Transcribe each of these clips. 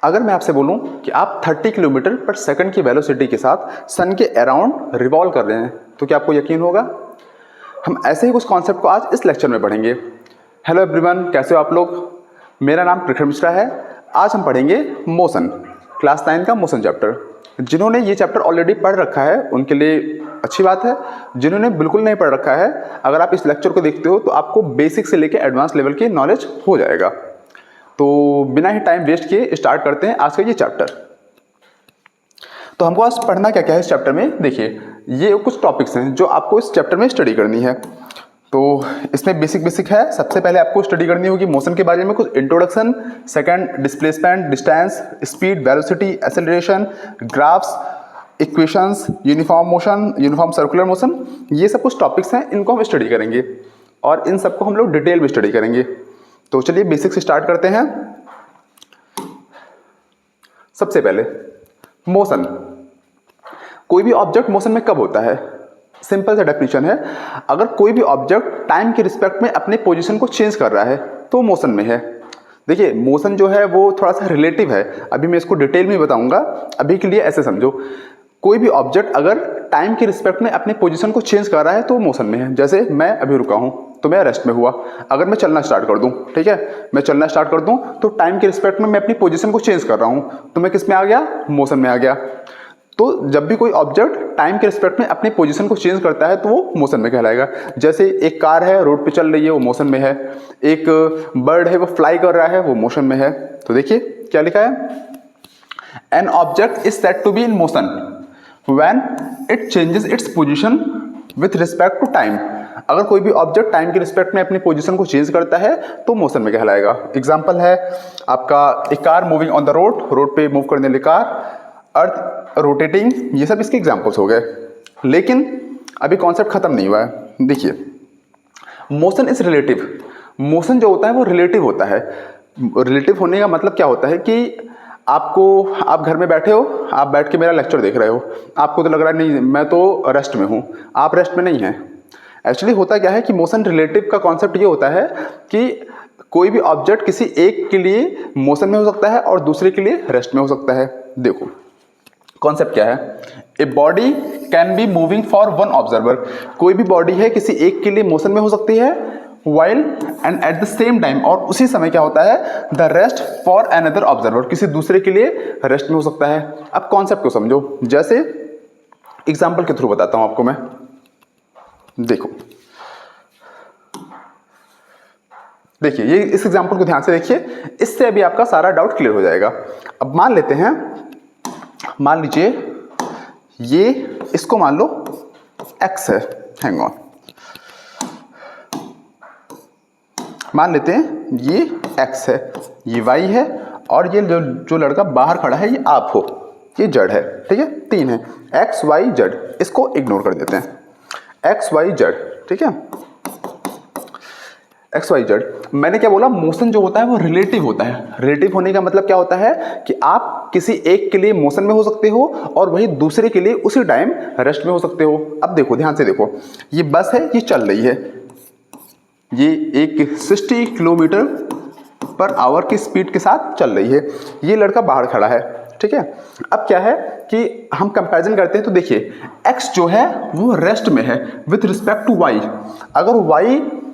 अगर मैं आपसे बोलूं कि आप 30 किलोमीटर पर सेकंड की वेलोसिटी के साथ सन के अराउंड रिवॉल्व कर रहे हैं तो क्या आपको यकीन होगा? हम ऐसे ही कुछ कॉन्सेप्ट को आज इस लेक्चर में पढ़ेंगे। हेलो एवरीवन, कैसे हो आप लोग? मेरा नाम प्रखर मिश्रा है। आज हम पढ़ेंगे मोशन, क्लास 9 का मोशन चैप्टर। जिन्होंने ये चैप्टर ऑलरेडी पढ़ रखा है उनके लिए अच्छी बात है, जिन्होंने बिल्कुल नहीं पढ़ रखा है अगर आप इस लेक्चर को देखते हो तो आपको बेसिक से लेकर एडवांस लेवल की नॉलेज हो जाएगा। तो बिना ही टाइम वेस्ट किए स्टार्ट करते हैं आज का ये चैप्टर। तो हमको आज पढ़ना क्या क्या है इस चैप्टर में, देखिए ये कुछ टॉपिक्स हैं जो आपको इस चैप्टर में स्टडी करनी है। तो इसमें बेसिक है। सबसे पहले आपको स्टडी करनी होगी मोशन के बारे में कुछ introduction, second displacement, distance, speed, velocity, acceleration, graphs, equations, uniform motion, uniform circular motion, ये सब कुछ टॉपिक्स हैं, इनको हम स्टडी करेंगे और इन सबको हम लोग डिटेल में स्टडी करेंगे। तो चलिए बेसिक से स्टार्ट करते हैं। सबसे पहले मोशन, कोई भी ऑब्जेक्ट मोशन में कब होता है? सिंपल सा डेफिनेशन है, अगर कोई भी ऑब्जेक्ट टाइम के रिस्पेक्ट में अपने पोजीशन को चेंज कर रहा है तो मोशन में है। देखिए मोशन जो है वो थोड़ा सा रिलेटिव है, अभी मैं इसको डिटेल में बताऊंगा। अभी के लिए ऐसे समझो, कोई भी ऑब्जेक्ट अगर टाइम के रिस्पेक्ट में अपने पोजीशन को चेंज कर रहा है तो मोशन में है। जैसे मैं अभी रुका हूं तो मैं रेस्ट में हुआ। अगर मैं चलना स्टार्ट कर दूं, ठीक है, मैं चलना स्टार्ट कर दूं तो टाइम के रिस्पेक्ट में मैं अपनी पोजीशन को चेंज कर रहा हूं तो मैं किस में आ गया? मोशन में आ गया। तो जब भी कोई ऑब्जेक्ट टाइम के रिस्पेक्ट में अपनी पोजीशन को चेंज करता है तो वो मोशन में कहलाएगा। जैसे एक कार है रोड पे चल रही है वो मोशन में है, एक बर्ड है वो फ्लाई कर रहा है वो मोशन में है। तो देखिए क्या लिखा है, an object is said to be in motion when it changes its position with respect to time. अगर कोई भी ऑब्जेक्ट टाइम के रिस्पेक्ट में अपनी पोजीशन को चेंज करता है तो मोशन में कहलाएगा। एग्जांपल है आपका एक car moving on the road पे मूव करने वाली कार, अर्थ रोटेटिंग, ये सब इसके एग्जांपल्स हो गए। लेकिन अभी कॉन्सेप्ट खत्म नहीं हुआ है। देखिए मोशन इज रिलेटिव। मोशन जो होता है वो रिलेटिव होता है। रिलेटिव होने का मतलब क्या होता है कि आप घर में बैठे हो, आप बैठ के मेरा लेक्चर देख रहे हो, आपको तो लग रहा है नहीं मैं तो रेस्ट में हूँ, आप रेस्ट में नहीं हैं। एक्चुअली होता क्या है कि मोशन रिलेटिव का कॉन्सेप्ट ये होता है कि कोई भी ऑब्जेक्ट किसी एक के लिए मोशन में हो सकता है और दूसरे के लिए रेस्ट में हो सकता है। देखो कॉन्सेप्ट क्या है, a body can be moving for one observer. कोई भी बॉडी है किसी एक के लिए मोशन में हो सकती है, while and at the same time, और उसी समय क्या होता है, the rest for another observer, किसी दूसरे के लिए रेस्ट में हो सकता है। अब कॉन्सेप्ट को समझो, जैसे एग्जांपल के थ्रू बताता हूं आपको मैं। देखो देखिए ये इस एग्जांपल को ध्यान से देखिए, इससे अभी आपका सारा डाउट क्लियर हो जाएगा। अब मान लेते हैं, मान लीजिए ये इसको मान लो x है, हैंग ऑन, मान लेते हैं ये x है, ये y है और ये जो लड़का बाहर खड़ा है ये आप हो, ये जड़ है, ठीक है, 3 है, x y z, इसको इग्नोर कर देते हैं, x y z, ठीक है, एक्स वाई जेड। मैंने क्या बोला, मोशन जो होता है वो रिलेटिव होता है। रिलेटिव होने का मतलब क्या होता है कि आप किसी एक के लिए मोशन में हो सकते हो और वही दूसरे के लिए उसी टाइम रेस्ट में हो सकते हो। अब देखो ध्यान से देखो, ये बस है, ये चल रही है, ये एक 60 किलोमीटर पर आवर की स्पीड के साथ चल रही है, ये लड़का बाहर खड़ा है, ठीक है। अब क्या है कि हम कंपैरिजन करते हैं तो देखिए एक्स जो है वो रेस्ट में है विथ रिस्पेक्ट टू वाई। अगर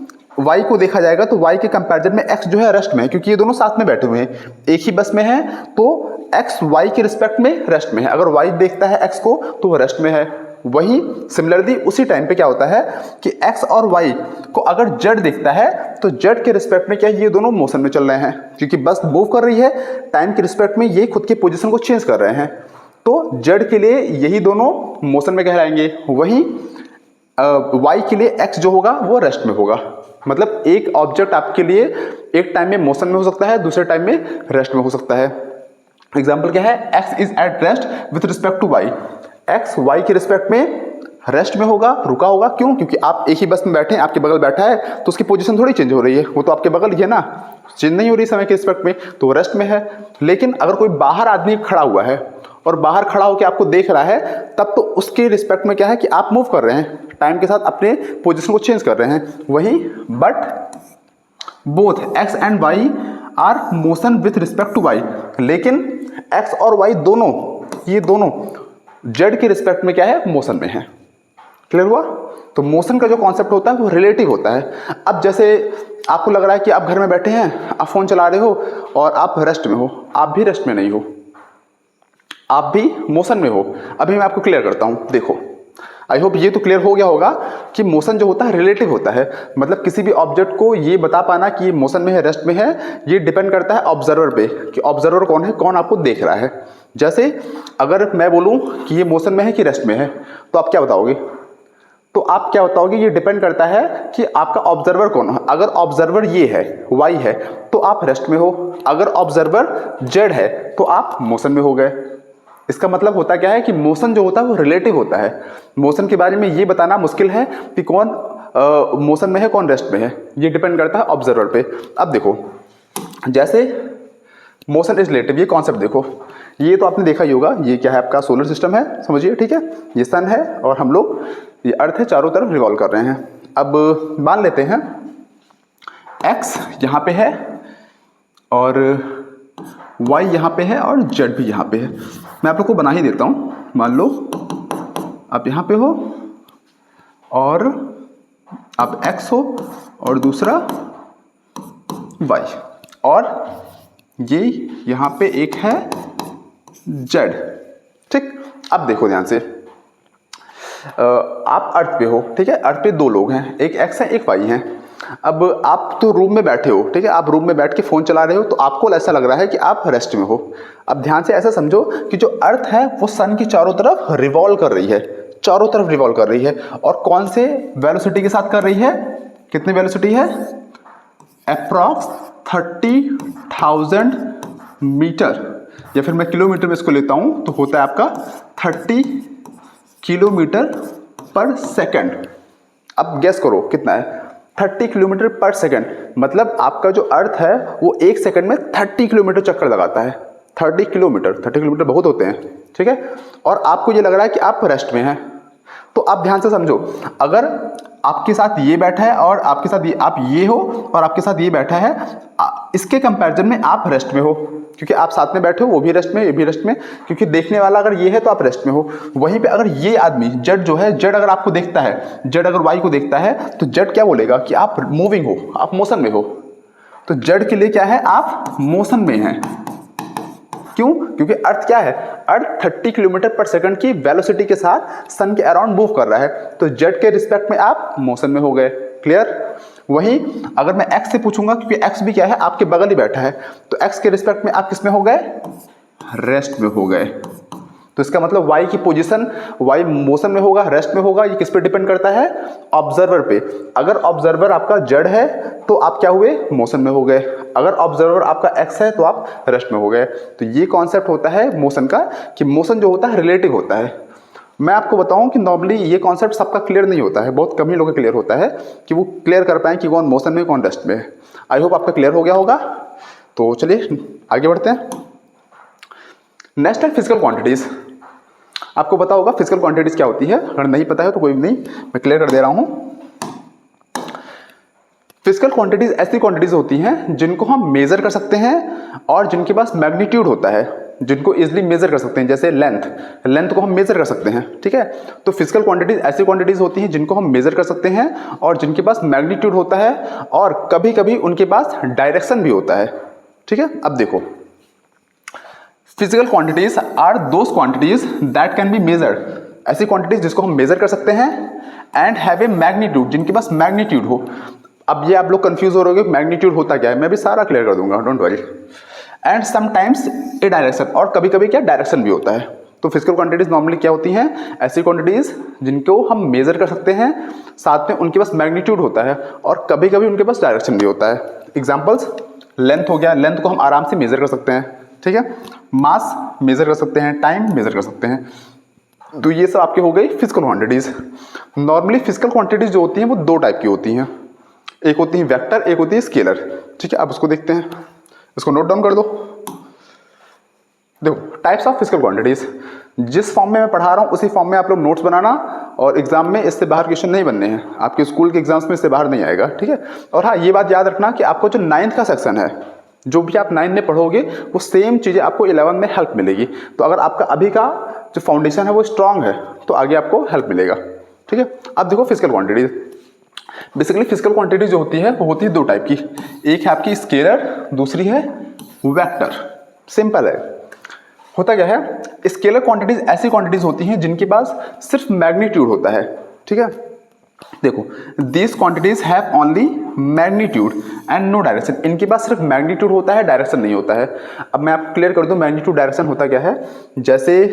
y को देखा जाएगा तो y के कंपैरिजन में x जो है रेस्ट में है, क्योंकि ये दोनों साथ में बैठे हुए हैं, एक ही बस में है, तो x y के रिस्पेक्ट में रेस्ट में है। अगर y देखता है x को तो वो रेस्ट में है। वही सिमिलरली उसी टाइम पे क्या होता है कि x और y को अगर z देखता है तो z के रिस्पेक्ट में क्या है, ये दोनों मोशन में चल रहे हैं, क्योंकि बस मूव कर रही है, टाइम के रिस्पेक्ट में ये खुद की पोजिशन को चेंज कर रहे हैं, तो z के लिए यही दोनों मोशन में कहलाएंगे। वही y के लिए x जो होगा वो रेस्ट में होगा। मतलब एक ऑब्जेक्ट आपके लिए एक टाइम में मोशन में हो सकता है, दूसरे टाइम में रेस्ट में हो सकता है। एग्जांपल क्या है, x is at rest with respect to y, x y के रिस्पेक्ट में रेस्ट में होगा, रुका होगा। क्यों? क्योंकि आप एक ही बस में बैठे हैं, आपके बगल बैठा है तो उसकी पोजीशन थोड़ी चेंज हो रही है, वो तो आपके बगल ही है ना, चेंज नहीं हो रही समय के रिस्पेक्ट में, तो वो रेस्ट में है। लेकिन अगर कोई बाहर आदमी खड़ा हुआ है और बाहर खड़ा होकर आपको देख रहा है, तब तो उसके रिस्पेक्ट में क्या है कि आप मूव कर रहे हैं, टाइम के साथ अपने पोजीशन को चेंज कर रहे हैं। वही but both X and Y are motion with respect to Y, लेकिन एक्स और वाई दोनों, ये दोनों जेड के रिस्पेक्ट में क्या है, मोशन में है। क्लियर हुआ? तो मोशन का जो कॉन्सेप्ट होता है वो रिलेटिव होता है। अब जैसे आपको लग रहा है कि आप घर में बैठे हैं, आप फोन चला रहे हो और आप रेस्ट में हो, आप भी रेस्ट में नहीं हो, आप भी मोशन में हो। अभी मैं आपको क्लियर करता हूं, देखो आई होप ये तो क्लियर हो गया होगा कि मोशन जो होता है रिलेटिव होता है। मतलब किसी भी ऑब्जेक्ट को ये बता पाना कि ये मोशन में है, रेस्ट में है, ये डिपेंड करता है ऑब्जर्वर पे कि ऑब्जर्वर कौन है, कौन आपको देख रहा है। जैसे अगर मैं बोलूं कि ये मोशन में है कि रेस्ट में है, तो आप क्या बताओगे? तो आप क्या बताओगे? ये डिपेंड करता है कि आपका ऑब्जर्वर कौन है। अगर ऑब्जर्वर ये है, वाई है, तो आप रेस्ट में हो। अगर ऑब्जर्वर जेड है तो आप मोशन में हो गए। इसका मतलब होता क्या है कि मोशन जो होता है वो रिलेटिव होता है। मोशन के बारे में ये बताना मुश्किल है कि कौन मोशन में है, कौन रेस्ट में है, ये डिपेंड करता है ऑब्जर्वर पे। अब देखो, जैसे मोशन इज रिलेटिव, ये कॉन्सेप्ट देखो, ये तो आपने देखा ही होगा। ये क्या है? आपका सोलर सिस्टम है, समझिए, ठीक है। ये सन है और हम लोग, ये अर्थ है, चारों तरफ रिवॉल्व कर रहे हैं। अब मान लेते हैं एक्स यहाँ पे है और वाई यहाँ पे है और जेड भी यहाँ पे है। मैं आप लोग को बना ही देता हूँ। मान लो आप यहाँ पे हो और आप एक्स हो और दूसरा वाई, और ये यहाँ पे एक है जेड, ठीक। अब देखो ध्यान से, आप अर्थ पे हो, ठीक है। अर्थ पे दो लोग हैं, एक एक्स है, एक वाई है। अब आप तो रूम में बैठे हो, ठीक है, आप रूम में बैठ के फोन चला रहे हो, तो आपको ऐसा लग रहा है कि आप रेस्ट में हो। अब ध्यान से ऐसा समझो कि जो अर्थ है वो सन की चारों तरफ रिवॉल्व कर रही है, चारों तरफ रिवॉल्व कर रही है, और कौन से वेलोसिटी के साथ कर रही है? कितनी वेलोसिटी है? अप्रॉक्स 30,000 मीटर, या फिर मैं किलोमीटर में इसको लेता हूं तो होता है आपका 30 किलोमीटर पर सेकंड। अब गैस करो कितना है? 30 किलोमीटर पर सेकंड। मतलब आपका जो अर्थ है वो एक सेकंड में 30 किलोमीटर चक्कर लगाता है। 30 किलोमीटर बहुत होते हैं, ठीक है। और आपको ये लग रहा है कि आप रेस्ट में हैं। तो आप ध्यान से समझो, अगर आपके साथ ये बैठा है और आपके साथ ये, आप ये हो और आपके साथ ये बैठा है, इसके कंपैरिजन में आप रेस्ट में हो, क्योंकि आप साथ में बैठे हो, वो भी रेस्ट में, ये भी रेस्ट में, क्योंकि देखने वाला अगर ये है तो आप रेस्ट में हो। वहीं पे अगर ये आदमी जेड जो है, जेड अगर आपको देखता है, जेड अगर वाई को देखता है, तो जेड क्या बोलेगा कि आप मूविंग हो, आप मोशन में हो। तो जेड के लिए क्या है? आप मोशन में हैं। क्यों? क्योंकि अर्थ क्या है? अर्थ 30 किलोमीटर पर सेकंड की वेलोसिटी के साथ सन के अराउंड मूव कर रहा है, तो जेड के रिस्पेक्ट में आप मोशन में हो गए। क्लियर? वहीं अगर मैं एक्स से पूछूंगा, क्योंकि एक्स भी क्या है? आपके बगल ही बैठा है, तो एक्स के रिस्पेक्ट में आप किस में हो गए? रेस्ट में हो गए। तो इसका मतलब वाई की पोजीशन, वाई मोशन में होगा, रेस्ट में होगा। ये किस पे डिपेंड करता है? ऑब्जर्वर पे। अगर ऑब्जर्वर आपका जेड है तो आप क्या हुए? मोशन में हो गए। अगर ऑब्जर्वर आपका एक्स है तो आप रेस्ट में हो गए। तो ये कॉन्सेप्ट होता है मोशन का, कि मोशन जो होता है रिलेटिव होता है। मैं आपको बताऊं कि नॉर्मली ये कॉन्सेप्ट सबका क्लियर नहीं होता है, बहुत कम ही लोगों का क्लियर होता है कि वो क्लियर कर पाए कि कौन मोशन में, कौन रेस्ट में है। आई होप आपका क्लियर हो गया होगा। तो चलिए आगे बढ़ते हैं। नेक्स्ट है फिजिकल क्वांटिटीज। आपको पता होगा फिजिकल क्वांटिटीज क्या होती है, अगर नहीं पता है तो कोई नहीं, मैं क्लियर कर दे रहा हूं। फिजिकल क्वांटिटीज ऐसी क्वांटिटीज होती हैं जिनको हम मेजर कर सकते हैं और जिनके पास मैग्नीट्यूड होता है, जिनको इजीली मेजर कर सकते हैं। जैसे लेंथ को हम मेजर कर सकते हैं, ठीक है। तो फिजिकल क्वांटिटीज ऐसी क्वांटिटीज होती हैं जिनको हम मेजर कर सकते हैं और जिनके पास मैग्नीट्यूड होता है, और कभी कभी उनके पास डायरेक्शन भी होता है, ठीक है। अब देखो, physical quantities are those quantities that can be measured. ऐसी क्वांटिटीज जिसको हम मेजर कर सकते हैं एंड हैव ए मैग्नीट्यूड, जिनके पास मैग्नीट्यूड हो। अब ये आप लोग कंफ्यूज हो रहे हो कि मैग्नीट्यूड होता क्या है, मैं भी सारा क्लियर कर दूंगा, don't worry. And sometimes a direction, और कभी कभी क्या डायरेक्शन भी होता है। तो फिजिकल क्वांटिटीज नॉर्मली क्या होती हैं? ऐसी क्वांटिटीज जिनको हम मेजर कर सकते हैं, साथ में उनके पास मैग्नीट्यूड होता है और कभी कभी उनके पास डायरेक्शन भी होता है। एग्जाम्पल्स, लेंथ हो गया, लेंथ को हम आराम से मेजर कर सकते हैं, ठीक है। मास मेजर कर सकते हैं, टाइम मेजर कर सकते हैं। तो ये सब आपके हो गई physical quantities. Normally physical quantities जो होती हैं वो दो टाइप की होती हैं, एक होती है वेक्टर, एक होती है स्केलर, ठीक है। अब उसको देखते हैं, इसको नोट डाउन कर दो। देखो, टाइप्स ऑफ फिजिकल क्वांटिटीज, जिस फॉर्म में मैं पढ़ा रहा हूं उसी फॉर्म में आप लोग नोट्स बनाना और एग्जाम में इससे बाहर क्वेश्चन नहीं बनने हैं, आपके स्कूल के एग्जाम्स में इससे बाहर नहीं आएगा, ठीक है। और हाँ, ये बात याद रखना कि आपको जो 9th का सेक्शन है, जो भी आप 9 में पढ़ोगे वो सेम चीज़ें आपको 11 में हेल्प मिलेगी। तो अगर आपका अभी का जो फाउंडेशन है वो स्ट्रांग है तो आगे आपको हेल्प मिलेगा, ठीक है। अब देखो physical quantities. Basically physical quantity जो होती है वो होती है दो टाइप की, एक है आपकी स्केलर, दूसरी है वेक्टर। सिंपल है। होता क्या है, स्केलर क्वांटिटीज ऐसी क्वांटिटीज होती हैं जिनके पास सिर्फ मैग्नीट्यूड होता है, ठीक है। देखो, these quantities have only magnitude and no direction. इनके पास सिर्फ मैग्नीट्यूड होता है, डायरेक्शन नहीं होता है। अब मैं आपको क्लियर कर दूं मैग्नीट्यूड डायरेक्शन होता क्या है। जैसे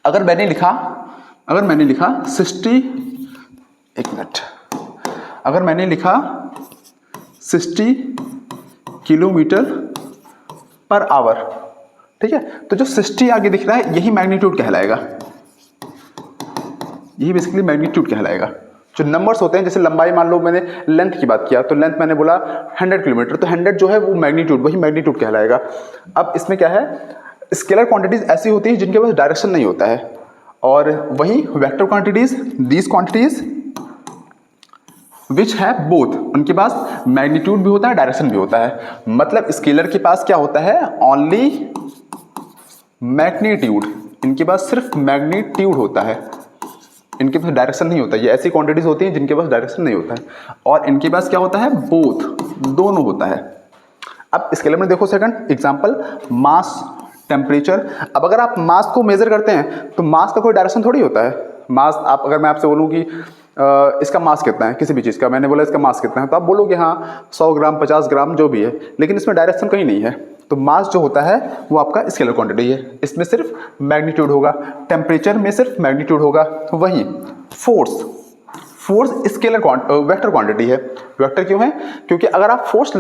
अगर मैंने लिखा 60, एक मिनट, अगर मैंने लिखा 60 किलोमीटर पर आवर, ठीक है, तो जो 60 आगे दिख रहा है यही मैग्नीट्यूड कहलाएगा, यही बेसिकली मैग्नीट्यूड कहलाएगा। जो नंबर्स होते हैं, जैसे लंबाई, मान लो मैंने लेंथ की बात किया तो लेंथ मैंने बोला 100 किलोमीटर, तो 100 जो है वो मैग्नीट्यूड, वही मैग्नीट्यूड कहलाएगा। अब इसमें क्या है, स्केलर क्वांटिटीज ऐसी होती है जिनके पास डायरेक्शन नहीं होता है, और वही vector quantities, these quantities which है बोथ, उनके पास मैग्नीट्यूड भी होता है, डायरेक्शन भी होता है। मतलब स्केलर के पास क्या होता है, ओनली मैग्नीट्यूड, इनके पास सिर्फ मैग्नीट्यूड होता है, इनके पास डायरेक्शन नहीं होता। ये ऐसी क्वांटिटीज होती हैं जिनके पास डायरेक्शन नहीं होता है, और इनके पास क्या होता है, बोथ, दोनों होता है। अब स्केलर में देखो सेकंड एग्जांपल, मास, टेम्परेचर। अब अगर आप मास को मेजर करते हैं तो मास का कोई डायरेक्शन थोड़ी होता है। मास, आप अगर मैं आपसे बोलूं कि इसका मास कितना है, किसी भी चीज़ का, मैंने बोला इसका मास कितना है, तो आप बोलोगे हाँ 100 ग्राम, 50 ग्राम, जो भी है, लेकिन इसमें डायरेक्शन कहीं नहीं है। तो मास जो होता है वो आपका स्केलर क्वांटिटी है, इसमें सिर्फ मैग्नीट्यूड होगा। टेम्परेचर में सिर्फ मैग्नीट्यूड होगा। वही फोर्स स्केलर वेक्टर क्वांटिटी है। वेक्टर क्यों है, क्योंकि अगर आप फोर्स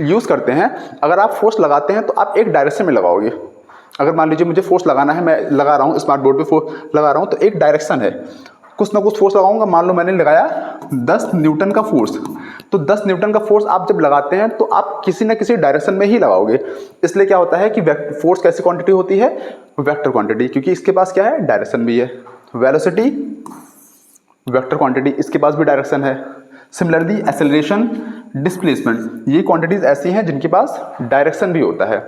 यूज़ करते हैं, अगर आप फोर्स लगाते हैं तो आप एक डायरेक्शन में लगाओगे। अगर मान लीजिए मुझे फोर्स लगाना है, मैं लगा रहा हूँ स्मार्ट बोर्ड पे फोर्स लगा रहा हूँ, तो एक डायरेक्शन है, कुछ ना कुछ फोर्स लगाऊंगा। मान लो मैंने लगाया 10 न्यूटन का फोर्स, तो 10 न्यूटन का फोर्स आप जब लगाते हैं तो आप किसी ना किसी डायरेक्शन में ही लगाओगे। इसलिए क्या होता है कि फोर्स कैसी क्वांटिटी होती है, वेक्टर क्वांटिटी, क्योंकि इसके पास क्या है, डायरेक्शन भी है। वेलोसिटी वेक्टर क्वांटिटी, इसके पास भी डायरेक्शन है। सिमिलरली एक्सेलरेशन, डिस्प्लेसमेंट, ये क्वांटिटीज ऐसी हैं जिनके पास डायरेक्शन भी होता है।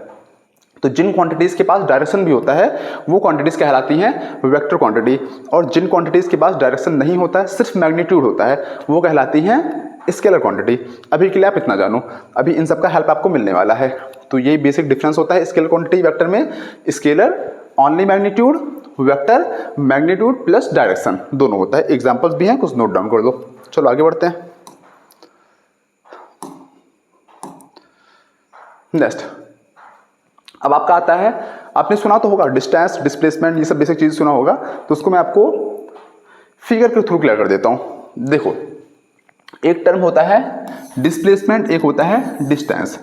तो जिन क्वांटिटीज के पास डायरेक्शन भी होता है वो क्वांटिटीज कहलाती हैं वेक्टर क्वांटिटी, और जिन क्वांटिटीज के पास डायरेक्शन नहीं होता है, सिर्फ मैग्नीट्यूड होता है, वो कहलाती हैं स्केलर क्वांटिटी। अभी के लिए आप इतना जानो, अभी इन सब का हेल्प आपको मिलने वाला है। तो ये बेसिक डिफरेंस होता है स्केलर क्वांटिटी वेक्टर में। Scalar only magnitude, vector magnitude plus direction, दोनों होता है। एग्जाम्पल्स भी हैं, कुछ नोट डाउन कर दो। चलो आगे बढ़ते हैं। नेक्स्ट, अब आपका आता है, आपने सुना तो होगा डिस्टेंस, डिस्प्लेसमेंट, ये सब बेसिक चीज़ सुना होगा, तो उसको मैं आपको फिगर के थ्रू क्लियर कर देता हूँ। देखो, एक टर्म होता है डिस्प्लेसमेंट, एक होता है डिस्टेंस।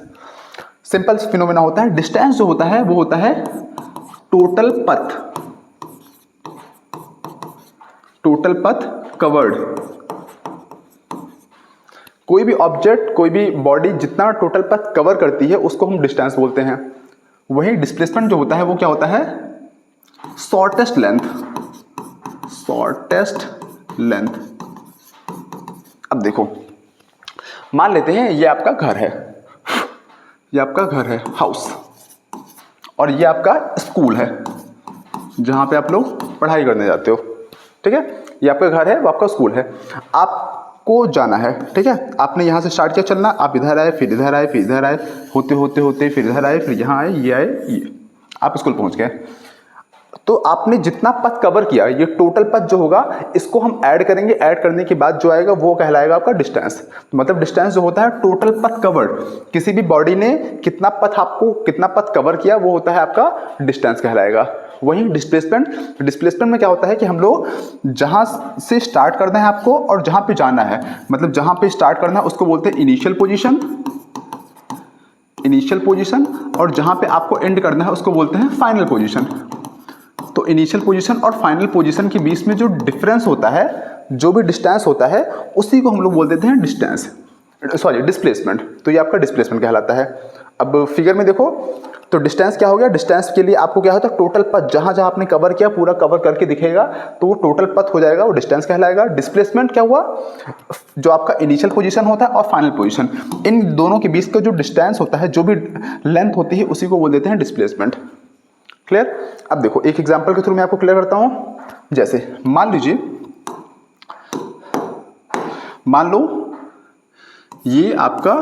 सिंपल फिनोमेना होता है। डिस्टेंस जो होता है वो होता है टोटल पथ कवर्ड। कोई भी ऑब्जेक्ट, कोई भी बॉडी जितना टोटल पथ कवर करती है उसको हम डिस्टेंस बोलते हैं। वही डिस्प्लेसमेंट जो होता है वो क्या होता है, शॉर्टेस्ट लेंथ। अब देखो, मान लेते हैं ये आपका घर है, हाउस, और ये आपका स्कूल है जहां पे आप लोग पढ़ाई करने जाते हो, ठीक है। ये आपका घर है, वो आपका स्कूल है। आपको जाना है, ठीक है। आपने यहाँ से स्टार्ट किया चलना, आप इधर आए, फिर इधर आए, फिर इधर आए, होते फिर इधर आए, फिर यहाँ आए, ये आप स्कूल पहुँच गए। तो आपने जितना पथ कवर किया, ये टोटल पथ जो होगा, इसको हम ऐड करेंगे। ऐड करने के बाद जो आएगा वो कहलाएगा आपका डिस्टेंस। मतलब डिस्टेंस जो होता है टोटल पथ कवर्ड, किसी भी बॉडी ने कितना पथ कवर किया, वो होता है आपका डिस्टेंस कहलाएगा। वहीं डिस्प्लेसमेंट में क्या होता है कि हम लोग जहाँ से स्टार्ट करना है आपको और जहाँ पे जाना है, मतलब जहाँ पे स्टार्ट करना है उसको बोलते हैं इनिशियल पोजीशन, और जहाँ पे आपको एंड करना है उसको बोलते हैं फाइनल पोजीशन। तो इनिशियल पोजीशन और फाइनल पोजीशन के बीच में जो डिफरेंस होता है, जो भी डिस्टेंस होता है, उसी को हम लोग बोल देते हैं डिस्प्लेसमेंट। तो ये आपका डिस्प्लेसमेंट कहलाता है। अब फिगर में देखो तो डिस्टेंस क्या हो गया, डिस्टेंस के लिए आपको क्या होता है, टोटल पथ जहां जहां आपने कवर किया पूरा कवर करके दिखेगा तो वो टोटल पथ हो जाएगा, वो डिस्टेंस कहलाएगा। डिस्प्लेसमेंट क्या हुआ, जो आपका इनिशियल पोजीशन होता है और फाइनल पोजीशन, इन दोनों के बीच का जो डिस्टेंस होता है, जो भी लेंथ होती है, उसी को बोल देते हैं डिस्प्लेसमेंट। क्लियर। अब देखो एक एग्जांपल के थ्रू मैं आपको क्लियर करता हूं। जैसे मान लीजिए, मान लो ये आपका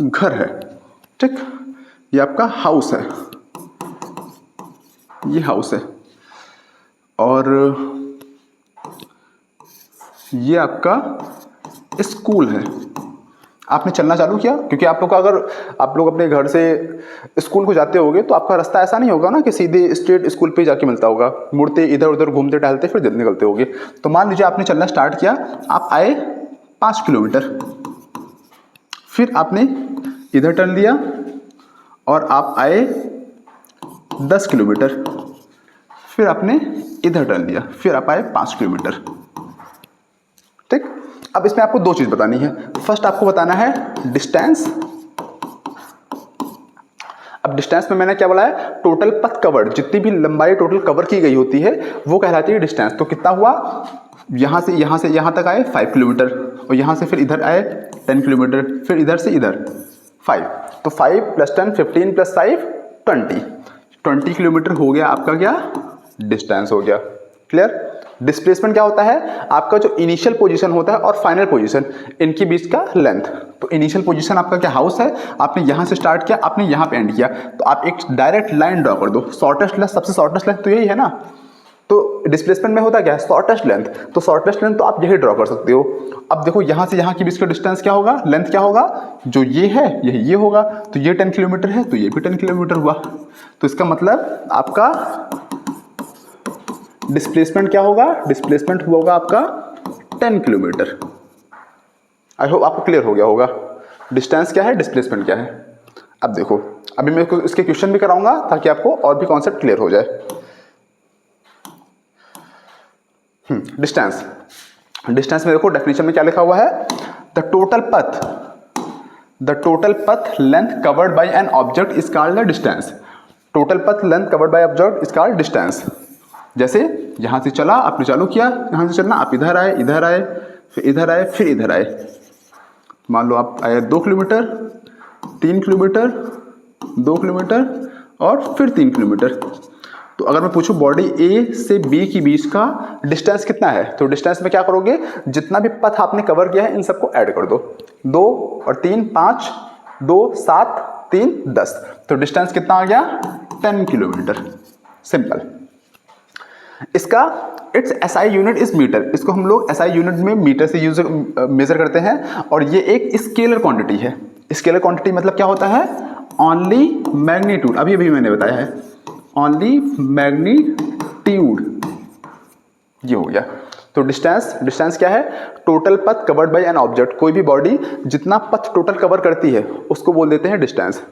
घर है, ठीक, ये आपका हाउस है, ये हाउस है, और ये आपका स्कूल है। आपने चलना चालू किया, क्योंकि आप लोग का अगर आप लोग अपने घर से स्कूल को जाते होगे तो आपका रास्ता ऐसा नहीं होगा ना कि सीधे स्ट्रेट स्कूल पे जाके मिलता होगा, मुड़ते इधर उधर घूमते टहलते फिर जल्दी निकलते होगे। तो मान लीजिए आपने चलना स्टार्ट किया, आप आए 5 किलोमीटर, फिर आपने इधर टर्न लिया और आप आए 10 किलोमीटर, फिर आपने इधर टर्न लिया, फिर आप आए 5 किलोमीटर। ठीक। अब इसमें आपको दो चीज बतानी है। फर्स्ट आपको बताना है डिस्टेंस। अब डिस्टेंस में मैंने क्या बोला है, टोटल पथ कवर्ड, जितनी भी लंबाई टोटल कवर की गई होती है वो कहलाती है डिस्टेंस। तो कितना हुआ, यहां से यहां तक आए 5 किलोमीटर, और यहां से फिर इधर आए 10 किलोमीटर, फिर इधर से इधर 5, तो 5 + 10 15 + 5 20 किलोमीटर हो गया आपका क्या, डिस्टेंस हो गया। क्लियर। डिस्प्लेसमेंट क्या होता है, आपका जो इनिशियल पोजीशन होता है और फाइनल पोजीशन, इनके बीच का लेंथ। तो इनिशियल पोजीशन आपका क्या हाउस है, आपने यहां से स्टार्ट किया, आपने यहां पे एंड किया, तो आप एक डायरेक्ट लाइन ड्रॉ कर दो। शॉर्टेस्ट लेंथ, सबसे शॉर्टेस्ट लेंथ तो यही है ना। तो डिस्प्लेसमेंट में होता क्या है, शॉर्टेस्ट लेंथ, तो शॉर्टेस्ट लेंथ तो आप यही ड्रॉ कर सकते हो। अब देखो यहां से यहां के बीच का डिस्टेंस क्या होगा, लेंथ क्या होगा, जो ये है ये होगा, तो ये 10 किलोमीटर है तो ये भी 10 किलोमीटर हुआ। तो इसका मतलब आपका डिस्प्लेसमेंट क्या होगा, डिस्प्लेसमेंट होगा आपका 10 किलोमीटर। आई होप आपको क्लियर हो गया होगा डिस्टेंस क्या है, डिस्प्लेसमेंट क्या है। अब देखो, अभी मैं इसके क्वेश्चन भी कराऊंगा ताकि आपको और भी कॉन्सेप्ट क्लियर हो जाए। डिस्टेंस, डिस्टेंस में देखो डेफिनेशन में क्या लिखा हुआ है, the total path length covered by an object is called the distance. Total path length covered by object is called distance. जैसे यहां से चला, आपने चालू किया, यहां से चलना, आप इधर आए, फिर इधर आए, फिर इधर आए। मान लो आप आए 2 किलोमीटर, 3 किलोमीटर, 2 किलोमीटर और फिर 3 किलोमीटर। तो अगर मैं पूछूं बॉडी ए से बी के बीच का डिस्टेंस कितना है, तो डिस्टेंस में क्या करोगे, जितना भी पथ आपने कवर किया है इन सबको ऐड कर दो। 2 और 3 5, 2 7 3 10, तो डिस्टेंस कितना आ गया, 10 किलोमीटर। सिंपल। इसका its SI unit is metre. इसको हम लोग एसआई यूनिट में मीटर से मेजर करते हैं, और ये एक स्केलर क्वांटिटी है। स्केलर क्वांटिटी मतलब क्या होता है, ओनली मैग्नीट्यूड, अभी मैंने बताया है, ओनली मैग्नीट्यूड, ये हो गया। तो डिस्टेंस क्या है, टोटल पथ कवर्ड बाय एन ऑब्जेक्ट। कोई भी बॉडी जितना पथ टोटल कवर करती है उसको बोल देते हैं डिस्टेंस।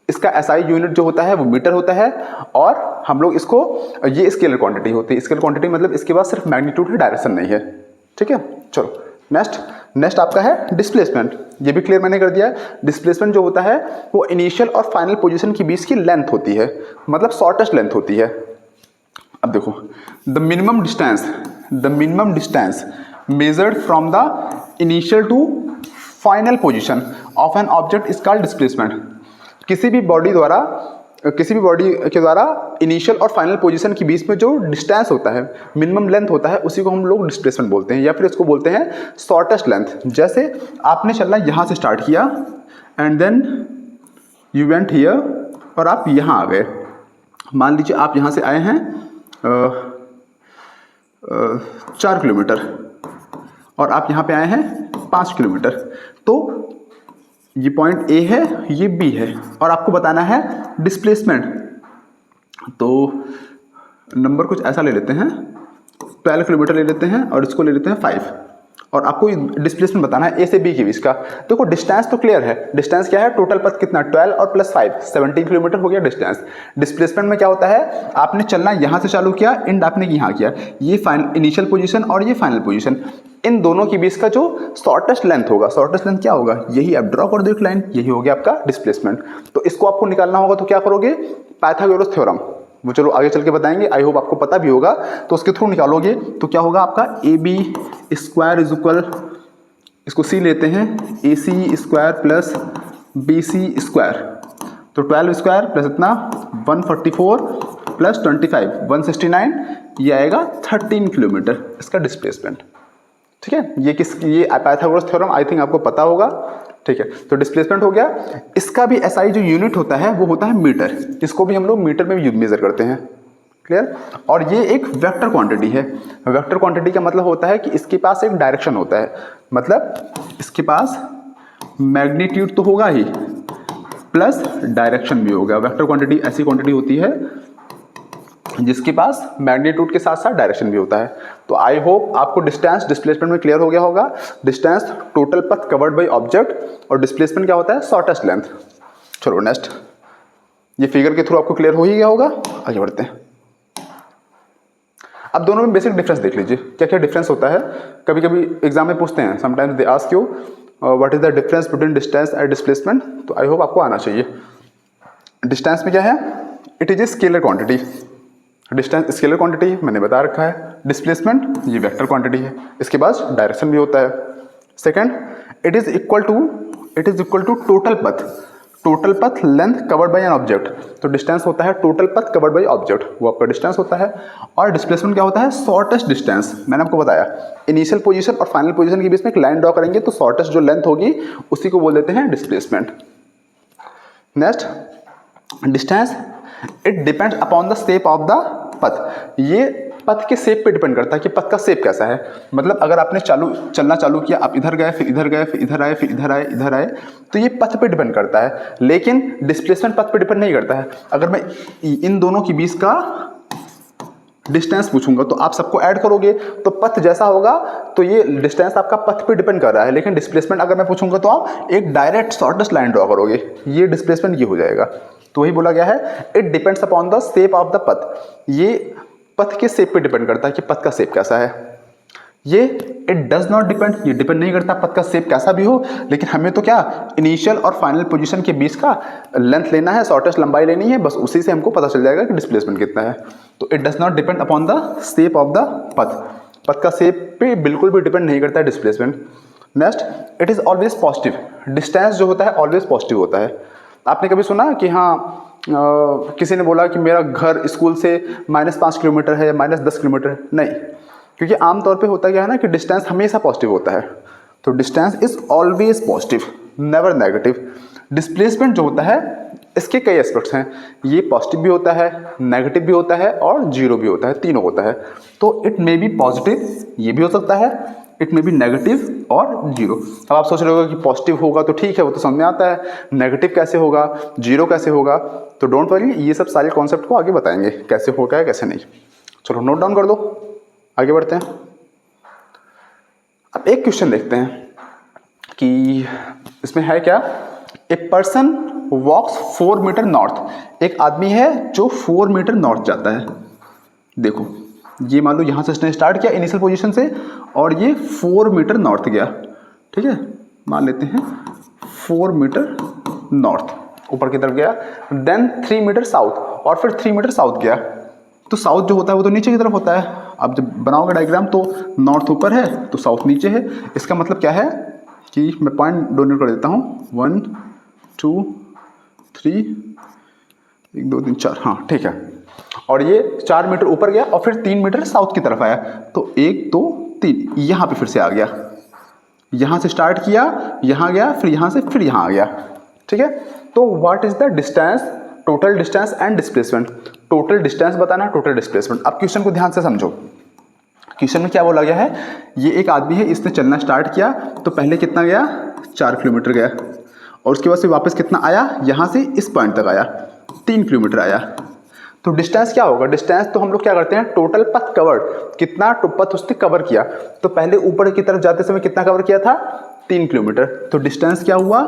इसका एसआई यूनिट जो होता है वो मीटर होता है, और हम लोग इसको, ये स्केलर क्वांटिटी होती है। स्केलर क्वांटिटी मतलब इसके बाद सिर्फ मैग्नीट्यूड है, डायरेक्शन नहीं है। ठीक है, चलो नेक्स्ट आपका है डिस्प्लेसमेंट। ये भी क्लियर मैंने कर दिया है। डिस्प्लेसमेंट जो होता है वो इनिशियल और फाइनल पोजीशन के बीच की लेंथ होती है, मतलब शॉर्टेस्ट लेंथ होती है। अब देखो, the minimum distance measured from the initial to final position of an object is called displacement. किसी भी बॉडी के द्वारा इनिशियल और फाइनल पोजीशन के बीच में जो डिस्टेंस होता है, मिनिमम लेंथ होता है, उसी को हम लोग डिस्प्लेसमेंट बोलते हैं, या फिर इसको बोलते हैं शॉर्टेस्ट लेंथ। जैसे आपने चलना यहाँ से स्टार्ट किया and then you went here, और आप यहाँ आ गए। मान लीजिए आप यहाँ से आए हैं 4 किलोमीटर, और आप यहाँ पे आए हैं 5 किलोमीटर। तो ये पॉइंट ए है, ये बी है, और आपको बताना है डिस्प्लेसमेंट। तो नंबर कुछ ऐसा ले लेते हैं, 12 किलोमीटर ले लेते हैं, और इसको ले लेते हैं 5, और आपको डिस्प्लेसमेंट बताना है ए से बी के बीच का। देखो डिस्टेंस तो क्लियर है, डिस्टेंस क्या है, टोटल पथ कितना, 12 और +5 17 किलोमीटर हो गया डिस्टेंस। डिस्प्लेसमेंट में क्या होता है, आपने चलना यहाँ से चालू किया, एंड आपने यहाँ किया, ये इनिशियल पोजीशन और ये फाइनल पोजीशन। इन दोनों के बीच का जो शॉर्टेस्ट लेंथ होगा, शॉर्टेस्ट लेंथ क्या होगा, यही आप ड्रॉ कर दो एक लाइन, यही हो गया आपका डिस्प्लेसमेंट। तो इसको आपको निकालना होगा तो क्या करोगे, पाइथागोरस थ्योरम, वो चलो आगे चल के बताएंगे, आई होप आपको पता भी होगा, तो उसके थ्रू निकालोगे तो क्या होगा आपका A B square is equal, इसको सी लेते हैं, A C square plus B C square, तो 12 स्क्वायर प्लस इतना 144 प्लस 25 169, ये आएगा 13 किलोमीटर इसका डिस्प्लेसमेंट। ठीक है, ये पाइथागोरस थ्योरम आई थिंक आपको पता होगा। ठीक है, तो डिस्प्लेसमेंट हो गया। इसका भी एसआई जो यूनिट होता है वो होता है मीटर, इसको भी हम लोग मीटर में मेजर करते हैं। क्लियर। और ये एक वेक्टर क्वांटिटी है। वेक्टर क्वांटिटी का मतलब होता है कि इसके पास एक डायरेक्शन होता है, मतलब इसके पास मैग्नीट्यूड तो होगा ही प्लस डायरेक्शन भी होगा। वेक्टर क्वांटिटी ऐसी क्वांटिटी होती है जिसके पास मैग्नीट्यूड के साथ साथ डायरेक्शन भी होता है। तो आई होप आपको डिस्टेंस डिस्प्लेसमेंट में क्लियर हो गया होगा। Distance total path covered by object और डिस्प्लेसमेंट क्या होता है, शॉर्टेस्ट लेंथ। चलो नेक्स्ट, ये फिगर के थ्रू आपको क्लियर हो ही गया होगा, आगे बढ़ते हैं। अब दोनों में बेसिक डिफरेंस देख लीजिए, क्या क्या डिफरेंस होता है। कभी कभी एग्जाम में पूछते हैं, sometimes they ask you what is the difference between distance and displacement, तो आई होप आपको आना चाहिए। डिस्टेंस में क्या है, it is a scalar quantity. Distance scalar quantity मैंने बता रखा है। डिस्प्लेसमेंट ये वेक्टर क्वांटिटी है, इसके पास डायरेक्शन भी होता है। Second, it is equal to total path, total path length covered by an object. तो डिस्टेंस होता है टोटल पथ कवर्ड बाय ऑब्जेक्ट, वो आपका डिस्टेंस होता है। और डिस्प्लेसमेंट क्या होता है, शॉर्टेस्ट डिस्टेंस। मैंने आपको बताया इनिशियल पोजीशन और फाइनल पोजीशन के बीच में एक लाइन ड्रॉ करेंगे तो शॉर्टेस्ट जो लेंथ होगी उसी को बोल देते हैं displacement. Next, distance it depends upon the shape of the path. ये पथ के शेप पे डिपेंड करता है कि पथ का शेप कैसा है। मतलब अगर आपने चलना चालू किया, आप इधर गए फिर इधर गए फिर इधर आए फिर इधर आए, तो ये पथ पे डिपेंड करता है। लेकिन डिस्प्लेसमेंट पथ पे डिपेंड नहीं करता है। अगर मैं इन दोनों के बीच का डिस्टेंस पूछूंगा तो आप सबको ऐड करोगे तो पथ जैसा होगा, तो ये डिस्टेंस आपका पथ पे डिपेंड कर रहा है। लेकिन डिस्प्लेसमेंट अगर मैं पूछूंगा तो आप एक डायरेक्ट शॉर्टेस्ट लाइन ड्रॉ करोगे, ये डिस्प्लेसमेंट ये हो जाएगा। तो वही बोला गया है, it depends upon the shape of the path. ये पथ के शेप पे डिपेंड करता है कि पथ का शेप कैसा है। ये इट डज नॉट डिपेंड, ये डिपेंड नहीं करता पथ का शेप कैसा भी हो, लेकिन हमें तो क्या इनिशियल और फाइनल पोजीशन के बीच का लेंथ लेना है, शॉर्टेस्ट लंबाई लेनी है, बस उसी से हमको पता चल जाएगा कि डिस्प्लेसमेंट कितना है। तो it does not depend upon the shape of the path, पथ का शेप पे बिल्कुल भी डिपेंड नहीं करता है displacement. Next, it is always positive. Distance जो होता है ऑलवेज पॉजिटिव होता है। आपने कभी सुना कि हाँ किसी ने बोला कि मेरा घर स्कूल से -5 किलोमीटर है या -10 किलोमीटर है? नहीं, क्योंकि आमतौर पे होता क्या है ना कि डिस्टेंस हमेशा पॉजिटिव होता है। तो distance is always positive, never negative. Displacement जो होता है इसके कई एस्पेक्ट्स हैं, ये पॉजिटिव भी होता है, नेगेटिव भी होता है और जीरो भी होता है, तीनों होता है। तो इट मे बी पॉजिटिव, ये भी हो सकता है, इट मे बी नेगेटिव और जीरो। अब आप सोच रहे होगा कि पॉजिटिव होगा तो ठीक है, वो तो समझ में आता है, नेगेटिव कैसे होगा, जीरो कैसे होगा, तो डोंट वरी, ये सब सारे कॉन्सेप्ट को आगे बताएंगे कैसे होगा है कैसे नहीं। चलो नोट डाउन कर दो, आगे बढ़ते हैं। अब एक क्वेश्चन देखते हैं कि इसमें है क्या, a person walks 4 metre north. एक आदमी है जो 4 मीटर नॉर्थ जाता है। देखो ये मान लो यहाँ से इसने स्टार्ट किया इनिशियल पोजीशन से और ये 4 मीटर नॉर्थ गया। ठीक है, मान लेते हैं 4 मीटर नॉर्थ ऊपर की तरफ गया, देन 3 मीटर साउथ और फिर 3 मीटर साउथ गया। तो साउथ जो होता है वो तो नीचे की तरफ होता है। अब जब बनाओगे डायग्राम तो नॉर्थ ऊपर है तो साउथ नीचे है। इसका मतलब क्या है कि मैं पॉइंट डोनेट कर देता हूँ, 1 2 3 1 2 3 4, हाँ ठीक है। और ये 4 मीटर ऊपर गया और फिर 3 मीटर साउथ की तरफ आया, तो 1 2 3 यहाँ पे फिर से आ गया। यहाँ से स्टार्ट किया, यहाँ गया, फिर यहाँ से फिर यहाँ आ गया। ठीक है, तो what is the distance, total distance and displacement. Total distance बताना, टोटल डिस्प्लेसमेंट। अब क्वेश्चन को ध्यान से समझो। क्वेश्चन में क्या बोला गया है, ये एक आदमी है, इसने चलना स्टार्ट किया तो पहले कितना गया, 4 किलोमीटर गया और उसके बाद से वापस कितना आया, यहाँ से इस पॉइंट तक आया, 3 किलोमीटर आया। तो डिस्टेंस क्या होगा, डिस्टेंस तो हम लोग क्या करते हैं, टोटल पथ कवर्ड, कितना पथ उसने कवर किया। तो पहले ऊपर की तरफ जाते समय कितना कवर किया था, 3 किलोमीटर। तो डिस्टेंस क्या हुआ,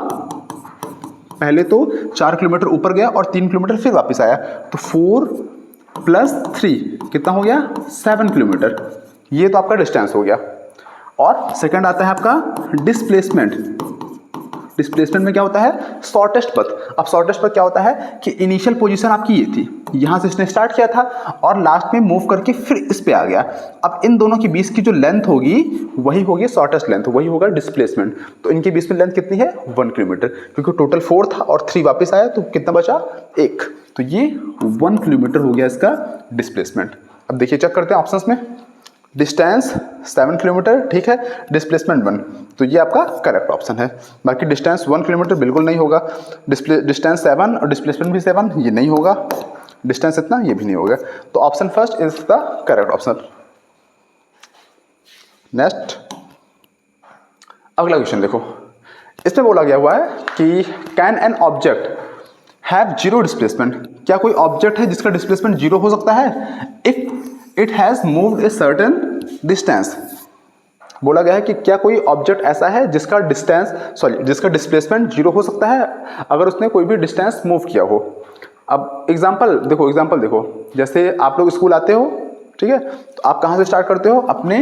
पहले तो 4 किलोमीटर ऊपर गया और 3 किलोमीटर फिर वापस आया, तो 4 + 3 कितना हो गया, 7 किलोमीटर। ये तो आपका डिस्टेंस हो गया। और सेकंड आता है आपका डिस्प्लेसमेंट। डिस्प्लेसमेंट में क्या होता है, शॉर्टेस्ट पथ। अब शॉर्टेस्ट पथ क्या होता है कि इनिशियल पोजीशन आपकी ये थी, यहाँ से इसने स्टार्ट किया था और लास्ट में मूव करके फिर इस पे आ गया। अब इन दोनों के बीच की जो लेंथ होगी वही होगी शॉर्टेस्ट लेंथ, वही होगा डिस्प्लेसमेंट। तो इनके बीच में लेंथ कितनी है, 1 किलोमीटर, क्योंकि टोटल 4 था और 3 वापस आया तो कितना बचा, 1। तो ये 1 किलोमीटर हो गया इसका डिस्प्लेसमेंट। अब देखिए चेक करते हैं ऑप्शंस में। डिस्टेंस 7 किलोमीटर, ठीक है, डिस्प्लेसमेंट 1, तो ये आपका करेक्ट ऑप्शन है। बाकी डिस्टेंस 1 किलोमीटर बिल्कुल नहीं होगा, डिस्टेंस 7 और डिस्प्लेसमेंट भी 7, ये नहीं होगा, डिस्टेंस इतना ये भी नहीं होगा। तो option first is the correct option. Next अगला क्वेश्चन देखो, इसमें बोला गया हुआ है कि can an object have zero displacement, क्या कोई ऑब्जेक्ट है जिसका डिस्प्लेसमेंट जीरो हो सकता है if it has moved a certain distance. बोला गया है कि क्या कोई ऑब्जेक्ट ऐसा है जिसका जिसका डिस्प्लेसमेंट जीरो हो सकता है अगर उसने कोई भी डिस्टेंस मूव किया हो। अब एग्जांपल देखो, जैसे आप लोग स्कूल आते हो, ठीक है, तो आप कहाँ से स्टार्ट करते हो, अपने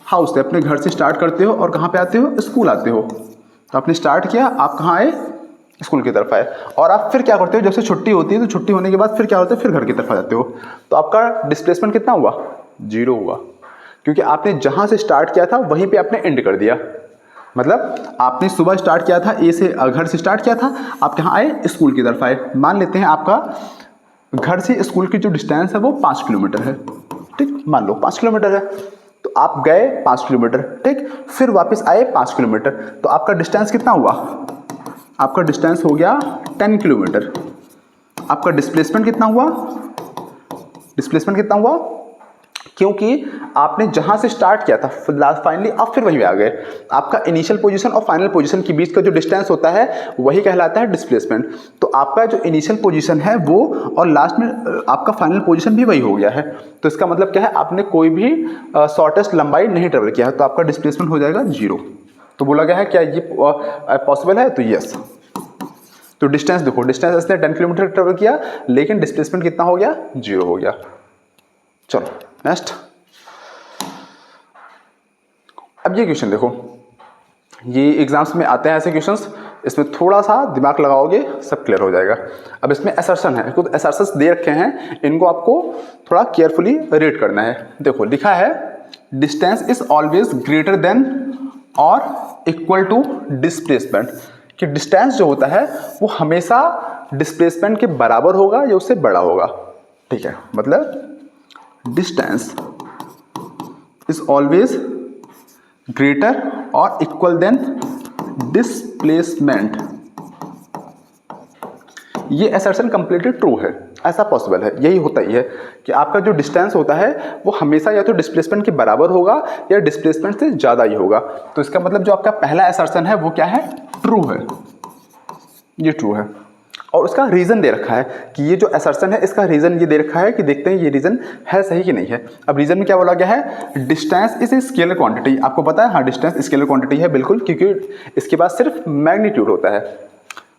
हाउस से, अपने घर से स्टार्ट करते हो और कहाँ पे आते हो, स्कूल आते हो। तो आपने स्टार्ट किया, आप कहाँ आए, स्कूल की तरफ आए, और आप फिर क्या करते हो, जब से छुट्टी होती है तो छुट्टी होने के बाद फिर क्या होता है, फिर घर की तरफ आ जाते हो। तो आपका डिस्प्लेसमेंट कितना हुआ, जीरो हुआ, क्योंकि आपने जहाँ से स्टार्ट किया था वहीं पे आपने एंड कर दिया। मतलब आपने सुबह स्टार्ट किया था, ए से, घर से स्टार्ट किया था, आप यहाँ आए, स्कूल की तरफ आए। मान लेते हैं आपका घर से स्कूल की जो डिस्टेंस है वो 5 किलोमीटर है, ठीक, मान लो 5 किलोमीटर है। तो आप गए 5 किलोमीटर, ठीक, फिर वापस आए 5 किलोमीटर, तो आपका डिस्टेंस कितना हुआ, आपका डिस्टेंस हो गया 10 किलोमीटर। आपका डिस्प्लेसमेंट कितना हुआ, क्योंकि आपने जहां से स्टार्ट किया था फाइनली आप फिर वहीं आ गए। आपका इनिशियल पोजीशन और फाइनल पोजीशन के बीच का जो डिस्टेंस होता है वही कहलाता है डिस्प्लेसमेंट। तो आपका जो इनिशियल पोजीशन है वो और लास्ट में आपका फाइनल पोजीशन भी वही हो गया है। तो इसका मतलब क्या है, आपने कोई भी शॉर्टेस्ट लंबाई नहीं ट्रेवल किया है, तो आपका डिस्प्लेसमेंट हो जाएगा 0। तो बोला गया है क्या ये पॉसिबल है, तो यस। तो डिस्टेंस देखो, डिस्टेंस इसने 10 किलोमीटर ट्रेवल किया लेकिन डिस्प्लेसमेंट कितना हो गया, 0 हो गया। चलो नेक्स्ट, अब ये क्वेश्चन देखो, ये एग्जाम्स में आते हैं ऐसे क्वेश्चंस, इसमें थोड़ा सा दिमाग लगाओगे सब क्लियर हो जाएगा। अब इसमें असर्शन है, कुछ असर्शंस दे रखे हैं, इनको आपको थोड़ा केयरफुली रीड करना है। देखो लिखा है distance is always greater than और इक्वल टू डिस्प्लेसमेंट, कि डिस्टेंस जो होता है वो हमेशा डिस्प्लेसमेंट के बराबर होगा या उससे बड़ा होगा, ठीक है। मतलब डिस्टेंस इज ऑलवेज ग्रेटर और इक्वल देन डिस्प्लेसमेंट, ये असर्शन कंप्लीटली ट्रू है, ऐसा पॉसिबल है, यही होता ही है कि आपका जो डिस्टेंस होता है वो हमेशा या तो डिस्प्लेसमेंट के बराबर होगा या डिस्प्लेसमेंट से ज़्यादा ही होगा। तो इसका मतलब जो आपका पहला असर्शन है वो क्या है, ट्रू है, ये ट्रू है। और उसका रीज़न दे रखा है कि ये जो असर्शन है इसका रीज़न ये दे रखा है कि देखते हैं ये रीज़न है सही कि नहीं है। अब रीज़न में क्या बोला गया है, distance is a scalar quantity. आपको पता है, हाँ डिस्टेंस स्केलर क्वांटिटी है बिल्कुल, क्योंकि इसके बाद सिर्फ मैग्नीट्यूड होता है,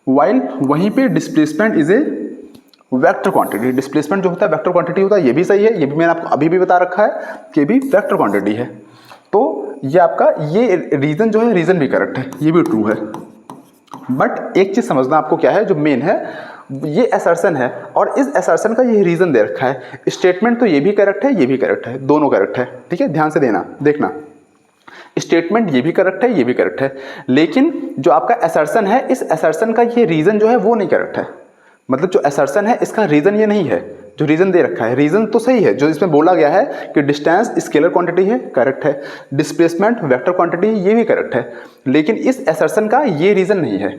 वाइल वहीं पे displacement is a vector quantity. Displacement जो होता है वेक्टर क्वांटिटी होता है, ये भी सही है, ये भी मैंने आपको अभी भी बता रखा है कि भी वेक्टर क्वांटिटी है। तो ये आपका ये रीज़न जो है, रीज़न भी करेक्ट है, ये भी ट्रू है। बट एक चीज़ समझना आपको क्या है, जो मेन है, ये असर्शन है और इस असर्शन का ये रीज़न दे रखा है। स्टेटमेंट तो ये भी करेक्ट है, ये भी करेक्ट है, दोनों करेक्ट है, ठीक है, ध्यान से देखना स्टेटमेंट ये भी करेक्ट है, ये भी करेक्ट है, लेकिन जो आपका असर्शन है इस असर्शन का ये रीज़न जो है वो नहीं करेक्ट है। मतलब जो असर्शन है इसका रीज़न ये नहीं है, जो रीज़न दे रखा है, रीज़न तो सही है, जो इसमें बोला गया है कि डिस्टेंस स्केलर क्वांटिटी है, करेक्ट है, डिस्प्लेसमेंट वेक्टर क्वांटिटी, ये भी करेक्ट है, लेकिन इस असर्शन का ये रीज़न नहीं है।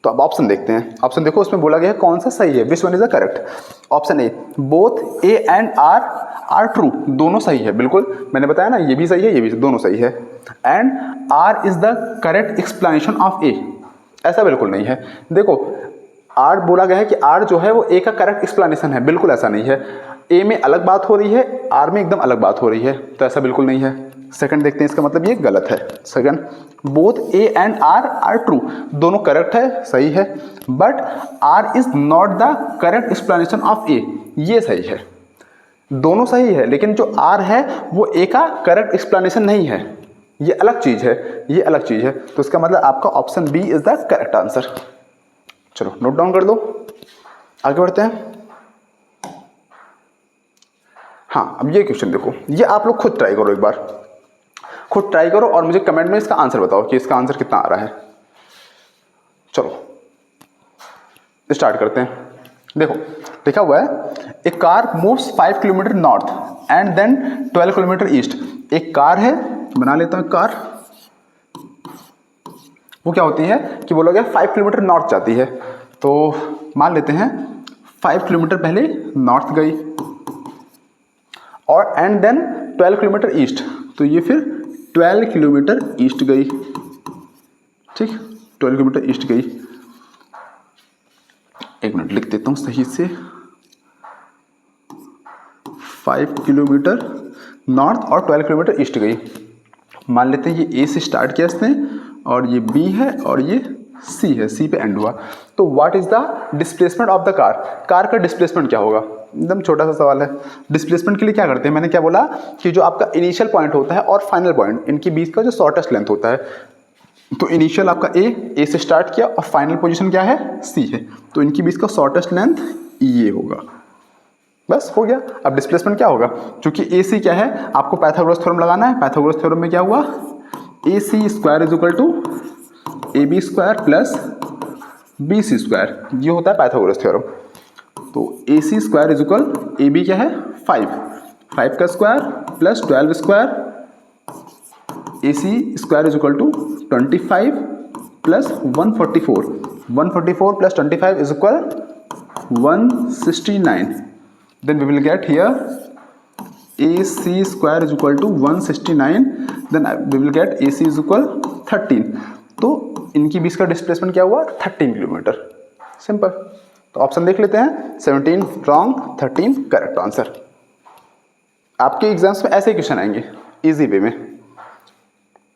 तो अब ऑप्शन देखते हैं, ऑप्शन देखो उसमें बोला गया है कौन सा सही है, which one is the correct. Option A, both A and R true, दोनों सही है, बिल्कुल मैंने बताया ना, ये भी सही है, ये भी, दोनों सही है। And R is the correct explanation of A, ऐसा बिल्कुल नहीं है। देखो आर बोला गया है कि आर जो है वो ए का करेक्ट एक्सप्लेनेशन है, बिल्कुल ऐसा नहीं है। ए में अलग बात हो रही है, आर में एकदम अलग बात हो रही है, तो ऐसा बिल्कुल नहीं है। सेकंड देखते हैं, इसका मतलब ये गलत है। Second, both A and R true, दोनों करेक्ट है, सही है, but R is not the correct explanation of A, ये सही है। दोनों सही है लेकिन जो आर है वो ए का करेक्ट एक्सप्लेनेशन नहीं है, ये अलग चीज़ है, ये अलग चीज़ है। तो इसका मतलब आपका option B is the correct answer. चलो नोट डाउन कर लो, आगे बढ़ते हैं। हाँ, अब ये क्वेश्चन देखो, ये आप लोग खुद ट्राई करो, एक बार खुद ट्राई करो और मुझे कमेंट में इसका आंसर बताओ कि इसका आंसर कितना आ रहा है। चलो स्टार्ट करते हैं। देखो लिखा हुआ है a car moves 5 kilometre north and then 12 kilometre east. एक कार है, बना लेता हूँ कार, वो क्या होती है कि बोलोगे 5 किलोमीटर नॉर्थ जाती है। तो मान लेते हैं 5 किलोमीटर पहले नॉर्थ गई और एंड देन 12 किलोमीटर ईस्ट, तो ये फिर 12 किलोमीटर ईस्ट गई। ठीक, 12 किलोमीटर ईस्ट गई। एक मिनट लिख देता हूँ सही से, 5 किलोमीटर नॉर्थ और 12 किलोमीटर ईस्ट गई। मान लेते हैं ये ए से स्टार्ट किया इसने और ये बी है और ये सी है, सी पे एंड हुआ। तो what is the displacement of the car, car का डिस्प्लेसमेंट क्या होगा? एकदम छोटा सा सवाल है। डिस्प्लेसमेंट के लिए क्या करते हैं, मैंने क्या बोला कि जो आपका इनिशियल पॉइंट होता है और फाइनल पॉइंट, इनके बीच का जो शॉर्टेस्ट लेंथ होता है, तो इनिशियल आपका ए से स्टार्ट किया और फाइनल पोजीशन क्या है, सी है, तो इनके बीच का शॉर्टेस्ट लेंथ ये होगा। बस हो गया। अब डिस्प्लेसमेंट क्या होगा, क्योंकि ए सी क्या है, आपको पाइथागोरस थ्योरम लगाना है। पाइथागोरस थ्योरम में क्या हुआ, A C square is equal to A B square plus B C square, ये होता है पाइथागोरस थ्योरम। तो A C square is equal, A B क्या है 5 का square plus 12 square, A C square is equal to 25 plus 144 plus 25 is equal 169. Then we will get here AC square is equal to 169. Then we will get AC is equal 13. तो इनकी बीच का displacement क्या हुआ, 13 kilometre. Simple. तो option देख लेते हैं, 17 wrong, 13 correct answer. आपके एग्जाम्स में ऐसे क्वेश्चन आएंगे इजी वे में।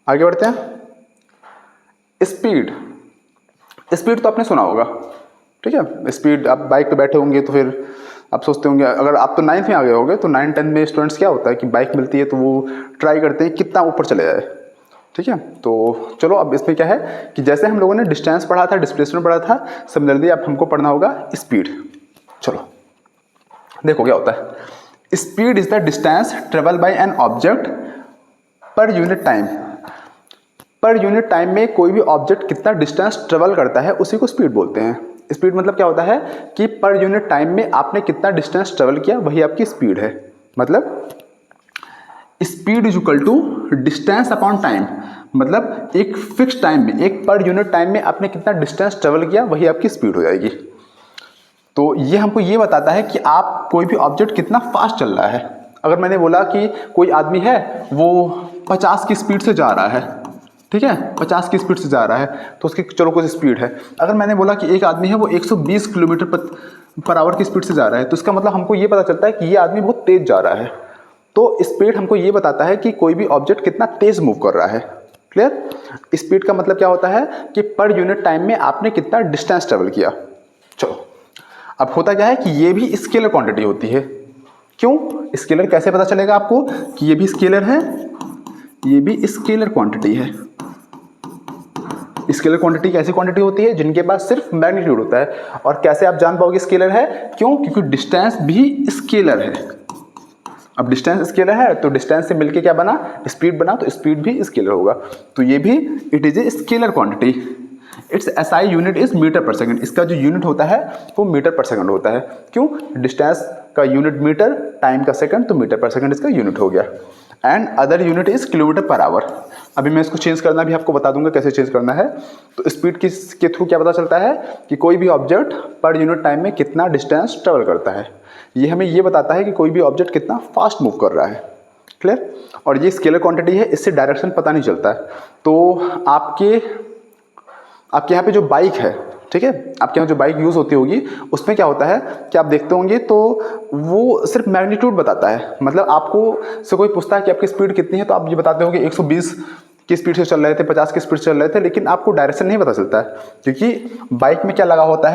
आगे बढ़ते हैं। स्पीड, स्पीड तो आपने सुना होगा, ठीक है। स्पीड, आप बाइक पे बैठे होंगे तो फिर आप सोचते होंगे, अगर आप तो 9th में आ गए होंगे तो 9-10 में स्टूडेंट्स क्या होता है कि बाइक मिलती है तो वो ट्राई करते हैं कितना ऊपर चले जाए, ठीक है। तो चलो अब इसमें क्या है कि जैसे हम लोगों ने डिस्टेंस पढ़ा था, डिस्प्लेसमेंट पढ़ा था, सिमिलरली अब हमको पढ़ना होगा स्पीड। चलो देखो क्या होता है। Speed is the distance travel by an object per unit time. Per unit time में कोई भी ऑब्जेक्ट कितना डिस्टेंस ट्रेवल करता है उसी को स्पीड बोलते हैं। स्पीड मतलब क्या होता है कि पर यूनिट टाइम में आपने कितना डिस्टेंस ट्रेवल किया वही आपकी स्पीड है। मतलब speed is equal to distance upon time, मतलब एक फिक्स टाइम में, एक पर यूनिट टाइम में आपने कितना डिस्टेंस ट्रेवल किया वही आपकी स्पीड हो जाएगी। तो ये हमको ये बताता है कि आप कोई भी ऑब्जेक्ट कितना फास्ट चल रहा है। अगर मैंने बोला कि कोई आदमी है वो 50 की स्पीड से जा रहा है, ठीक है, 50 की स्पीड से जा रहा है तो उसकी चलो कुछ स्पीड है। अगर मैंने बोला कि एक आदमी है वो 120 किलोमीटर पर आवर की स्पीड से जा रहा है तो इसका मतलब हमको ये पता चलता है कि ये आदमी बहुत तेज जा रहा है। तो स्पीड हमको ये बताता है कि कोई भी ऑब्जेक्ट कितना तेज मूव कर रहा है। क्लियर। स्पीड का मतलब क्या होता है कि पर यूनिट टाइम में आपने कितना डिस्टेंस ट्रेवल किया। चलो अब होता क्या है कि ये भी स्केलर क्वांटिटी होती है। क्यों स्केलर, कैसे पता चलेगा आपको कि ये भी स्केलर है, ये भी स्केलर क्वांटिटी है। स्केलर क्वांटिटी कैसी क्वांटिटी होती है जिनके पास सिर्फ मैग्नीट्यूड होता है। और कैसे आप जान पाओगे स्केलर है, क्यों, क्योंकि डिस्टेंस भी स्केलर है। अब डिस्टेंस स्केलर है तो डिस्टेंस से मिलके क्या बना, स्पीड बना, तो स्पीड भी स्केलर होगा। तो ये भी it is a scalar quantity. Its SI unit is metre per second. इसका जो यूनिट होता है वो मीटर पर सेकंड होता है। क्यों, डिस्टेंस का यूनिट मीटर, टाइम का सेकंड, तो मीटर पर सेकंड इसका यूनिट हो गया। And other unit is kilometre per hour. अभी मैं इसको चेंज करना भी आपको बता दूंगा कैसे चेंज करना है। तो स्पीड के थ्रू क्या पता चलता है कि कोई भी ऑब्जेक्ट पर यूनिट टाइम में कितना डिस्टेंस ट्रेवल करता है। ये हमें ये बताता है कि कोई भी ऑब्जेक्ट कितना फास्ट मूव कर रहा है। क्लियर। और ये स्केलर क्वांटिटी है, इससे डायरेक्शन पता नहीं चलता है। तो आपके यहाँ पे जो बाइक है, ठीक है, आपके यहाँ जो बाइक यूज़ होती होगी उसमें क्या होता है कि आप देखते होंगे तो वो सिर्फ मैग्नीट्यूड बताता है। मतलब आपको से कोई पूछता है कि आपकी स्पीड कितनी है तो आप ये बताते होंगे 120 की स्पीड से चल रहे थे, 50 की स्पीड से चल रहे थे, लेकिन आपको डायरेक्शन नहीं पता चलता है। क्योंकि बाइक में क्या लगा होता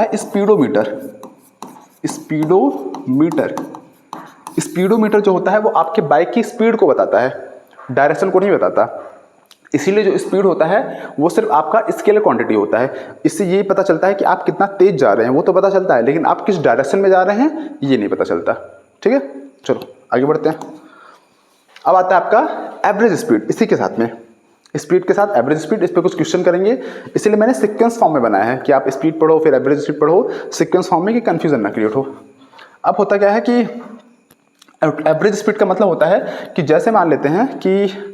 है स्पीडोमीटर। स्पीडोमीटर जो होता है वो आपके बाइक की स्पीड को बताता है। डायरेक्शन को नहीं बताता। इसीलिए जो स्पीड होता है वो सिर्फ आपका स्केलर क्वांटिटी होता है। इससे ये पता चलता है कि आप कितना तेज जा रहे हैं वो तो पता चलता है, लेकिन आप किस डायरेक्शन में जा रहे हैं ये नहीं पता चलता। ठीक है, चलो आगे बढ़ते हैं। अब आता है आपका एवरेज स्पीड, इसी के साथ में स्पीड के साथ एवरेज स्पीड, इस पर कुछ क्वेश्चन करेंगे। इसलिए मैंने सीक्वेंस फॉर्म में बनाया है कि आप स्पीड पढ़ो फिर एवरेज स्पीड पढ़ो, सीक्वेंस फॉर्म में कि कंफ्यूजन ना क्रिएट हो। अब होता क्या है कि एवरेज स्पीड का मतलब होता है कि जैसे मान लेते हैं कि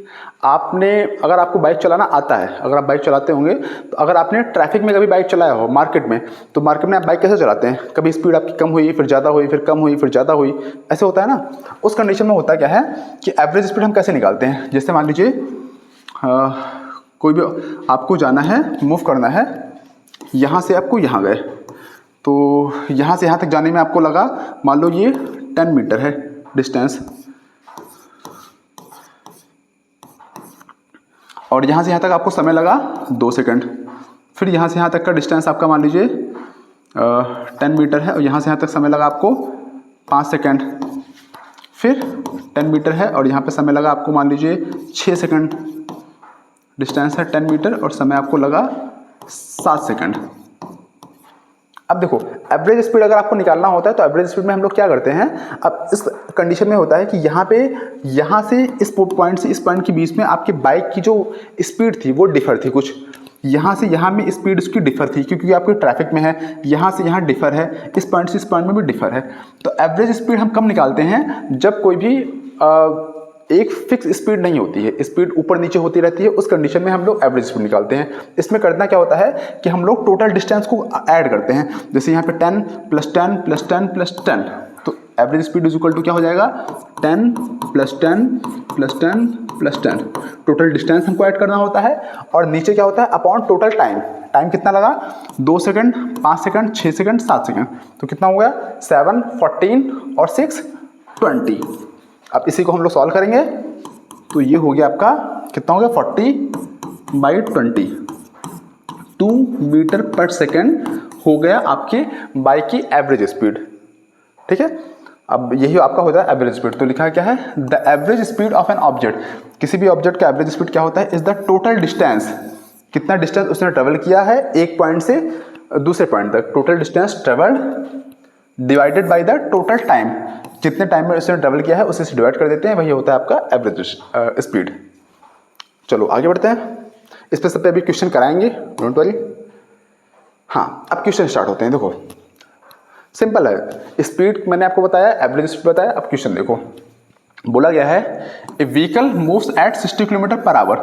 आपने, अगर आपको बाइक चलाना आता है, अगर आप बाइक चलाते होंगे तो अगर आपने ट्रैफिक में कभी बाइक चलाया हो मार्केट में, तो मार्केट में आप बाइक कैसे चलाते हैं, कभी स्पीड आपकी कम हुई फिर ज़्यादा हुई फिर कम हुई फिर ज़्यादा हुई, ऐसे होता है ना। उस कंडीशन में होता क्या है कि एवरेज स्पीड हम कैसे निकालते हैं। जैसे मान लीजिए कोई भी आपको जाना है, मूव करना है, यहाँ से आपको यहाँ गए, तो यहाँ से यहाँ तक जाने में आपको लगा, मान लो ये 10 मीटर है डिस्टेंस, और यहाँ से यहाँ तक आपको समय लगा 2 सेकंड। फिर यहाँ से यहाँ तक का डिस्टेंस आपका मान लीजिए 10 मीटर है और यहाँ से यहाँ तक समय लगा आपको 5 सेकंड। फिर 10 मीटर है और यहाँ पे समय लगा आपको मान लीजिए 6 सेकंड। डिस्टेंस है 10 मीटर और समय आपको लगा 7 सेकंड। अब देखो एवरेज स्पीड अगर आपको निकालना होता है तो एवरेज स्पीड में हम लोग क्या करते हैं, अब इस कंडीशन में होता है कि यहाँ से इस पॉइंट से इस पॉइंट के बीच में आपके बाइक की जो स्पीड थी वो डिफर थी कुछ, यहाँ से यहाँ में स्पीड उसकी डिफर थी क्योंकि आपकी ट्रैफिक में है, यहाँ से यहाँ डिफर है, इस पॉइंट से इस पॉइंट में भी डिफर है। तो एवरेज स्पीड हम कब निकालते हैं, जब कोई भी एक फिक्स स्पीड नहीं होती है, स्पीड ऊपर नीचे होती रहती है, उस कंडीशन में हम लोग एवरेज स्पीड निकालते हैं। इसमें करना क्या होता है कि हम लोग टोटल डिस्टेंस को ऐड करते हैं। जैसे यहाँ पे 10 + 10 + 10 + 10, तो average speed is equal to क्या हो जाएगा 10 + 10 + 10 + 10। टोटल डिस्टेंस हमको ऐड करना होता है और नीचे क्या होता है अपॉन टोटल टाइम। टाइम कितना लगा 2 सेकंड, 5 सेकंड, 6 सेकंड, 7 सेकंड, तो कितना हो गया 7, 14 और 6, 20। अब इसी को हम लोग सॉल्व करेंगे तो ये हो गया आपका कितना हो गया 40/20, 2 मीटर पर सेकेंड हो गया आपके बाइक की एवरेज स्पीड। ठीक है, अब यही आपका होता है एवरेज स्पीड। तो लिखा क्या है, the average speed of an object, किसी भी ऑब्जेक्ट का एवरेज स्पीड क्या होता है, इज द टोटल डिस्टेंस, कितना डिस्टेंस उसने ट्रेवल किया है एक पॉइंट से दूसरे पॉइंट तक, total distance travelled divided by the total time, जितने टाइम में उसने ट्रेवल किया है उसे डिवाइड कर देते हैं, वही होता है आपका एवरेज स्पीड। चलो आगे बढ़ते हैं, इस पे सब पे अभी क्वेश्चन कराएंगे, डोंट वरी। हाँ, अब क्वेश्चन स्टार्ट होते हैं। देखो सिंपल है, स्पीड मैंने आपको बताया, एवरेज स्पीड बताया। अब क्वेश्चन देखो, बोला गया है ए व्हीकल मूव्स एट 60 km/h।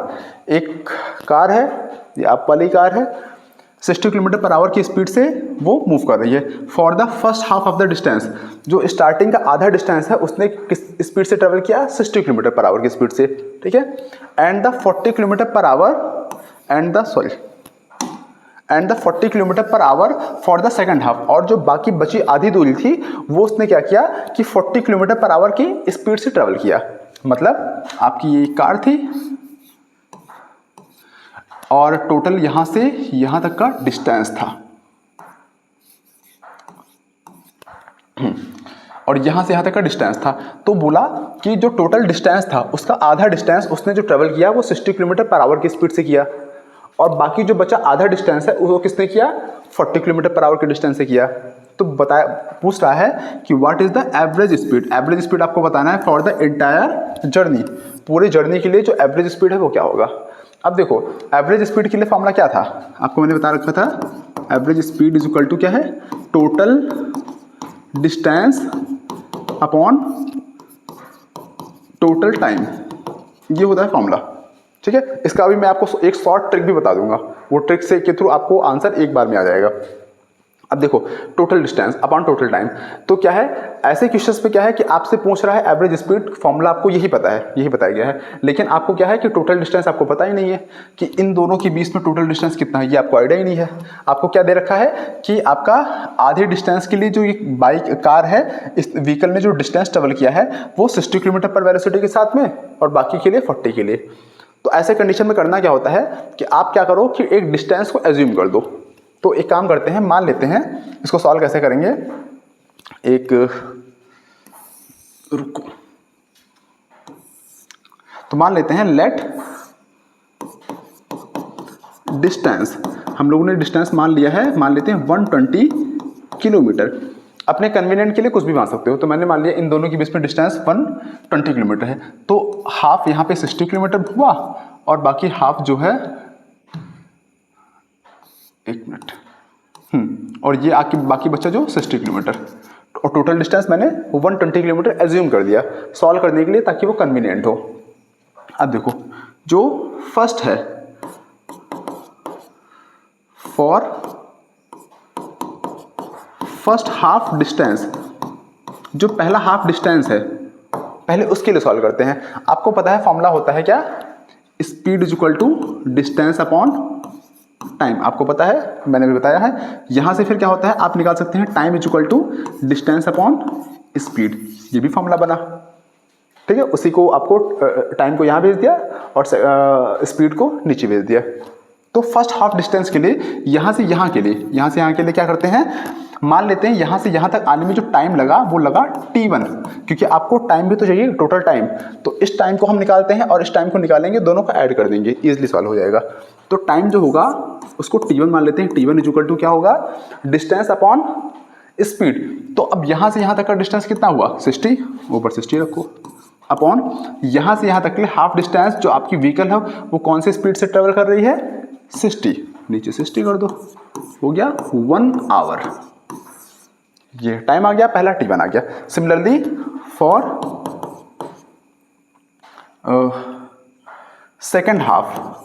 एक कार है, ये आप वाली कार है, 60 km/h की स्पीड से वो मूव कर रही है। For the first half of the distance, जो स्टार्टिंग का आधा डिस्टेंस है उसने किस स्पीड से ट्रेवल किया 60 km/h की स्पीड से। ठीक है, and the 40 km/h and the 40 km/h for the second half, और जो बाकी बची आधी दूरी थी वो उसने क्या किया कि 40 km/h की स्पीड से ट्रेवल किया। मतलब आपकी ये कार थी और टोटल यहां से यहां तक का डिस्टेंस था, और यहां से यहां तक का डिस्टेंस था। तो बोला कि जो टोटल डिस्टेंस था उसका आधा डिस्टेंस उसने जो ट्रेवल किया वो 60 km/h की स्पीड से किया, और बाकी जो बचा आधा डिस्टेंस है वो किसने किया 40 km/h के डिस्टेंस से किया। तो बताया, पूछ रहा है कि what is the average speed. Average speed आपको बताना है फॉर द एंटायर जर्नी, पूरी जर्नी के लिए जो एवरेज स्पीड है वो क्या होगा। अब देखो एवरेज स्पीड के लिए फॉर्मूला क्या था, आपको मैंने बता रखा था, average speed is equal to क्या है total distance upon total time, ये होता है फॉर्मूला। ठीक है, इसका अभी मैं आपको एक शॉर्ट ट्रिक भी बता दूंगा, वो ट्रिक से के थ्रू आपको आंसर एक बार में आ जाएगा। अब देखो total distance upon total time, तो क्या है ऐसे क्वेश्चंस पे क्या है कि आपसे पूछ रहा है एवरेज स्पीड, फॉर्मूला आपको यही पता है, यही बताया गया है, लेकिन आपको क्या है कि टोटल डिस्टेंस आपको पता ही नहीं है कि इन दोनों के बीच में टोटल डिस्टेंस कितना है, ये आपको आइडिया ही नहीं है। आपको क्या दे रखा है कि आपका आधे डिस्टेंस के लिए जो ये बाइक कार है, इस व्हीकल ने जो डिस्टेंस ट्रेवल किया है वो 60 km/h के साथ में, और बाकी के लिए 40 के लिए। तो ऐसे कंडीशन में करना क्या होता है कि आप क्या करो कि एक डिस्टेंस को एज्यूम कर दो। तो एक काम करते हैं, मान लेते हैं, इसको सॉल्व कैसे करेंगे, एक रुको, तो मान लेते हैं लेट डिस्टेंस, हम लोगों ने डिस्टेंस मान लिया है, मान लेते हैं 120 किलोमीटर। अपने कन्वीनियंट के लिए कुछ भी मान सकते हो, तो मैंने मान लिया इन दोनों के बीच में डिस्टेंस 120 किलोमीटर है, तो हाफ यहाँ पे 60 किलोमीटर हुआ और बाकी हाफ जो है, एक मिनट, और ये आके बाकी बचा जो 60 किलोमीटर, और टोटल डिस्टेंस मैंने 120 किलोमीटर एज्यूम कर दिया सॉल्व करने के लिए ताकि वो कन्वीनियंट हो। अब देखो जो फर्स्ट है, फॉर फर्स्ट हाफ डिस्टेंस, जो पहला हाफ डिस्टेंस है पहले उसके लिए सॉल्व करते हैं। आपको पता है फॉर्मूला होता है क्या, speed is equal to distance upon time, आपको पता है, मैंने भी बताया है। यहां से फिर क्या होता है, आप निकाल सकते हैं time is equal to distance upon speed, ये भी फॉर्मूला बना, ठीक है। उसी को आपको टाइम को यहां भेज दिया और स्पीड को नीचे भेज दिया। तो फर्स्ट हाफ डिस्टेंस के लिए यहां से यहां के लिए, यहां से यहां के लिए क्या करते हैं, मान लेते हैं यहां से यहां तक आने में जो टाइम लगा वो लगा t1, क्योंकि आपको टाइम भी तो चाहिए, टोटल टाइम। तो इस टाइम को हम निकालते हैं और इस टाइम को निकालेंगे, दोनों को ऐड कर देंगे, इजीली सॉल्व हो जाएगा। तो टाइम जो होगा उसको t1 मान लेते हैं, t1 इज इक्वल टू क्या होगा, डिस्टेंस अपॉन स्पीड। तो अब यहां से यहां तक का डिस्टेंस कितना हुआ, 60, ऊपर 60 रखो, अपॉन यहां से यहां तक के लिए हाफ डिस्टेंस जो आपकी व्हीकल है वो कौन से स्पीड से ट्रेवल कर रही है, 60, नीचे 60 कर दो, हो गया 1 आवर। ये टाइम आ गया, पहला t1 आ गया। सिमिलरली फॉर सेकेंड हाफ,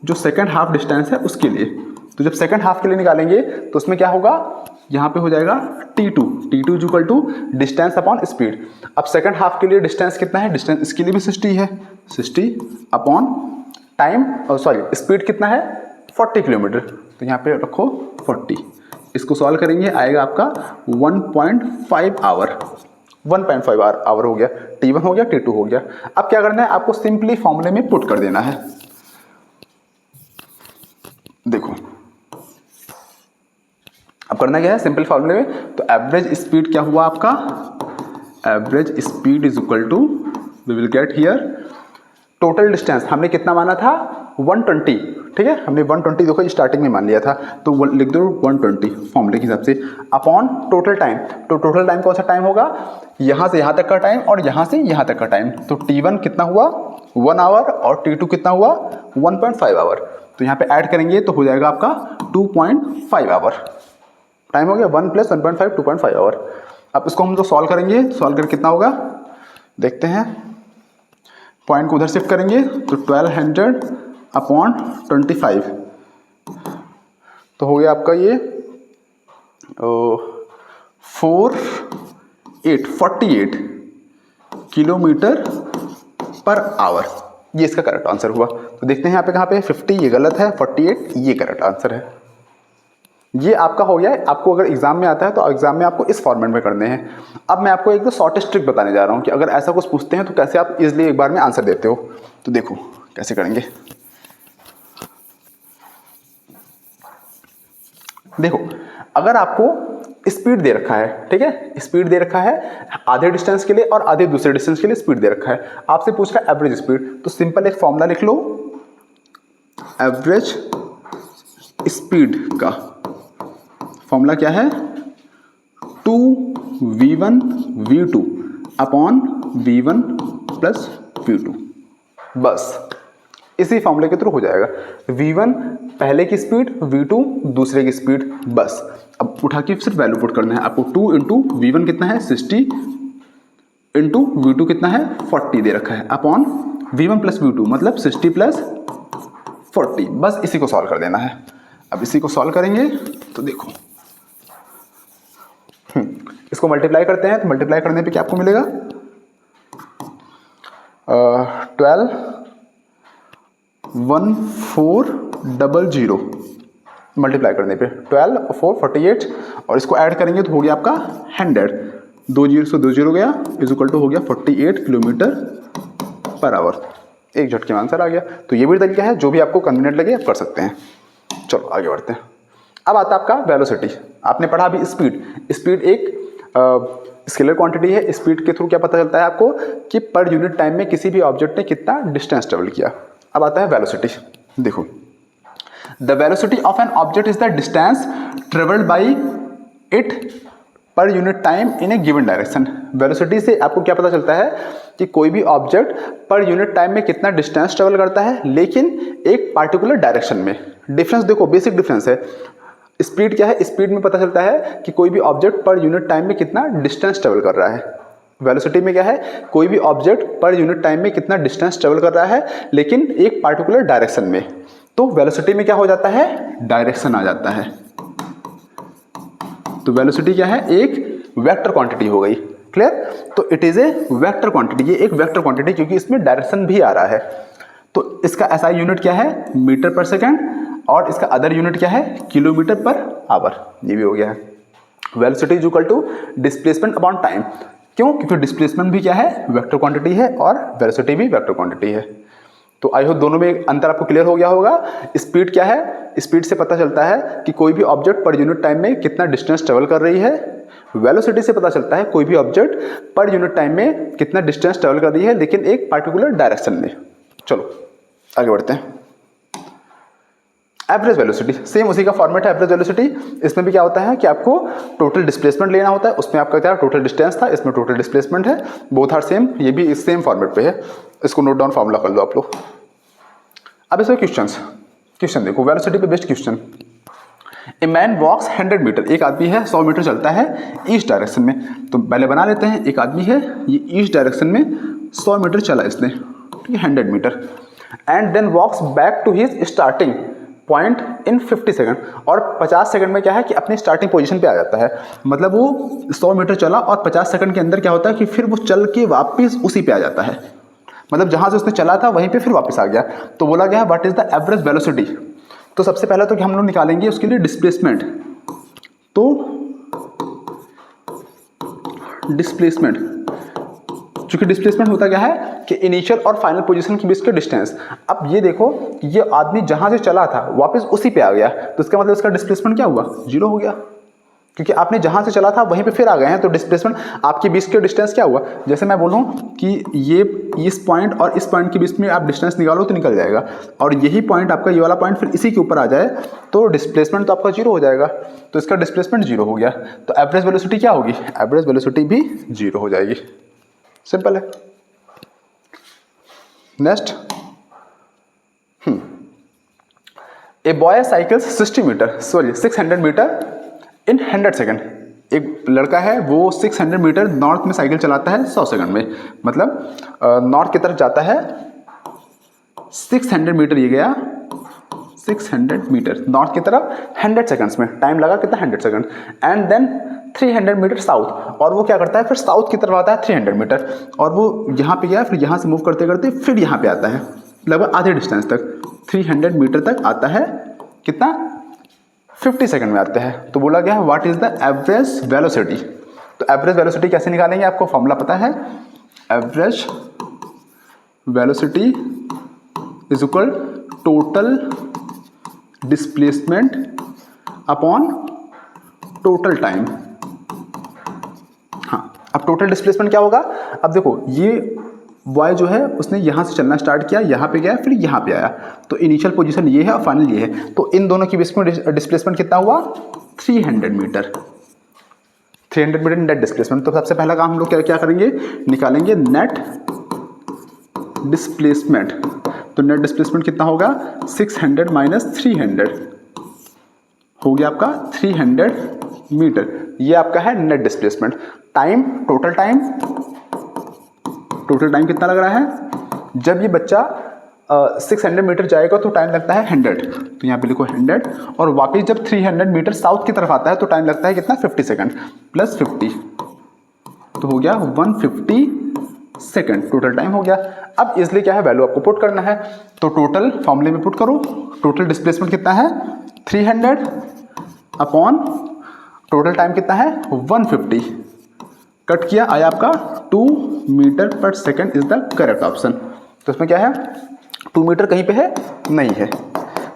जो सेकेंड हाफ डिस्टेंस है उसके लिए, तो जब सेकेंड हाफ के लिए निकालेंगे तो उसमें क्या होगा, यहां पे हो जाएगा t2 is equal to distance upon speed. अब सेकेंड हाफ के लिए डिस्टेंस कितना है, डिस्टेंस इसके लिए भी 60 है, 60 अपॉन टाइम, सॉरी स्पीड कितना है 40 किलोमीटर, तो यहाँ पे रखो 40। इसको सॉल्व करेंगे आएगा आपका 1.5 आवर, 1.5 आवर हो गया, t1 हो गया, t2 हो गया। अब क्या करना है, आपको सिंपली फॉर्मूले में पुट कर देना है। देखो अब करना क्या है, सिंपल फॉर्मूले में, तो एवरेज स्पीड क्या हुआ आपका, average speed is equal to, we will get here total distance, हमने कितना माना था 120, ठीक है, हमने 120 देखो स्टार्टिंग में मान लिया था, तो लिख दो 120 फॉर्मूले के हिसाब से, अपॉन टोटल टाइम। तो टोटल टाइम कौन सा टाइम होगा, यहाँ से यहाँ तक का टाइम और यहाँ से यहाँ तक का टाइम। तो t1 कितना हुआ 1 आवर और t2 कितना हुआ 1.5 आवर, तो यहाँ पे ऐड करेंगे तो हो जाएगा आपका 2.5 आवर, टाइम हो गया 1 + 1.5 2.5 आवर। अब इसको हम जो सॉल्व करेंगे, सॉल्व करके कितना होगा देखते हैं, पॉइंट को उधर शिफ्ट करेंगे तो 1200 अपॉन 25, तो हो गया आपका ये 48 किलोमीटर पर आवर, ये इसका करेक्ट आंसर हुआ। तो देखते हैं यहाँ पे कहाँ पे 50 ये गलत है, 48 ये करेक्ट आंसर है। ये आपका हो गया है। आपको अगर एग्जाम में आता है तो एग्जाम में आपको इस फॉर्मेट में करने हैं। अब मैं आपको एक दो शॉर्टेस्ट ट्रिक बताने जा रहा हूँ कि अगर ऐसा कुछ पूछते हैं तो कैसे आप इजीली एक बार में आंसर देते हो। तो देखो कैसे करेंगे। देखो अगर आपको स्पीड दे रखा है, ठीक है, स्पीड दे रखा है आधे डिस्टेंस के लिए और आधे दूसरे डिस्टेंस के लिए स्पीड दे रखा है, आपसे पूछ रहा है एवरेज स्पीड, तो सिंपल एक फॉर्मूला लिख लो, एवरेज स्पीड का फॉर्मूला क्या है 2v1 v2 upon v1 plus v2, बस इसी फॉर्मूले के थ्रू हो जाएगा। v1 पहले की स्पीड, v2 दूसरे की स्पीड, बस अब उठा के सिर्फ वैल्यू पुट करना है आपको। 2 इंटू v1 कितना है 60 इंटू v2 कितना है 40 दे रखा है अपॉन v1 प्लस v2 मतलब 60 प्लस 40, बस इसी को सॉल्व कर देना है। अब इसी को सॉल्व करेंगे तो देखो इसको मल्टीप्लाई करते हैं, तो मल्टीप्लाई करने पे क्या आपको मिलेगा 12,1400 मल्टीप्लाई करने पे 12,448 और इसको ऐड करेंगे तो हो गया आपका 100, 2 जीरो से 2 जीरो गया इज इक्वल टू हो गया 48 किलोमीटर पर आवर। एक झटके में आंसर आ गया। तो ये भी तरीका है, जो भी आपको कन्वीनियंट लगे आप कर सकते हैं। चलो आगे बढ़ते हैं। अब आता है आपका वेलोसिटी। आपने पढ़ा अभी स्पीड, स्पीड एक स्केलर क्वांटिटी है, स्पीड के थ्रू क्या पता चलता है आपको कि पर यूनिट टाइम में किसी भी ऑब्जेक्ट ने कितना डिस्टेंस ट्रेवल किया। अब आता है वेलोसिटी। देखो, the velocity of an object is the distance travelled by it per unit time in A given direction. Velocity से आपको क्या पता चलता है कि कोई भी ऑब्जेक्ट पर यूनिट टाइम में कितना डिस्टेंस ट्रेवल करता है, लेकिन एक पार्टिकुलर डायरेक्शन में। डिफरेंस देखो, बेसिक डिफरेंस है। स्पीड क्या है, स्पीड में पता चलता है कि कोई भी ऑब्जेक्ट पर यूनिट टाइम में कितना डिस्टेंस ट्रेवल कर रहा है। वेलोसिटी में क्या है, कोई भी ऑब्जेक्ट पर यूनिट टाइम में कितना डिस्टेंस ट्रेवल कर रहा है, लेकिन एक पार्टिकुलर डायरेक्शन में। तो वेलोसिटी में क्या हो जाता है, डायरेक्शन आ जाता है। तो वेलोसिटी क्या है, एक वेक्टर क्वांटिटी हो गई। क्लियर? तो it is A vector quantity, ये एक वेक्टर क्वांटिटी क्योंकि इसमें डायरेक्शन भी आ रहा है। तो इसका एसआई यूनिट क्या है, मीटर पर सेकेंड, और इसका अदर यूनिट क्या है, किलोमीटर पर आवर। ये भी हो गया है। Velocity is equal to displacement upon time. क्यों? क्योंकि डिस्प्लेसमेंट भी क्या है, वेक्टर क्वांटिटी है, और वेलोसिटी भी वेक्टर क्वांटिटी है। तो आई होप दोनों में अंतर आपको क्लियर हो गया होगा। स्पीड क्या है, स्पीड से पता चलता है कि कोई भी ऑब्जेक्ट पर यूनिट टाइम में कितना डिस्टेंस ट्रेवल कर रही है। वेलोसिटी से पता चलता है कोई भी ऑब्जेक्ट पर यूनिट टाइम में कितना डिस्टेंस ट्रेवल कर रही है, लेकिन एक पार्टिकुलर डायरेक्शन में। चलो आगे बढ़ते हैं। एवरेज वेलोसिटी, सेम उसी का फॉर्मेट है एवरेज वेलोसिटी। इसमें भी क्या होता है कि आपको टोटल डिस्प्लेसमेंट लेना होता है। उसमें आपका क्या टोटल डिस्टेंस था, इसमें टोटल डिस्प्लेसमेंट है। बोथ आर सेम, ये भी सेम फॉर्मेट पे है। इसको नोट डाउन फॉर्मूला कर लो आप लोग। अब इसमें क्वेश्चन देखो, वेलोसिटी पे best question. A man walks 100 metre, एक आदमी है 100 मीटर चलता है ईस्ट डायरेक्शन में। तो पहले बना लेते हैं, एक आदमी है ये ईस्ट डायरेक्शन में 100 मीटर चला इसने, ठीक है, 100 metre. And then walks back to his starting point in 50 second, और 50 सेकंड में क्या है कि अपनी स्टार्टिंग पोजीशन पे आ जाता है। मतलब वो 100 मीटर चला और 50 सेकंड के अंदर क्या होता है कि फिर वो चल के वापस उसी पे आ जाता है। मतलब जहां से उसने चला था वहीं पे फिर वापस आ गया। तो बोला गया है what is the average velocity. तो सबसे पहले तो हम लोग निकालेंगे उसके लिए डिस्प्लेसमेंट। तो डिस्प्लेसमेंट, चूंकि डिस्प्लेसमेंट होता क्या है कि इनिशियल और फाइनल पोजीशन के बीच के डिस्टेंस। अब ये देखो कि ये आदमी जहां से चला था वापस उसी पे आ गया, तो इसका मतलब इसका डिस्प्लेसमेंट क्या हुआ, 0 हो गया। क्योंकि आपने जहां से चला था वहीं पे फिर आ गए हैं, तो डिस्प्लेसमेंट आपके बीच के डिस्टेंस क्या हुआ। जैसे मैं बोलूं कि ये इस पॉइंट और इस पॉइंट के बीच में आप डिस्टेंस निकालो तो निकल जाएगा, और यही पॉइंट आपका ये वाला पॉइंट फिर इसी के ऊपर आ जाए तो डिस्प्लेसमेंट तो आपका 0 हो जाएगा। तो इसका डिस्प्लेसमेंट 0 हो गया। तो एवरेज वेलोसिटी क्या होगी, एवरेज वेलोसिटी भी 0 हो जाएगी। सिंपल है। Next, a boy cycles 600 metre in 100 second. एक लड़का है वो 600 मीटर नॉर्थ में साइकिल चलाता है 100 सेकंड में। मतलब नॉर्थ की तरफ जाता है 600 मीटर, ये गया 600 मीटर नॉर्थ की तरफ 100 सेकंड्स में। टाइम लगा कितना, 100 second. And then 300 metre south, और वो क्या करता है फिर साउथ की तरफ आता है 300 मीटर, और वो यहाँ पे गया, फिर यहाँ से मूव करते करते फिर यहाँ पे आता है, लगभग आधे डिस्टेंस तक 300 मीटर तक आता है। कितना, 50 सेकंड में आते हैं। तो बोला गया what is the average velocity. तो एवरेज वेलोसिटी कैसे निकालेंगे, आपको फॉर्मूला पता है। Average velocity is equal total displacement upon total time. हाँ, अब टोटल डिस्प्लेसमेंट क्या होगा। अब देखो ये बॉय जो है उसने यहाँ से चलना स्टार्ट किया, यहाँ पे गया, फिर यहाँ पे आया, तो इनिशियल पोजीशन ये है और फाइनल ये है। तो इन दोनों के बीच में डिस्प्लेसमेंट कितना हुआ, 300 मीटर। 300 metre net displacement. तो सबसे पहला काम हम लोग क्या करेंगे, निकालेंगे नेट डिस्प्लेसमेंट। तो नेट डिस्प्लेसमेंट कितना होगा, 600 माइनस 300 हो गया आपका 300 मीटर। ये आपका है net displacement. Time, total time कितना लग रहा है, जब ये बच्चा 600 मीटर जाएगा तो टाइम लगता है 100, तो यहाँ पे लिखो 100, और वापस जब 300 मीटर साउथ की तरफ आता है तो टाइम लगता है कितना, 50 सेकंड प्लस 50, तो हो गया 150 सेकंड टोटल टाइम हो गया। अब इसलिए क्या है, वैल्यू आपको पुट करना है, तो टोटल फॉर्मूले में पुट करो। टोटल डिस्प्लेसमेंट कितना है, 300 अपॉन टोटल टाइम कितना है, 150, कट किया, आया आपका 2 metre per second is the correct option. तो इसमें क्या है, 2 मीटर कहीं पे है, नहीं है,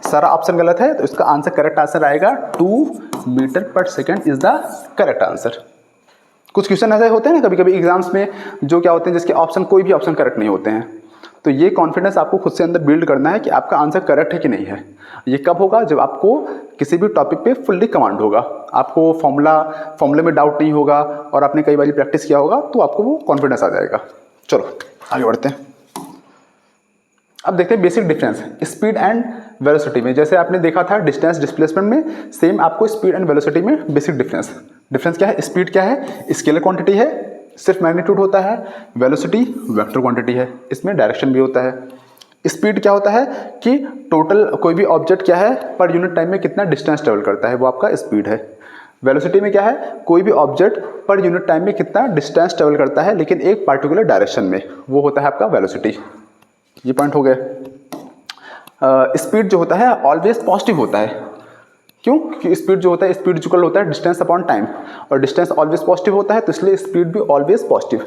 सारा ऑप्शन गलत है। तो इसका आंसर, करेक्ट आंसर आएगा 2 metre per second is the correct answer. कुछ क्वेश्चन ऐसे होते हैं ना कभी कभी एग्जाम्स में, जो क्या होते हैं जिसके ऑप्शन कोई भी ऑप्शन करेक्ट नहीं होते हैं। तो ये कॉन्फिडेंस आपको खुद से अंदर बिल्ड करना है कि आपका आंसर करेक्ट है कि नहीं है। ये कब होगा? जब आपको किसी भी टॉपिक पे फुल्ली कमांड होगा, आपको फॉर्मूले में डाउट नहीं होगा और आपने कई बार प्रैक्टिस किया होगा, तो आपको वो कॉन्फिडेंस आ जाएगा। चलो आगे बढ़ते हैं। अब देखते हैं basic difference speed and velocity में। जैसे आपने देखा था डिस्टेंस डिस्प्लेसमेंट में, सेम आपको स्पीड एंड वेलोसिटी में बेसिक डिफरेंस क्या है? स्पीड क्या है? स्केलर क्वांटिटी है, सिर्फ मैग्नीट्यूड होता है। वेलोसिटी वेक्टर क्वांटिटी है, इसमें डायरेक्शन भी होता है। स्पीड क्या होता है कि टोटल कोई भी ऑब्जेक्ट क्या है पर यूनिट टाइम में कितना डिस्टेंस ट्रेवल करता है, वो आपका स्पीड है। वेलोसिटी में क्या है? कोई भी ऑब्जेक्ट पर यूनिट टाइम में कितना डिस्टेंस ट्रेवल करता है लेकिन एक पार्टिकुलर डायरेक्शन में, वो होता है आपका वेलोसिटी। ये पॉइंट हो गए। स्पीड जो होता है ऑलवेज पॉजिटिव होता है। क्यों? क्योंकि स्पीड जो होता है स्पीड इक्वल होता है डिस्टेंस अपॉन टाइम, और डिस्टेंस ऑलवेज पॉजिटिव होता है, तो इसलिए स्पीड भी ऑलवेज पॉजिटिव।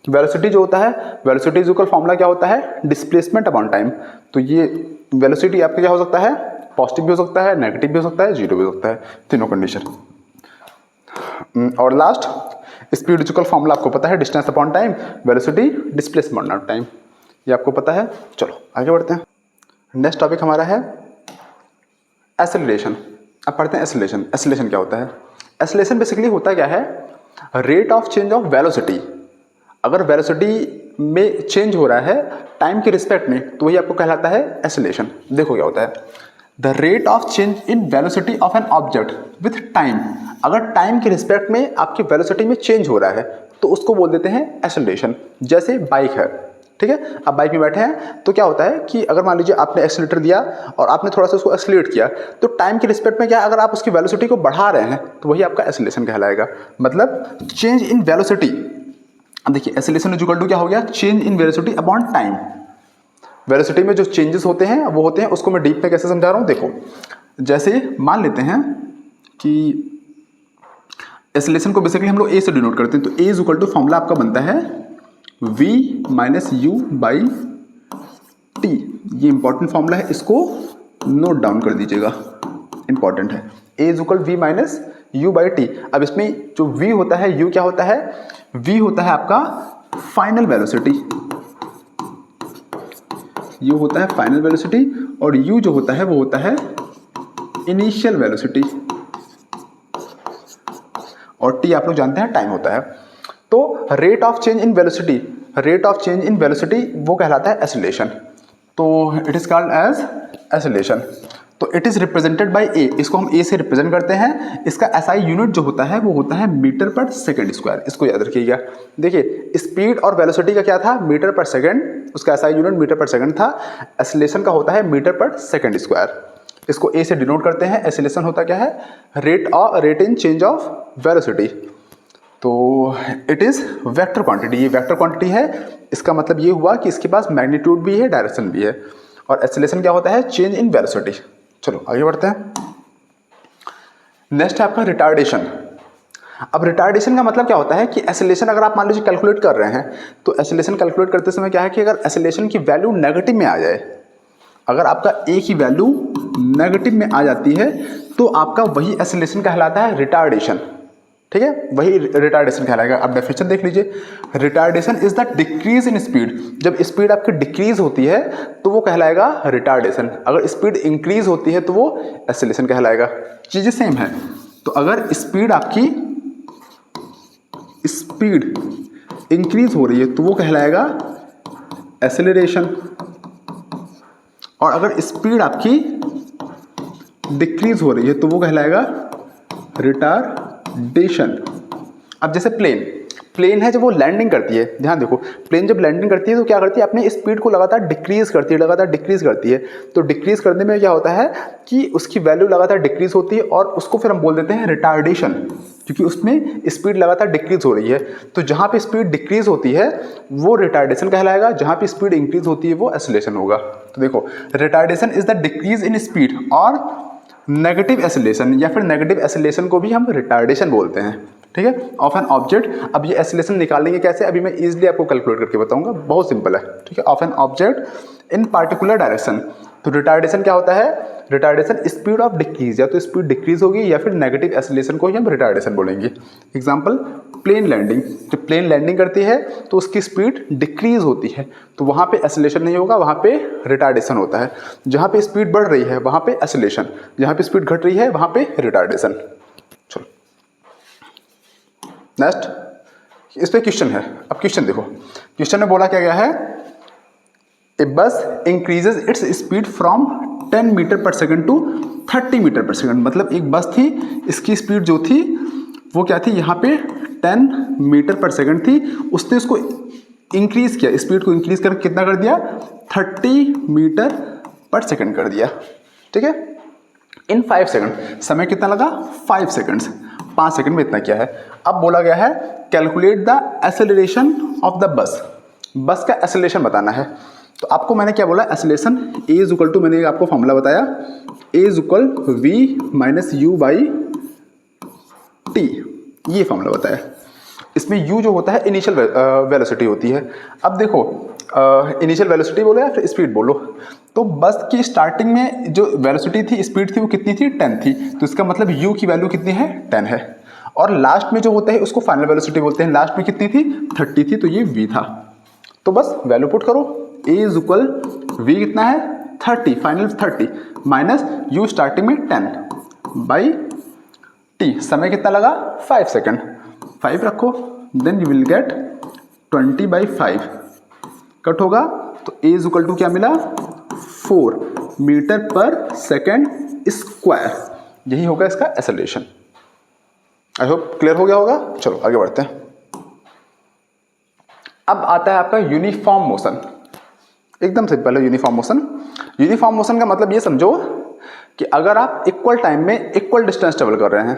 वेलोसिटी जो होता है, वेलोसिटी इक्वल फॉर्मूला क्या होता है? Displacement upon time. तो ये वेलोसिटी आपका क्या हो सकता है? पॉजिटिव भी हो सकता है, नेगेटिव भी हो सकता है, जीरो भी हो सकता है, तीनों कंडीशन। और लास्ट स्पीड इक्वल फॉर्मूला आपको पता है distance upon time, velocity displacement upon time, ये आपको पता है। चलो आगे बढ़ते हैं। नेक्स्ट टॉपिक हमारा है एक्सेलरेशन। अब पढ़ते हैं एक्सेलरेशन। एक्सेलरेशन क्या होता है? एक्सेलरेशन बेसिकली होता क्या है? Rate of change of velocity. अगर वेलोसिटी में चेंज हो रहा है टाइम के रिस्पेक्ट में, तो वही आपको कहलाता है एक्सेलरेशन। देखो क्या होता है, the rate of change in velocity of an object with time. अगर टाइम के रिस्पेक्ट में आपकी वेलोसिटी में चेंज हो रहा है तो उसको बोल देते हैं एक्सेलरेशन। जैसे बाइक है, ठीक है, आप बाइक में बैठे हैं तो क्या होता है कि अगर मान लीजिए आपने एक्सीलेटर दिया और आपने थोड़ा सा उसको एक्सीलरेट किया, तो टाइम के रिस्पेक्ट में क्या, अगर आप उसकी वेलोसिटी को बढ़ा रहे हैं तो वही आपका एक्सेलरेशन कहलाएगा। मतलब चेंज इन वेलोसिटी। अब देखिए एक्सेलरेशन इक्वल टू क्या हो गया? Change in velocity upon time. Velocity में जो चेंजेस होते हैं वो होते हैं, उसको मैं डीप में कैसे समझा रहा हूँ देखो। जैसे मान लेते हैं कि एक्सेलरेशन को बेसिकली हम लोग ए से डिनोट करते हैं, तो ए इज इक्वल टू फॉर्मूला आपका बनता है v minus u by T. ये इंपॉर्टेंट फॉर्मूला है, इसको नोट डाउन कर दीजिएगा, इंपॉर्टेंट है। a is equal v minus u by T. अब इसमें जो v होता है, u क्या होता है? v होता है आपका फाइनल वेलोसिटी, u होता है फाइनल वेलोसिटी, और u जो होता है वो होता है इनिशियल वेलोसिटी, और t आप लोग जानते हैं टाइम होता है। तो rate of change in velocity, rate of change in velocity वो कहलाता है एक्सेलरेशन। तो it is called as acceleration. तो it is represented by A, इसको हम ए से रिप्रेजेंट करते हैं। इसका एसआई यूनिट जो होता है वो होता है मीटर पर सेकंड स्क्वायर, इसको याद रखिएगा। देखिए स्पीड और वेलोसिटी का क्या था? मीटर पर सेकंड, उसका SI unit metre per second था। एक्सेलरेशन का होता है मीटर पर सेकंड स्क्वायर, इसको ए से डिनोट करते हैं। एक्सेलरेशन होता क्या है? Rate in change of velocity. तो इट इज़ वेक्टर क्वांटिटी, ये वेक्टर क्वांटिटी है। इसका मतलब ये हुआ कि इसके पास मैग्नीट्यूड भी है, डायरेक्शन भी है। और एक्सेलरेशन क्या होता है? Change in velocity. चलो आगे बढ़ते हैं। नेक्स्ट है आपका रिटार्डेशन। अब रिटार्डेशन का मतलब क्या होता है कि एक्सेलरेशन अगर आप मान लीजिए कैलकुलेट कर रहे हैं, तो एक्सेलरेशन कैलकुलेट करते समय क्या है कि अगर एक्सेलरेशन की वैल्यू नेगेटिव में आ जाए, अगर आपका ए की वैल्यू नेगेटिव में आ जाती है तो आपका वही एक्सेलरेशन कहलाता है रिटार्डेशन। ठीक है, वही रिटार्डेशन कहलाएगा। अब डेफिनेशन देख लीजिए, retardation is the decrease in speed. जब स्पीड आपकी डिक्रीज होती है तो वो कहलाएगा रिटार्डेशन, अगर स्पीड इंक्रीज होती है तो वो एक्सेलरेशन कहलाएगा। चीजें सेम है। तो अगर स्पीड आपकी इंक्रीज हो रही है तो वो कहलाएगा एक्सेलरेशन, और अगर स्पीड आपकी डिक्रीज हो रही है तो वो कहलाएगा रिटार्डेशन। अब जैसे प्लेन है, जब वो लैंडिंग करती है, ध्यान देखो, प्लेन जब लैंडिंग करती है तो क्या करती है? अपनी स्पीड को लगातार डिक्रीज करती है। तो डिक्रीज करने में क्या होता है कि उसकी वैल्यू लगातार डिक्रीज होती है, और उसको फिर हम बोल देते हैं रिटार्डेशन, क्योंकि उसमें स्पीड लगातार डिक्रीज हो रही है। तो जहाँ पे स्पीड डिक्रीज होती है वो रिटार्डेशन कहलाएगा, जहाँ पे स्पीड इंक्रीज होती है वो एक्सेलरेशन होगा। तो देखो, retardation is the decrease in speed, और नेगेटिव एक्सेलरेशन या फिर नेगेटिव एक्सेलरेशन को भी हम रिटार्डेशन बोलते हैं। ठीक है, ऑफ एन ऑब्जेक्ट। अब ये एक्सेलरेशन निकालेंगे कैसे, अभी मैं इजीली आपको कैलकुलेट करके बताऊंगा, बहुत सिंपल है। ठीक है, of an object in particular direction. तो रिटार्डेशन क्या होता है? रिटार्डेशन स्पीड ऑफ डिक्रीज, या तो स्पीड डिक्रीज होगी या फिर नेगेटिव एक्सेलरेशन को ही हम रिटार्डेशन बोलेंगे। एग्जांपल प्लेन लैंडिंग, जब प्लेन लैंडिंग करती है तो उसकी स्पीड डिक्रीज होती है, तो वहाँ पे एक्सेलरेशन नहीं होगा, वहाँ पे रिटार्डेशन होता है। जहाँ पे स्पीड बढ़ रही है वहाँ पे एक्सेलरेशन, जहाँ पे स्पीड घट रही है वहाँ पे रिटार्डेशन। चलो नेक्स्ट, इस पे क्वेश्चन है। अब क्वेश्चन देखो, क्वेश्चन में बोला क्या गया है, a bus increases its speed from 10 metre per second to 30 metre per second. मतलब एक बस थी, इसकी स्पीड जो थी वो क्या थी, यहाँ पे 10 मीटर पर सेकंड थी, उसने उसको इंक्रीज किया, स्पीड को इंक्रीज कर कितना कर दिया, 30 मीटर पर सेकंड कर दिया। ठीक है, इन 5 सेकंड, समय कितना लगा, 5 सेकंड्स, 5 सेकंड में इतना किया है। अब बोला गया है calculate the acceleration of the bus, बस का एक्सेलरेशन बताना है। तो आपको मैंने क्या बोला, acceleration A is equal to, मैंने आपको फॉर्मूला बताया, A is equal V minus U by T, ये फॉर्मूला बताया। इसमें U जो होता है इनिशियल वेलोसिटी होती है। अब देखो इनिशियल वेलोसिटी बोलो या फिर स्पीड बोलो, तो बस की स्टार्टिंग में जो वेलोसिटी थी, स्पीड थी, वो कितनी थी, 10 थी, तो इसका मतलब U की वैल्यू कितनी है, 10 है। और लास्ट में जो होता है उसको फाइनल वेलोसिटी बोलते हैं, लास्ट में कितनी थी, 30 थी, तो ये V था। तो बस वैल्यू पुट करो, A इज इक्वल V कितना है, 30, फाइनल 30 माइनस U स्टार्टिंग में 10 बाई T, समय कितना लगा, 5 सेकंड, 5 रखो, then you will get 20/5, cut होगा तो A इज इक्वल टू क्या मिला, 4 मीटर पर सेकंड स्क्वायर, यही होगा इसका एक्सेलरेशन। आई होप क्लियर हो गया होगा। चलो आगे बढ़ते हैं। अब आता है आपका यूनिफॉर्म मोशन, एकदम सिंपल है यूनिफॉर्म मोशन। यूनिफॉर्म मोशन का मतलब ये समझो कि अगर आप इक्वल टाइम में इक्वल डिस्टेंस ट्रेवल कर रहे हैं,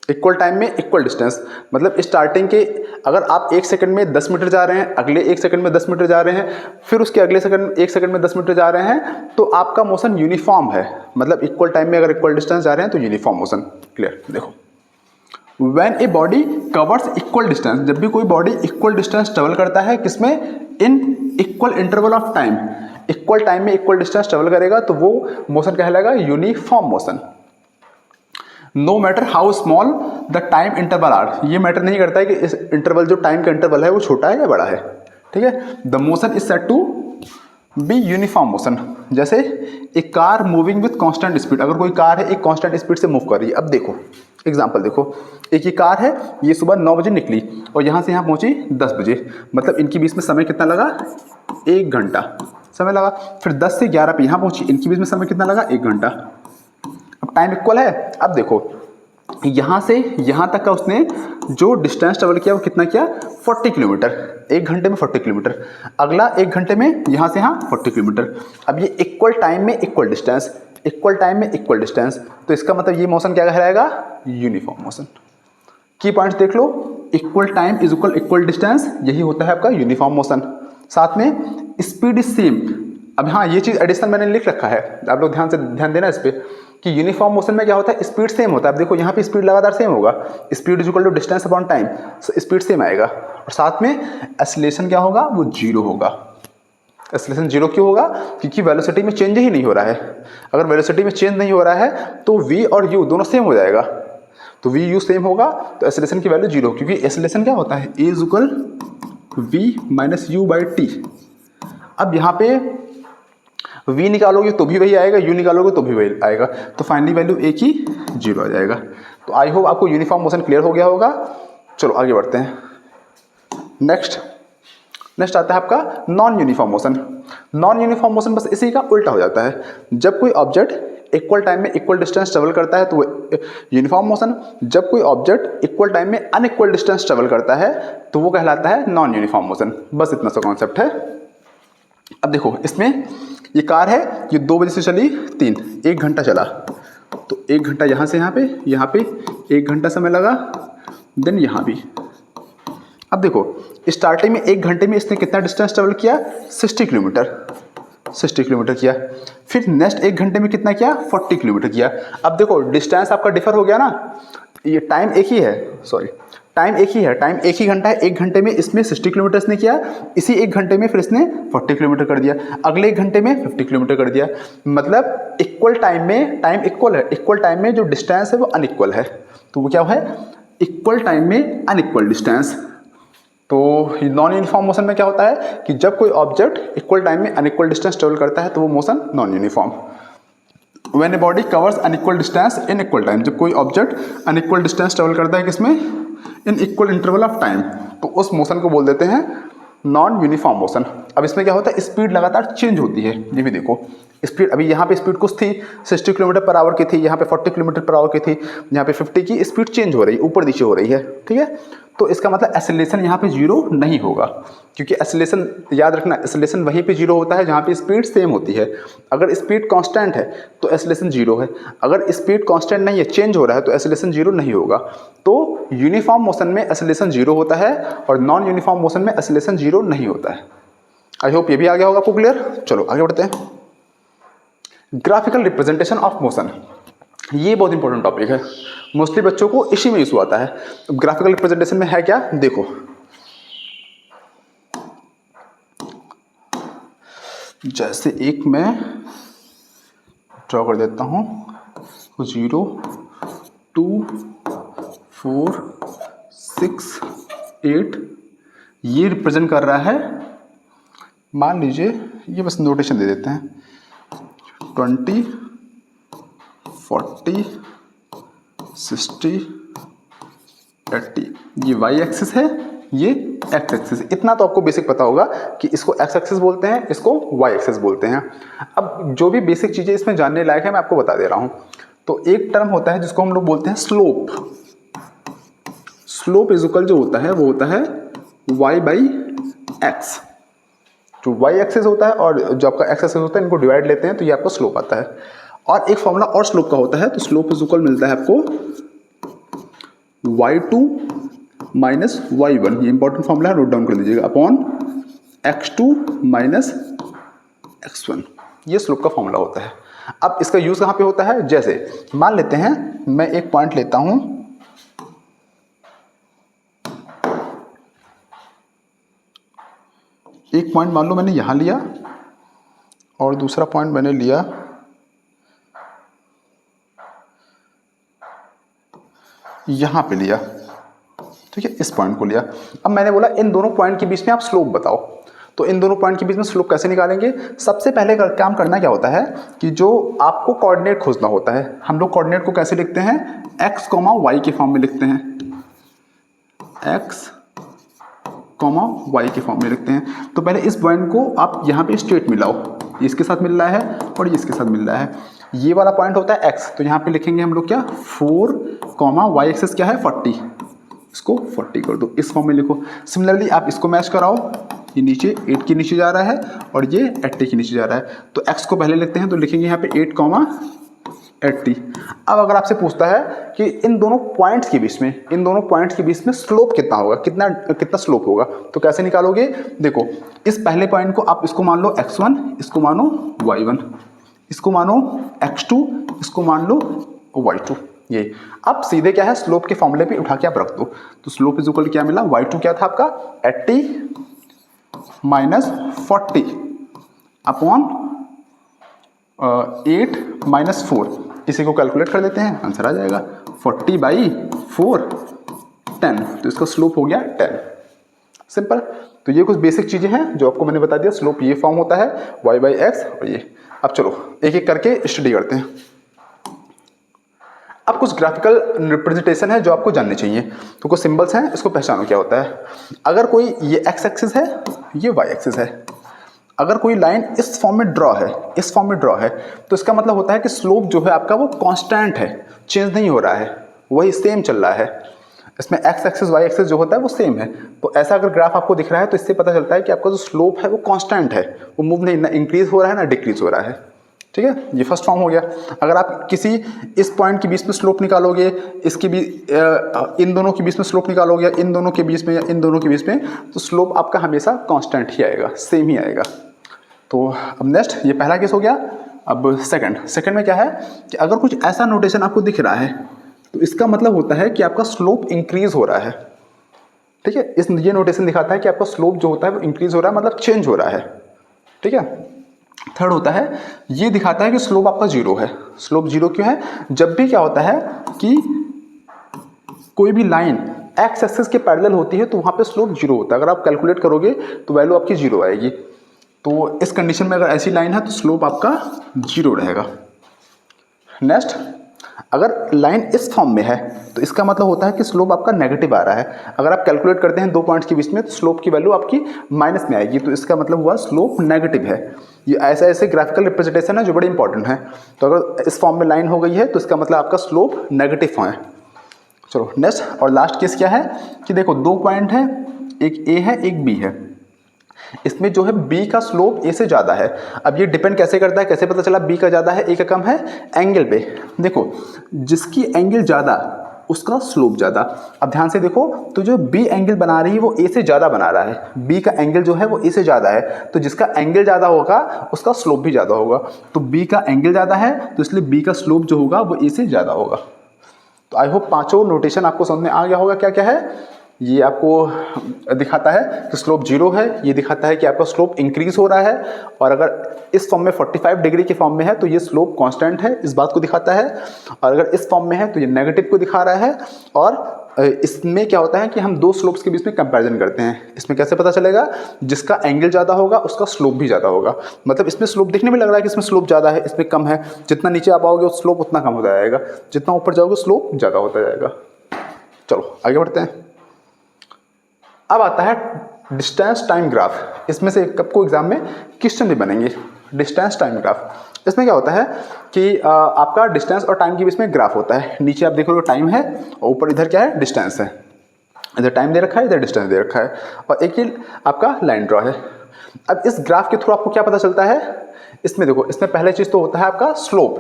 इक्वल टाइम में इक्वल डिस्टेंस, मतलब स्टार्टिंग के अगर आप 1 सेकंड में 10 मीटर जा रहे हैं, अगले 1 सेकंड में 10 मीटर जा रहे हैं, फिर उसके अगले सेकंड 1 सेकंड में 10 मीटर जा रहे हैं, तो आपका मोशन यूनिफॉर्म है। मतलब इक्वल टाइम में अगर इक्वल डिस्टेंस जा रहे हैं तो यूनिफॉर्म मोशन। क्लियर, देखो When a body covers equal distance, जब भी कोई बॉडी इक्वल डिस्टेंस ट्रेवल करता है, किसमें, in equal interval of time, equal time में इक्वल डिस्टेंस ट्रेवल करेगा, तो वो मोशन कहलाएगा uniform motion. No matter how small the time interval are, ये मैटर नहीं करता है कि इस इंटरवल, जो टाइम का इंटरवल है वो छोटा है या बड़ा है। ठीक है, the motion is said to be uniform motion. जैसे एक car moving with constant speed, अगर कोई कार है एक कांस्टेंट स्पीड से मूव कर रही है। अब देखो एग्जांपल देखो, एक ये कार है, ये सुबह 9 बजे निकली और यहाँ से यहाँ पहुँची 10 बजे, मतलब इनके बीच में समय कितना लगा, 1 घंटा समय लगा। फिर 10 से 11 पे यहाँ पहुँची, इनके बीच में समय कितना लगा, 1 घंटा। अब टाइम इक्वल है। अब देखो यहाँ से यहाँ तक का उसने जो डिस्टेंस ट्रेवल किया वो कितना किया, 40 किलोमीटर, 1 घंटे में 40 किलोमीटर। अगला 1 घंटे में यहाँ से यहाँ 40 किलोमीटर। अब ये इक्वल टाइम में इक्वल डिस्टेंस, इक्वल टाइम में इक्वल डिस्टेंस, तो इसका मतलब ये मोशन क्या कहलाएगा, यूनिफॉर्म मोशन। की पॉइंट्स देख लो, equal time is equal equal distance, यही होता है आपका यूनिफॉर्म मोशन। साथ में स्पीड इज सेम। अब हाँ, ये चीज़ एडिशन मैंने लिख रखा है, आप लोग ध्यान देना इस पर कि यूनिफॉर्म मोशन में क्या होता है, स्पीड सेम होता है। अब देखो यहाँ पे स्पीड लगातार सेम होगा, speed is equal to distance upon time, speed same आएगा। और साथ में एक्सेलरेशन क्या होगा, वो 0 होगा। एक्सेलरेशन 0 क्यों होगा, क्योंकि वेलोसिटी में चेंज ही नहीं हो रहा है। अगर वेलोसिटी में चेंज नहीं हो रहा है तो v और u दोनों सेम हो जाएगा, तो v u सेम होगा, तो एक्सेलरेशन की वैल्यू 0, क्योंकि एक्सेलरेशन क्या होता है, a is equal v minus u by T. अब यहाँ पे v निकालोगे तो भी वही आएगा, u निकालोगे तो भी वही आएगा, तो फाइनली वैल्यू a की 0 आ जाएगा। तो आई होप आपको यूनिफॉर्म मोशन क्लियर हो गया होगा। चलो आगे बढ़ते हैं। नेक्स्ट आता है आपका non uniform motion. Non uniform motion बस इसी का उल्टा हो जाता है। जब कोई ऑब्जेक्ट इक्वल टाइम में इक्वल डिस्टेंस ट्रेवल करता है तो वो यूनिफॉर्म मोशन, जब कोई ऑब्जेक्ट इक्वल टाइम में अनइक्वल डिस्टेंस ट्रेवल करता है तो वो कहलाता है नॉन यूनिफॉर्म मोशन। बस इतना सा कॉन्सेप्ट है। अब देखो इसमें ये कार है, ये 2 बजे से चली 3, 1 घंटा चला, तो 1 घंटा यहाँ से यहाँ पे 1 घंटा समय लगा, देन यहाँ भी। अब देखो स्टार्टिंग में 1 घंटे में इसने कितना डिस्टेंस ट्रेवल किया, 60 किलोमीटर किया। फिर नेक्स्ट 1 घंटे में कितना किया, 40 किलोमीटर किया। अब देखो डिस्टेंस आपका डिफर हो गया ना, ये टाइम एक ही है, सॉरी, टाइम एक ही है, टाइम एक ही घंटा है। 1 घंटे में इसमें 60 किलोमीटर ने किया, इसी 1 घंटे में फिर इसने 40 किलोमीटर कर दिया, अगले 1 घंटे में 50 किलोमीटर कर दिया। मतलब इक्वल टाइम में टाइम इक्वल है, इक्वल टाइम में जो डिस्टेंस है वो अनइक्वल है। तो वो क्या है, इक्वल टाइम में अनइक्वल डिस्टेंस। तो नॉन यूनिफॉर्म मोशन में क्या होता है कि जब कोई ऑब्जेक्ट इक्वल टाइम में अनइक्वल डिस्टेंस ट्रेवल करता है तो वो motion non uniform. When a body covers unequal distance in equal time, जब कोई ऑब्जेक्ट अनइक्वल डिस्टेंस ट्रेवल करता है किसमें, in equal interval of time, तो उस मोशन को बोल देते हैं नॉन यूनिफॉर्म मोशन। अब इसमें क्या होता है, स्पीड लगातार चेंज होती है। ये भी देखो स्पीड, अभी यहाँ पे स्पीड कुछ थी 60 किलोमीटर पर आवर की थी, यहाँ पे 40 किलोमीटर पर आवर की थी, यहाँ पे 50 की स्पीड चेंज हो रही है, ऊपर नीचे हो रही है। ठीक है, तो इसका मतलब एक्सेलरेशन यहाँ पे जीरो नहीं होगा, क्योंकि एक्सेलरेशन याद रखना, एक्सेलरेशन वहीं पे जीरो होता है जहाँ पे स्पीड सेम होती है। अगर स्पीड कांस्टेंट है तो एक्सेलरेशन जीरो है, अगर स्पीड कांस्टेंट नहीं है, चेंज हो रहा है, तो एक्सेलरेशन जीरो नहीं होगा। तो यूनिफॉर्म मोशन में एक्सेलरेशन जीरो होता है और नॉन यूनिफॉर्म मोशन में एक्सेलरेशन जीरो नहीं होता है। आई होप ये भी आ गया होगा आपको क्लियर। चलो आगे बढ़ते हैं। ग्राफिकल रिप्रेजेंटेशन ऑफ मोशन, ये बहुत इंपॉर्टेंट टॉपिक है, मोस्टली बच्चों को इसी में इशू आता है। ग्राफिकल रिप्रेजेंटेशन में है क्या, देखो जैसे एक मैं ड्रॉ कर देता हूं, 0 2 4 6 8, ये रिप्रेजेंट कर रहा है, मान लीजिए ये बस नोटेशन दे देते हैं, 20 40 60 80, ये वाई एक्सिस है, ये एक्स एक्सिस। इतना तो आपको बेसिक पता होगा कि इसको एक्स एक्सिस बोलते हैं, इसको वाई एक्सिस बोलते हैं। अब जो भी बेसिक चीज़ें इसमें जानने लायक है मैं आपको बता दे रहा हूँ। तो एक टर्म होता है जिसको हम लोग बोलते हैं स्लोप। स्लोप इज इक्वल जो होता है वो होता है y बाई एक्स। जो y एक्सिस होता है और जो आपका x एक्सिस होता है, इनको डिवाइड लेते हैं तो ये आपको स्लोप आता है। और एक फॉर्मूला और स्लोप का होता है, तो स्लोप इज इक्वल मिलता है आपको y2 माइनस y1, ये इंपॉर्टेंट फॉर्मूला है, नोट डाउन कर लीजिएगा, अपॉन x2 माइनस x1, ये स्लोप का फॉर्मूला होता है। अब इसका यूज कहाँ पे होता है, जैसे मान लेते हैं मैं एक पॉइंट लेता हूं, एक पॉइंट मान लो मैंने यहां लिया और दूसरा पॉइंट मैंने लिया यहां पे लिया, ठीक है, इस पॉइंट को लिया। अब मैंने बोला इन दोनों पॉइंट के बीच में आप स्लोप बताओ, तो इन दोनों पॉइंट के बीच में स्लोप कैसे निकालेंगे। सबसे पहले काम करना क्या होता है कि जो आपको कोऑर्डिनेट खोजना होता है, हम लोग कोऑर्डिनेट को कैसे लिखते हैं, x, y के फॉर्म में लिखते हैं, x, y के फॉर्म में लिखते हैं। तो पहले इस पॉइंट को आप यहाँ पे स्ट्रेट मिलाओ, ये इसके साथ मिल रहा है और ये इसके साथ मिल रहा है, ये वाला पॉइंट होता है x, तो यहाँ पे लिखेंगे हम लोग क्या 4, y एक्सिस क्या है 40, इसको 40 कर दो, इस फॉर्म में लिखो। सिमिलरली आप इसको मैच कराओ, ये नीचे 8 के नीचे जा रहा है और ये 80 के नीचे जा रहा है, तो x को पहले लिखते हैं, तो लिखेंगे यहाँ पे 8, 80। अब अगर आपसे पूछता है कि इन दोनों पॉइंट्स के बीच में, इन दोनों पॉइंट्स के बीच में स्लोप कितना होगा, कितना स्लोप होगा, तो कैसे निकालोगे। देखो इस पहले पॉइंट को आप इसको मान लो x1, इसको मानो y1, इसको मानो x2, इसको मान लो y2, ये। अब सीधे क्या है, स्लोप के फॉर्मूले पे उठा के आप रख दो, तो स्लोप इज इक्वल क्या मिला, y2 क्या था आपका 80 माइनस 40 अपॉन 8 माइनस 4, इसी को कैलकुलेट कर देते हैं, आंसर आ जाएगा 40 बाई 4 10, तो इसका स्लोप हो गया 10। सिंपल। तो ये कुछ बेसिक चीजें हैं जो आपको मैंने बता दिया, स्लोप ये फॉर्म होता है y बाई एक्स और ये। अब चलो एक एक करके स्टडी करते हैं। अब कुछ ग्राफिकल रिप्रेजेंटेशन है जो आपको जानने चाहिए, तो कुछ सिंबल्स हैं, इसको पहचानो क्या होता है। अगर कोई ये x एक्सिस है, ये y एक्सिस है, अगर कोई लाइन इस फॉर्म में ड्रॉ है, इस फॉर्म में ड्रॉ है, तो इसका मतलब होता है कि स्लोप जो है आपका वो कांस्टेंट है, चेंज नहीं हो रहा है, वही सेम चल रहा है। इसमें x एक्सिस y एक्सिस जो होता है वो सेम है। तो ऐसा अगर ग्राफ आपको दिख रहा है तो इससे पता चलता है कि आपका जो स्लोप है वो कांस्टेंट है, वो मूव नहीं, ना इंक्रीज हो रहा है ना डिक्रीज हो रहा है। ठीक है, ये फर्स्ट फॉर्म हो गया। अगर आप किसी इस पॉइंट के बीच में स्लोप निकालोगे, इसके भी इन दोनों के बीच में स्लोप निकालोगे, इन दोनों के बीच में या इन दोनों के बीच में, तो स्लोप आपका हमेशा कांस्टेंट ही आएगा, सेम ही आएगा। तो अब नेक्स्ट, ये पहला केस हो गया। अब सेकंड में क्या है कि अगर कुछ ऐसा नोटेशन आपको दिख रहा है, तो इसका मतलब होता है कि आपका स्लोप इंक्रीज हो रहा है। ठीक है, इस ये नोटेशन दिखाता है कि आपका स्लोप जो होता है वो इंक्रीज हो रहा है, मतलब चेंज हो रहा है। ठीक है। थर्ड होता है, ये दिखाता है कि स्लोप आपका जीरो है। स्लोप जीरो क्यों है? जब भी क्या होता है कि कोई भी लाइन एक्स एक्सिस के पैरेलल होती है तो वहां पे स्लोप जीरो होता है। अगर आप कैलकुलेट करोगे तो वैल्यू आपकी जीरो आएगी। तो इस कंडीशन में अगर ऐसी लाइन है तो स्लोप आपका जीरो रहेगा। नेक्स्ट, अगर लाइन इस फॉर्म में है तो इसका मतलब होता है कि स्लोप आपका नेगेटिव आ रहा है। अगर आप कैलकुलेट करते हैं दो पॉइंट्स के बीच में तो स्लोप की वैल्यू आपकी माइनस में आएगी, तो इसका मतलब हुआ स्लोप नेगेटिव है। ये ऐसे ऐसे ग्राफिकल रिप्रेजेंटेशन है जो बड़े इंपॉर्टेंट है। तो अगर इस फॉर्म में लाइन हो गई है तो इसका मतलब आपका स्लोप नेगेटिव है। चलो नेक्स्ट और लास्ट केस क्या है कि देखो दो पॉइंट है, एक ए है एक बी है। इसमें जो है बी का स्लोप ए से ज़्यादा है। अब ये डिपेंड कैसे करता है, कैसे पता चला बी का ज़्यादा है ए का कम है? एंगल पे। देखो जिसकी एंगल ज़्यादा उसका स्लोप ज़्यादा। अब ध्यान से देखो, तो जो बी एंगल बना रही है वो ए से ज़्यादा बना रहा है। बी का एंगल जो है वो ए से ज़्यादा है, तो जिसका एंगल ज़्यादा होगा उसका स्लोप भी ज़्यादा होगा। तो बी का एंगल ज़्यादा है तो इसलिए बी का स्लोप जो होगा वो ए से ज़्यादा होगा। तो आई होप पांचों नोटेशन आपको समझ में आ गया होगा क्या क्या है। ये आपको दिखाता है कि स्लोप जीरो है, ये दिखाता है कि आपका स्लोप इंक्रीज हो रहा है, और अगर इस फॉर्म में 45 डिग्री के फॉर्म में है तो ये स्लोप कांस्टेंट है, इस बात को दिखाता है। और अगर इस फॉर्म में है तो ये नेगेटिव को दिखा रहा है। और इसमें क्या होता है कि हम दो स्लोप्स के बीच में कंपैरिजन करते हैं। इसमें कैसे पता चलेगा? जिसका एंगल ज़्यादा होगा उसका स्लोप भी ज़्यादा होगा। मतलब इसमें स्लोप देखने में लग रहा है कि इसमें स्लोप ज़्यादा है, इसमें कम है। जितना नीचे आप आओगे स्लोप उतना कम होता जाएगा, जितना ऊपर जाओगे स्लोप ज़्यादा होता जाएगा। चलो आगे बढ़ते हैं। अब आता है डिस्टेंस टाइम ग्राफ। इसमें से सबको एग्जाम में क्वेश्चन भी बनेंगे। डिस्टेंस टाइम ग्राफ, इसमें क्या होता है कि आपका डिस्टेंस और टाइम के बीच में ग्राफ होता है। नीचे आप देखोगे टाइम है और ऊपर इधर क्या है? डिस्टेंस है। इधर टाइम दे रखा है, इधर डिस्टेंस दे रखा है, और एक ही आपका लाइन ड्रॉ है। अब इस ग्राफ के थ्रू आपको क्या पता चलता है? इसमें देखो, इसमें पहले चीज़ तो होता है आपका स्लोप।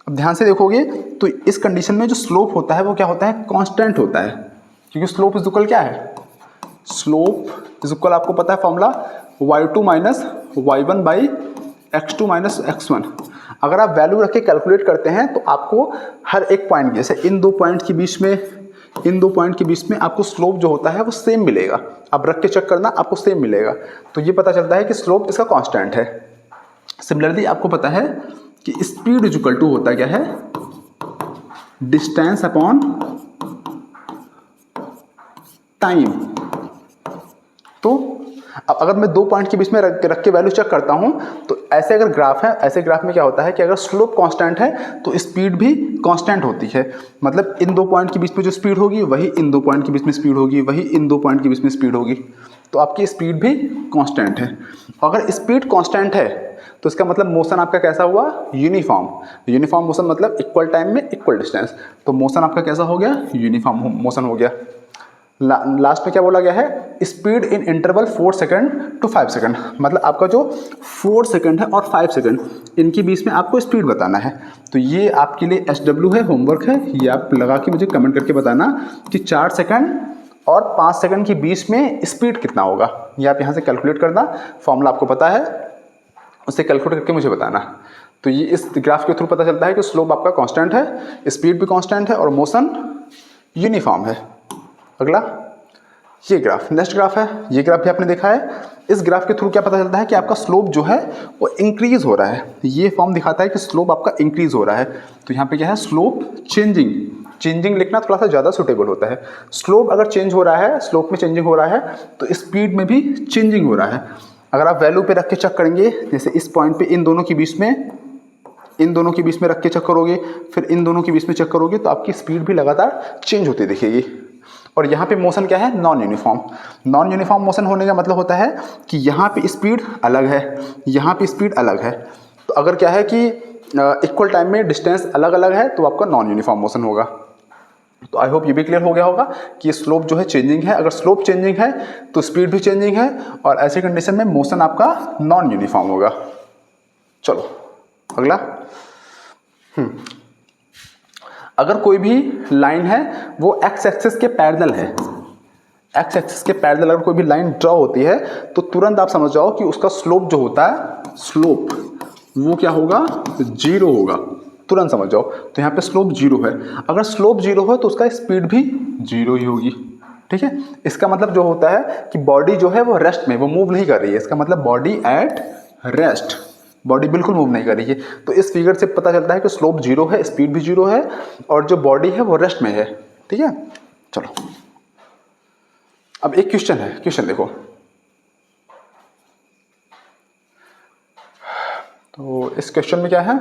अब ध्यान से देखोगे तो इस कंडीशन में जो स्लोप होता है वो क्या होता है? कांस्टेंट होता है, क्योंकि स्लोप इज इक्वल क्या है? स्लोप इज इक्वल, आपको पता है formula, y2 minus y1 by x2 minus x1। अगर आप वैल्यू रख के कैलकुलेट करते हैं तो आपको हर एक पॉइंट, जैसे इन दो पॉइंट के बीच में आपको स्लोप जो होता है वो सेम मिलेगा। आप रख के चेक करना, आपको सेम मिलेगा। तो ये पता चलता है कि स्लोप इसका कांस्टेंट है। सिमिलरली आपको पता है कि स्पीड इज इक्वल टू होता क्या है? Distance upon time. तो अब अगर मैं दो पॉइंट के बीच में रख के वैल्यू चेक करता हूं तो ऐसे अगर ग्राफ है, ऐसे ग्राफ में क्या होता है कि अगर स्लोप कांस्टेंट है तो स्पीड भी कांस्टेंट होती है। मतलब इन दो पॉइंट के बीच में जो स्पीड होगी वही इन दो पॉइंट के बीच में स्पीड होगी, वही इन दो पॉइंट के बीच में स्पीड होगी। तो आपकी स्पीड भी कांस्टेंट है। अगर स्पीड कांस्टेंट है तो इसका मतलब मोशन आपका कैसा हुआ? यूनिफॉर्म। यूनिफॉर्म मोशन मतलब इक्वल टाइम में इक्वल डिस्टेंस। तो मोशन आपका कैसा हो गया? यूनिफॉर्म मोशन हो गया। लास्ट में क्या बोला गया है? Speed in interval 4 second to 5 second. मतलब आपका जो 4 सेकंड है और 5 सेकंड, इनके बीच में आपको स्पीड बताना है। तो ये आपके लिए SW है, होमवर्क है। ये आप लगा के मुझे कमेंट करके बताना कि 4 सेकंड और 5 सेकंड के बीच में स्पीड कितना होगा। ये आप यहाँ से कैलकुलेट करना, फॉर्मूला आपको पता है, उससे कैलकुलेट करके मुझे बताना। तो ये इस ग्राफ के थ्रू पता चलता है कि स्लोप आपका कांस्टेंट है, स्पीड भी कांस्टेंट है और मोशन यूनिफॉर्म है। अगला ये ग्राफ, नेक्स्ट ग्राफ है। ये ग्राफ भी आपने देखा है। इस ग्राफ के थ्रू क्या पता चलता है कि आपका स्लोप जो है वो इंक्रीज हो रहा है। ये फॉर्म दिखाता है कि स्लोप आपका इंक्रीज हो रहा है। तो यहाँ पे क्या है? Slope changing. चेंजिंग लिखना थोड़ा सा ज़्यादा सुटेबल होता है। स्लोप अगर चेंज हो रहा है, स्लोप में चेंजिंग हो रहा है तो स्पीड में भी चेंजिंग हो रहा है। अगर आप वैल्यू पे रख के चेक करेंगे, जैसे इस पॉइंट पे इन दोनों के बीच में रख के चेक करोगे, फिर इन दोनों के बीच में चेक करोगे, तो आपकी स्पीड भी लगातार चेंज होती दिखेगी। और यहाँ पे मोशन क्या है? Non uniform. Non uniform motion होने का मतलब होता है कि यहाँ पे स्पीड अलग है, यहाँ पे स्पीड अलग है। तो अगर क्या है कि इक्वल टाइम में डिस्टेंस अलग अलग है तो आपका नॉन यूनिफॉर्म मोशन होगा। तो आई होप ये भी क्लियर हो गया होगा कि स्लोप जो है चेंजिंग है। अगर स्लोप चेंजिंग है तो स्पीड भी चेंजिंग है, और ऐसे कंडीशन में मोशन आपका नॉन यूनिफॉर्म होगा। चलो अगला। अगर कोई भी लाइन है वो एक्स एक्सिस के पैरेलल है, एक्स एक्सिस के पैरेलल अगर कोई भी लाइन ड्रॉ होती है तो तुरंत आप समझ जाओ कि उसका स्लोप जो होता है, स्लोप वो क्या होगा? जीरो होगा। तुरंत समझ जाओ। तो यहाँ पे स्लोप जीरो है, अगर स्लोप जीरो है तो उसका स्पीड भी जीरो ही होगी, ठीक है। इसका मतलब जो होता है कि बॉडी जो है वो रेस्ट में, वो मूव नहीं कर रही है, इसका मतलब बॉडी एट रेस्ट, बॉडी बिल्कुल मूव नहीं कर रही है। तो इस फिगर से पता चलता है कि स्लोप जीरो है, स्पीड भी जीरो है, और जो बॉडी है वो रेस्ट में है, ठीक है। चलो अब एक क्वेश्चन है, क्वेश्चन देखो। तो इस क्वेश्चन में क्या है,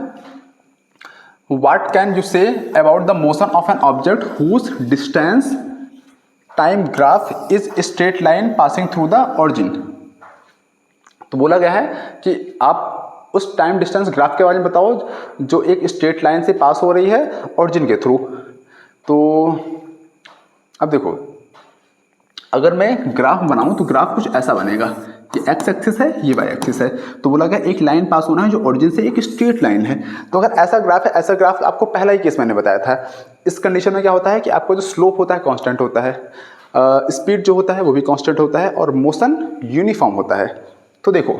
what can you say about the motion of an object whose distance time graph is straight line passing through the origin. तो बोला गया है कि आप उस टाइम डिस्टेंस ग्राफ के बारे में बताओ जो एक स्ट्रेट लाइन से पास हो रही है ऑरिजिन के थ्रू। तो अब देखो, अगर मैं ग्राफ बनाऊं तो ग्राफ कुछ ऐसा बनेगा कि एक्स एक्सिस है, ये वाई एक्सिस है। तो बोला गया एक लाइन पास होना है जो ओरिजिन से एक स्ट्रेट लाइन है। तो अगर ऐसा ग्राफ है, ऐसा ग्राफ आपको पहला ही केस मैंने बताया था। इस कंडीशन में क्या होता है कि आपको जो स्लोप होता है कांस्टेंट होता है, स्पीड जो होता है वो भी कांस्टेंट होता है, और मोशन यूनिफॉर्म होता है। तो देखो,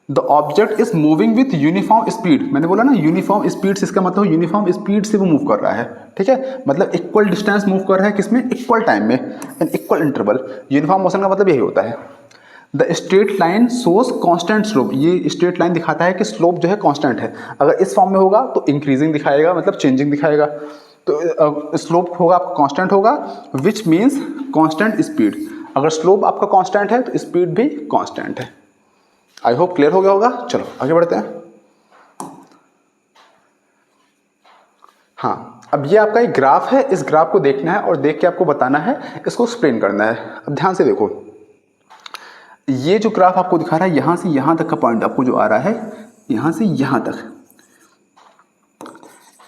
the object is moving with uniform speed, मैंने बोला ना यूनिफॉर्म स्पीड से, इसका मतलब यूनिफॉर्म स्पीड से वो मूव कर रहा है, ठीक है। मतलब इक्वल डिस्टेंस मूव कर रहा है, किसमें, इक्वल टाइम में, and equal interval. Uniform motion का मतलब यही होता है। The straight line shows constant slope, ये स्ट्रेट लाइन दिखाता है कि स्लोप जो है कांस्टेंट है। अगर इस फॉर्म में होगा तो इंक्रीजिंग दिखाएगा, मतलब चेंजिंग दिखाएगा। तो स्लोप होगा आपका कांस्टेंट होगा, विच मीन्स कांस्टेंट स्पीड। अगर स्लोप आपका कांस्टेंट है तो स्पीड भी कांस्टेंट है। आई होप क्लियर हो गया होगा। चलो आगे बढ़ते हैं। हाँ, अब ये आपका एक ग्राफ है, इस ग्राफ को देखना है और देख के आपको बताना है, इसको एक्सप्लेन करना है। अब ध्यान से देखो, ये जो ग्राफ आपको दिखा रहा है, यहां से यहां तक का पॉइंट आपको जो आ रहा है, यहां से यहां तक,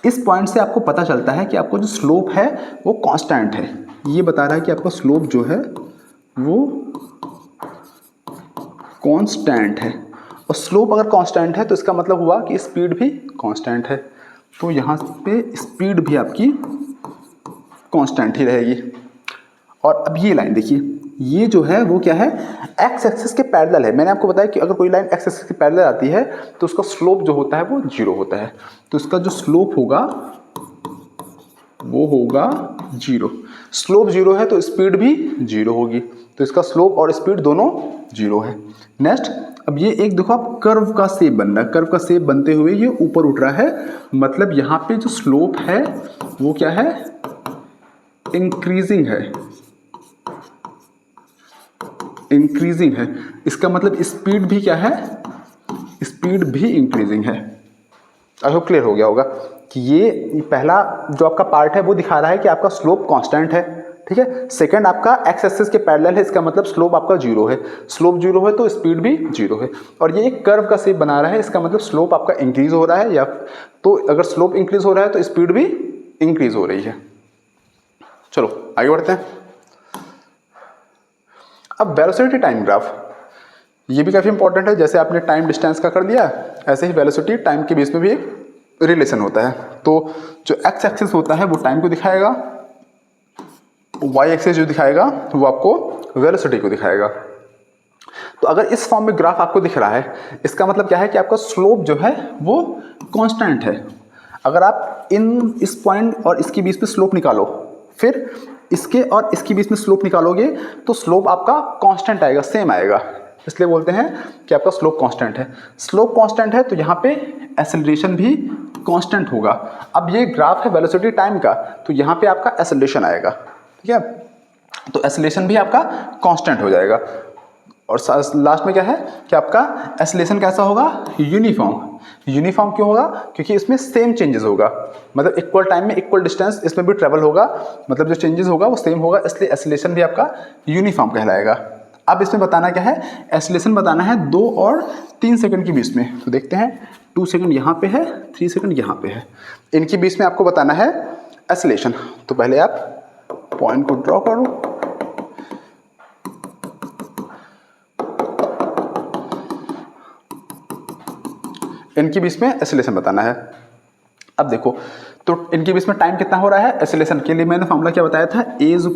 इस पॉइंट से आपको पता चलता है कि आपको जो स्लोप है वो कांस्टेंट है। ये बता रहा है कि आपका स्लोप जो है वो कांस्टेंट है, और स्लोप अगर कांस्टेंट है तो इसका मतलब हुआ कि स्पीड भी कांस्टेंट है। तो यहाँ पे स्पीड भी आपकी कांस्टेंट ही रहेगी। और अब ये लाइन देखिए, ये जो है वो क्या है, एक्स एक्सिस के पैरेलल है। मैंने आपको बताया कि अगर कोई लाइन एक्स एक्सिस के पैरेलल आती है तो उसका स्लोप जो होता है वो जीरो होता है। तो इसका जो स्लोप होगा वो होगा जीरो। स्लोप जीरो है तो स्पीड भी जीरो होगी, तो इसका स्लोप और स्पीड दोनों जीरो है। नेक्स्ट, अब ये एक देखो आप कर्व का शेप बन रहा है, कर्व का शेप बनते हुए ये ऊपर उठ रहा है, मतलब यहाँ पे जो स्लोप है वो क्या है, इंक्रीजिंग है, इंक्रीजिंग है। इसका मतलब स्पीड भी क्या है, स्पीड भी इंक्रीजिंग है। आई होप क्लियर हो गया होगा कि ये पहला जो आपका पार्ट है वो दिखा रहा है कि आपका स्लोप कांस्टेंट है, ठीक है। सेकंड आपका एक्स एक्सिस के पैरेलल है, इसका मतलब स्लोप आपका जीरो है। स्लोप जीरो है तो स्पीड भी जीरो है। और ये एक कर्व का शेप बना रहा है, इसका मतलब स्लोप आपका इंक्रीज हो रहा है, या तो अगर स्लोप इंक्रीज हो रहा है तो स्पीड भी इंक्रीज हो रही है। चलो आगे बढ़ते हैं। अब वेलोसिटी टाइम ग्राफ, ये भी काफ़ी इंपॉर्टेंट है। जैसे आपने टाइम डिस्टेंस का कर दिया, ऐसे ही वेलोसिटी टाइम के बीच में भी एक रिलेशन होता है। तो जो एक्स एक्सिस होता है वो टाइम को दिखाएगा, वाई एक्सिस जो दिखाएगा वो आपको वेलोसिटी को दिखाएगा। तो अगर इस फॉर्म में ग्राफ आपको दिख रहा है, इसका मतलब क्या है कि आपका स्लोप जो है वो कांस्टेंट है। अगर आप इस पॉइंट और इसके बीच में स्लोप निकालो, फिर इसके और इसके बीच में स्लोप निकालोगे, तो स्लोप आपका कांस्टेंट आएगा, सेम आएगा। इसलिए बोलते हैं कि आपका स्लोप कांस्टेंट है। स्लोप कांस्टेंट है तो यहाँ पे एक्सेलरेशन भी कांस्टेंट होगा। अब ये ग्राफ है वेलोसिटी टाइम का, तो यहाँ पे आपका एक्सेलरेशन आएगा, ठीक है। तो एक्सेलरेशन भी आपका कांस्टेंट हो जाएगा। और लास्ट में क्या है कि आपका एक्सेलरेशन कैसा होगा, यूनिफॉर्म। यूनिफॉर्म क्यों होगा, क्योंकि इसमें सेम चेंजेस होगा, मतलब इक्वल टाइम में इक्वल डिस्टेंस इसमें भी ट्रेवल होगा, मतलब जो चेंजेस होगा वो सेम होगा, इसलिए एक्सेलरेशन भी आपका यूनिफॉर्म कहलाएगा। अब इसमें बताना क्या है, एक्सेलरेशन बताना है 2 और 3 सेकंड के बीच में। तो देखते हैं 2 सेकंड यहाँ पे है, 3 सेकंड यहाँ पे है, इनके बीच में आपको बताना है एक्सेलरेशन। तो पहले आप पॉइंट को ड्रॉ करो, इनके बीच में एक्सेलरेशन बताना है। अब देखो, तो इनके बीच में टाइम कितना हो रहा है एक्सेलरेशन के लिए, मैंने फॉर्मूला क्या बताया था, a =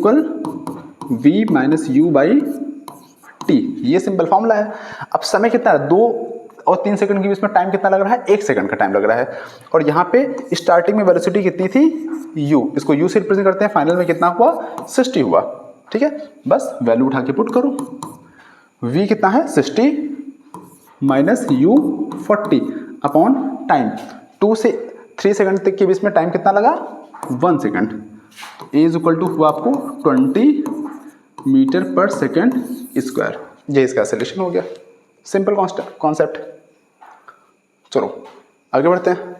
v - u/t, ये सिंपल फॉर्मूला है। अब समय कितना है, 2 और 3 सेकंड के बीच में टाइम कितना लग रहा है, 1 सेकंड का टाइम लग रहा है। और यहाँ पे स्टार्टिंग में वेलोसिटी कितनी थी, u, इसको u से रिप्रेजेंट करते हैं, फाइनल में कितना हुआ, 60 हुआ। ठीक है, बस वैल्यू उठा के पुट करो, v कितना है 60 माइनस u 40 अपॉन टाइम, 2 से 3 सेकंड तक के बीच में टाइम कितना लगा, 1 सेकंड। तो ए इज इक्वल टू हुआ आपको 20 मीटर पर सेकंड स्क्वायर। ये इसका सोल्यूशन हो गया, सिंपल कॉन्सेप्ट। चलो आगे बढ़ते हैं।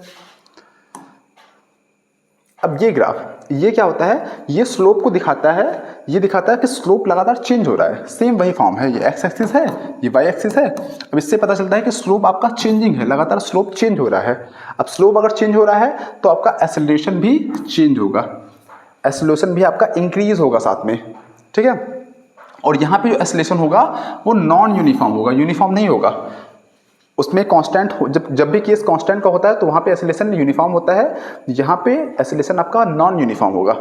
अब ये ग्राफ, ये क्या होता है, ये स्लोप को दिखाता है, ये दिखाता है कि स्लोप लगातार चेंज हो रहा है। सेम वही फॉर्म है, ये एक्स एक्सिस है, ये वाई एक्सिस है। अब इससे पता चलता है कि स्लोप आपका चेंजिंग है, लगातार स्लोप चेंज हो रहा है। अब स्लोप अगर चेंज हो रहा है तो आपका एक्सेलरेशन भी चेंज होगा, एक्सेलरेशन भी आपका इंक्रीज होगा साथ में। ठीक है, और यहाँ पे जो एक्सेलरेशन होगा वो नॉन यूनिफॉर्म होगा, यूनिफॉर्म नहीं होगा। उसमें कांस्टेंट हो, जब भी केस कांस्टेंट का होता है तो वहाँ पे एक्सेलरेशन यूनिफॉर्म होता है, यहाँ पे एक्सेलरेशन आपका नॉन यूनिफॉर्म होगा,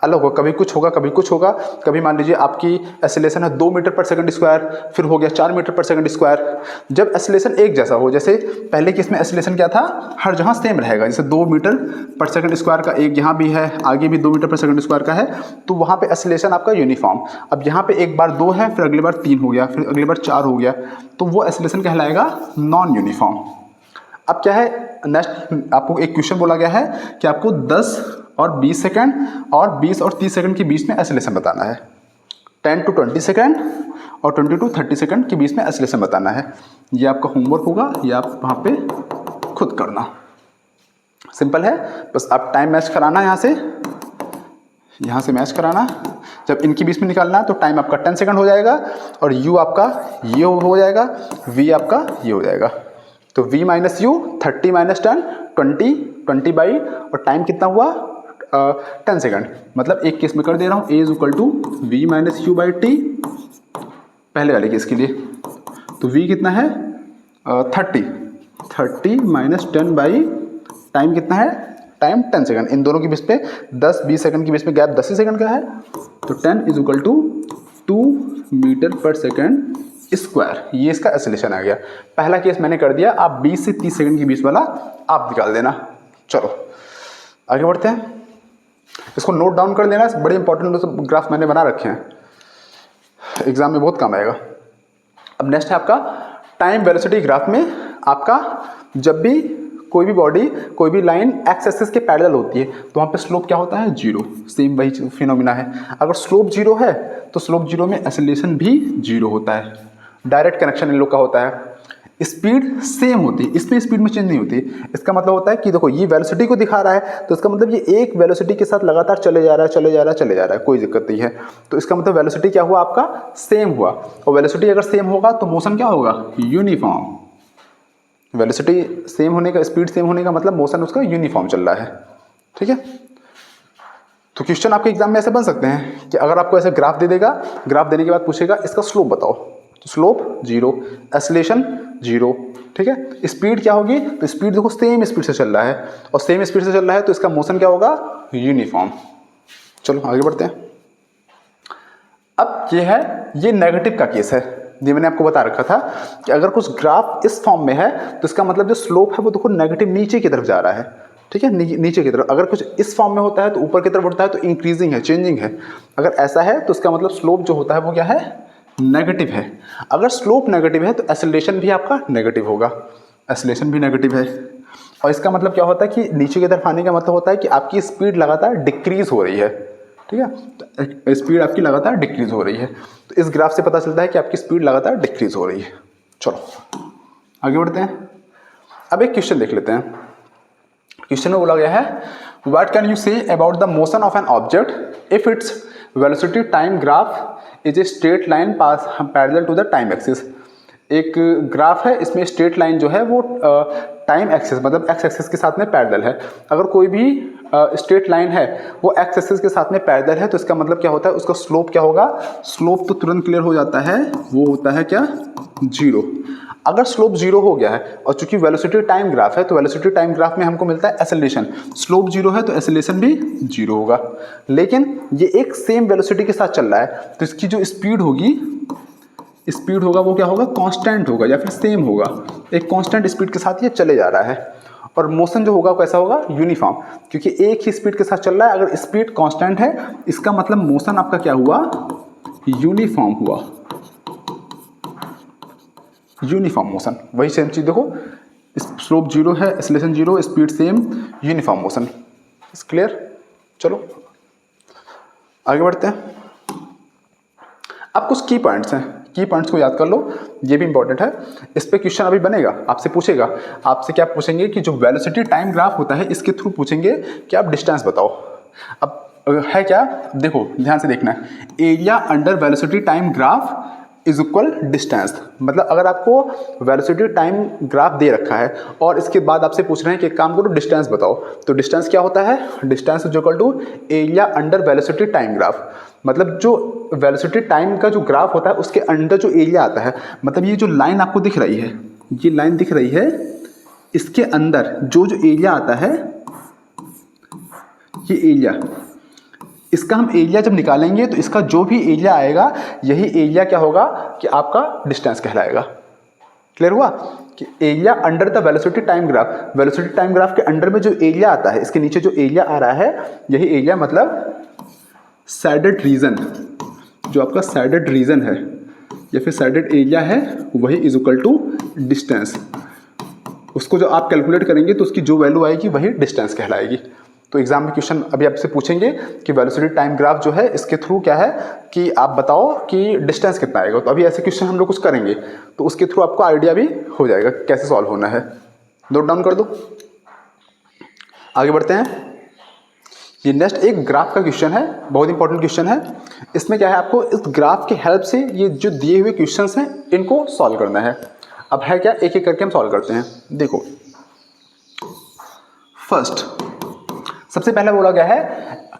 अलग होगा, कभी कुछ होगा कभी कुछ होगा। कभी मान लीजिए आपकी एक्सेलरेशन है 2 मीटर पर सेकंड स्क्वायर, फिर हो गया 4 मीटर पर सेकंड स्क्वायर। जब एक्सेलरेशन एक जैसा हो, जैसे पहले केस में एक्सेलरेशन क्या था, हर जगह सेम रहेगा, जैसे 2 मीटर पर सेकंड स्क्वायर का एक यहाँ भी है, आगे भी 2 मीटर पर सेकंड स्क्वायर का है, तो वहाँ पे एक्सेलरेशन आपका यूनिफॉर्म। अब यहाँ पे एक बार 2 है, फिर अगली बार 3 हो गया, फिर अगली बार 4 हो गया, तो वो एक्सेलरेशन कहलाएगा नॉन यूनिफॉर्म। अब क्या है, नेक्स्ट आपको एक क्वेश्चन बोला गया है कि आपको 10 और 20 सेकंड और 20 और 30 सेकंड के बीच में एक्सेलरेशन बताना है। 10 to 20 सेकंड और 20 to 30 सेकंड के बीच में एक्सेलरेशन बताना है। ये आपका होमवर्क होगा, ये आप वहाँ पे खुद करना, सिंपल है। बस आप टाइम मैच कराना, यहाँ से मैच कराना। जब इनके बीच में निकालना है तो टाइम आपका 10 सेकंड हो जाएगा और u आपका ये हो जाएगा, v आपका ये हो जाएगा। तो v minus you 30 minus 10 20 by, और टाइम कितना हुआ 10 सेकंड। मतलब एक केस में कर दे रहा हूँ, a is equal to v minus u by t, पहले वाले केस के लिए। तो v कितना है 30 माइनस 10 बाई टाइम कितना है, टाइम 10 सेकंड। इन दोनों के बीच पे 10-20 सेकंड के बीच में गैप 10 ही सेकंड का है, तो 10 is equal to 2 metre per second square. ये इसका एक्सेलरेशन आ गया। पहला केस मैंने कर दिया, आप 20 से 30 सेकंड के बीच वाला आप निकाल देना। चलो आगे बढ़ते हैं, इसको नोट डाउन कर लेना, बड़े इंपॉर्टेंट ग्राफ मैंने बना रखे हैं, एग्जाम में बहुत काम आएगा। अब नेक्स्ट है आपका टाइम वेलोसिटी ग्राफ में आपका जब भी कोई भी बॉडी, कोई भी लाइन एक्स एक्सिस के पैरेलल होती है तो वहाँ पे स्लोप क्या होता है, जीरो। सेम वही फिनोमिना है। अगर स्लोप जीरो है तो स्लोप जीरो में एक्सेलरेशन भी जीरो होता है, डायरेक्ट कनेक्शन इन लोग का होता है। स्पीड सेम होती है, इसमें स्पीड में चेंज नहीं होती। इसका मतलब होता है कि देखो ये वेलोसिटी को दिखा रहा है, तो इसका मतलब ये एक वेलोसिटी के साथ लगातार चले जा रहा है, कोई दिक्कत नहीं है। तो इसका मतलब वेलोसिटी क्या हुआ आपका, सेम हुआ। और वेलोसिटी अगर सेम होगा तो मोशन क्या होगा, यूनिफॉर्म। वेलोसिटी सेम होने का, स्पीड सेम होने का मतलब मोशन उसका यूनिफॉर्म चल रहा है। ठीक है, तो क्वेश्चन आपके एग्जाम में ऐसे बन सकते हैं कि अगर आपको ऐसे ग्राफ दे देगा, ग्राफ देने के बाद पूछेगा इसका स्लोप बताओ, तो स्लोप जीरो, एक्सेलरेशन जीरो। ठीक है, स्पीड क्या होगी, तो स्पीड देखो सेम स्पीड से चल रहा है, और सेम स्पीड से चल रहा है तो इसका मोशन क्या होगा, यूनिफॉर्म। चलो आगे बढ़ते हैं। अब ये नेगेटिव का केस है। ये मैंने आपको बता रखा था कि अगर कुछ ग्राफ इस फॉर्म में है तो इसका मतलब जो स्लोप है वो देखो नेगेटिव नीचे की तरफ जा रहा है। ठीक है, नीचे की तरफ। अगर कुछ इस फॉर्म में होता है तो ऊपर की तरफ उठता है तो इंक्रीजिंग है, चेंजिंग है। अगर ऐसा है तो इसका मतलब स्लोप जो होता है वो क्या है, नेगेटिव है। अगर स्लोप नेगेटिव है तो एक्सेलरेशन भी आपका नेगेटिव होगा, एक्सेलरेशन भी नेगेटिव है। और इसका मतलब क्या होता है कि नीचे की तरफ आने का मतलब होता है कि आपकी स्पीड लगातार डिक्रीज हो रही है। ठीक है, तो स्पीड आपकी लगातार डिक्रीज हो रही है। तो इस ग्राफ से पता चलता है कि आपकी स्पीड लगातार डिक्रीज हो रही है। चलो आगे बढ़ते हैं। अब एक क्वेश्चन देख लेते हैं। क्वेश्चन में बोला गया है, what can you say about the motion of an object if its velocity time graph is a straight line pass parallel to the time axis. एक ग्राफ है, इसमें स्ट्रेट लाइन जो है वो टाइम एक्सिस मतलब एक्स एक्सिस के साथ में पैरेलल है। अगर कोई भी स्ट्रेट लाइन है वो एक्स एक्सिस के साथ में पैरेलल है तो इसका मतलब क्या होता है, उसका स्लोप क्या होगा, स्लोप तो तुरंत क्लियर हो जाता है, वो होता है क्या, जीरो। अगर स्लोप जीरो हो गया है और चूंकि वेलोसिटी टाइम ग्राफ है तो वेलोसिटी टाइम ग्राफ में हमको मिलता है एक्सेलरेशन, स्लोप जीरो है तो एक्सेलरेशन भी जीरो होगा। लेकिन ये एक सेम वेलोसिटी के साथ चल रहा है तो इसकी जो स्पीड होगी स्पीड होगा वो क्या होगा, कांस्टेंट होगा या फिर सेम होगा, एक कांस्टेंट स्पीड के साथ ये चले जा रहा है। और मोशन जो होगा कैसा होगा, यूनिफॉर्म, क्योंकि एक ही स्पीड के साथ चल रहा है। अगर स्पीड कांस्टेंट है इसका मतलब मोशन आपका क्या हुआ, यूनिफॉर्म हुआ, यूनिफॉर्म मोशन। वही सेम चीज देखो, स्लोप जीरो है, acceleration zero, speed same, uniform motion. इस क्लियर। चलो आगे बढ़ते हैं। अब कुछ की पॉइंट्स हैं, की पॉइंट्स को याद कर लो, ये भी इंपॉर्टेंट है। इस पे क्वेश्चन अभी बनेगा, आपसे पूछेगा, आपसे क्या पूछेंगे कि जो वेलोसिटी टाइम ग्राफ होता है इसके थ्रू पूछेंगे कि आप डिस्टेंस बताओ। अब है क्या, देखो ध्यान से देखना है, area under velocity time graph is equal distance. मतलब अगर आपको वेलोसिटी टाइम ग्राफ दे रखा है और इसके बाद आपसे पूछ रहे हैं कि एक काम करो डिस्टेंस बताओ, तो डिस्टेंस क्या होता है, distance is equal to area under velocity time graph. मतलब जो वेलोसिटी टाइम का जो ग्राफ होता है उसके अंडर जो एरिया आता है, मतलब ये जो लाइन आपको दिख रही है, ये लाइन दिख रही है, इसके अंदर जो जो एरिया आता है, ये एरिया, इसका हम एरिया जब निकालेंगे तो इसका जो भी एरिया आएगा यही एरिया क्या होगा कि आपका डिस्टेंस कहलाएगा। क्लियर हुआ कि area under the velocity time graph, velocity time graph के अंडर में जो एरिया आता है, इसके नीचे जो एरिया आ रहा है यही एरिया, मतलब सैडेड रीजन, जो आपका सैडेड रीजन है या फिर सैडेड एरिया है, वही इज इक्वल टू डिस्टेंस। उसको जो आप कैलकुलेट करेंगे तो उसकी जो वैल्यू आएगी वही डिस्टेंस कहलाएगी। तो एग्जाम में क्वेश्चन अभी आपसे पूछेंगे कि वेलोसिटी टाइम ग्राफ जो है इसके थ्रू क्या है कि आप बताओ कि डिस्टेंस कितना आएगा। तो अभी ऐसे क्वेश्चन हम लोग कुछ करेंगे तो उसके थ्रू आपको आइडिया भी हो जाएगा कैसे सॉल्व होना है। नोट डाउन कर दो, आगे बढ़ते हैं। ये नेक्स्ट एक ग्राफ का क्वेश्चन है, बहुत इंपॉर्टेंट क्वेश्चन है। इसमें क्या है, आपको इस ग्राफ की हेल्प से ये जो दिए हुए क्वेश्चंस हैं इनको सॉल्व करना है। अब है क्या, एक एक करके हम सॉल्व करते हैं। देखो फर्स्ट, सबसे पहले बोला गया है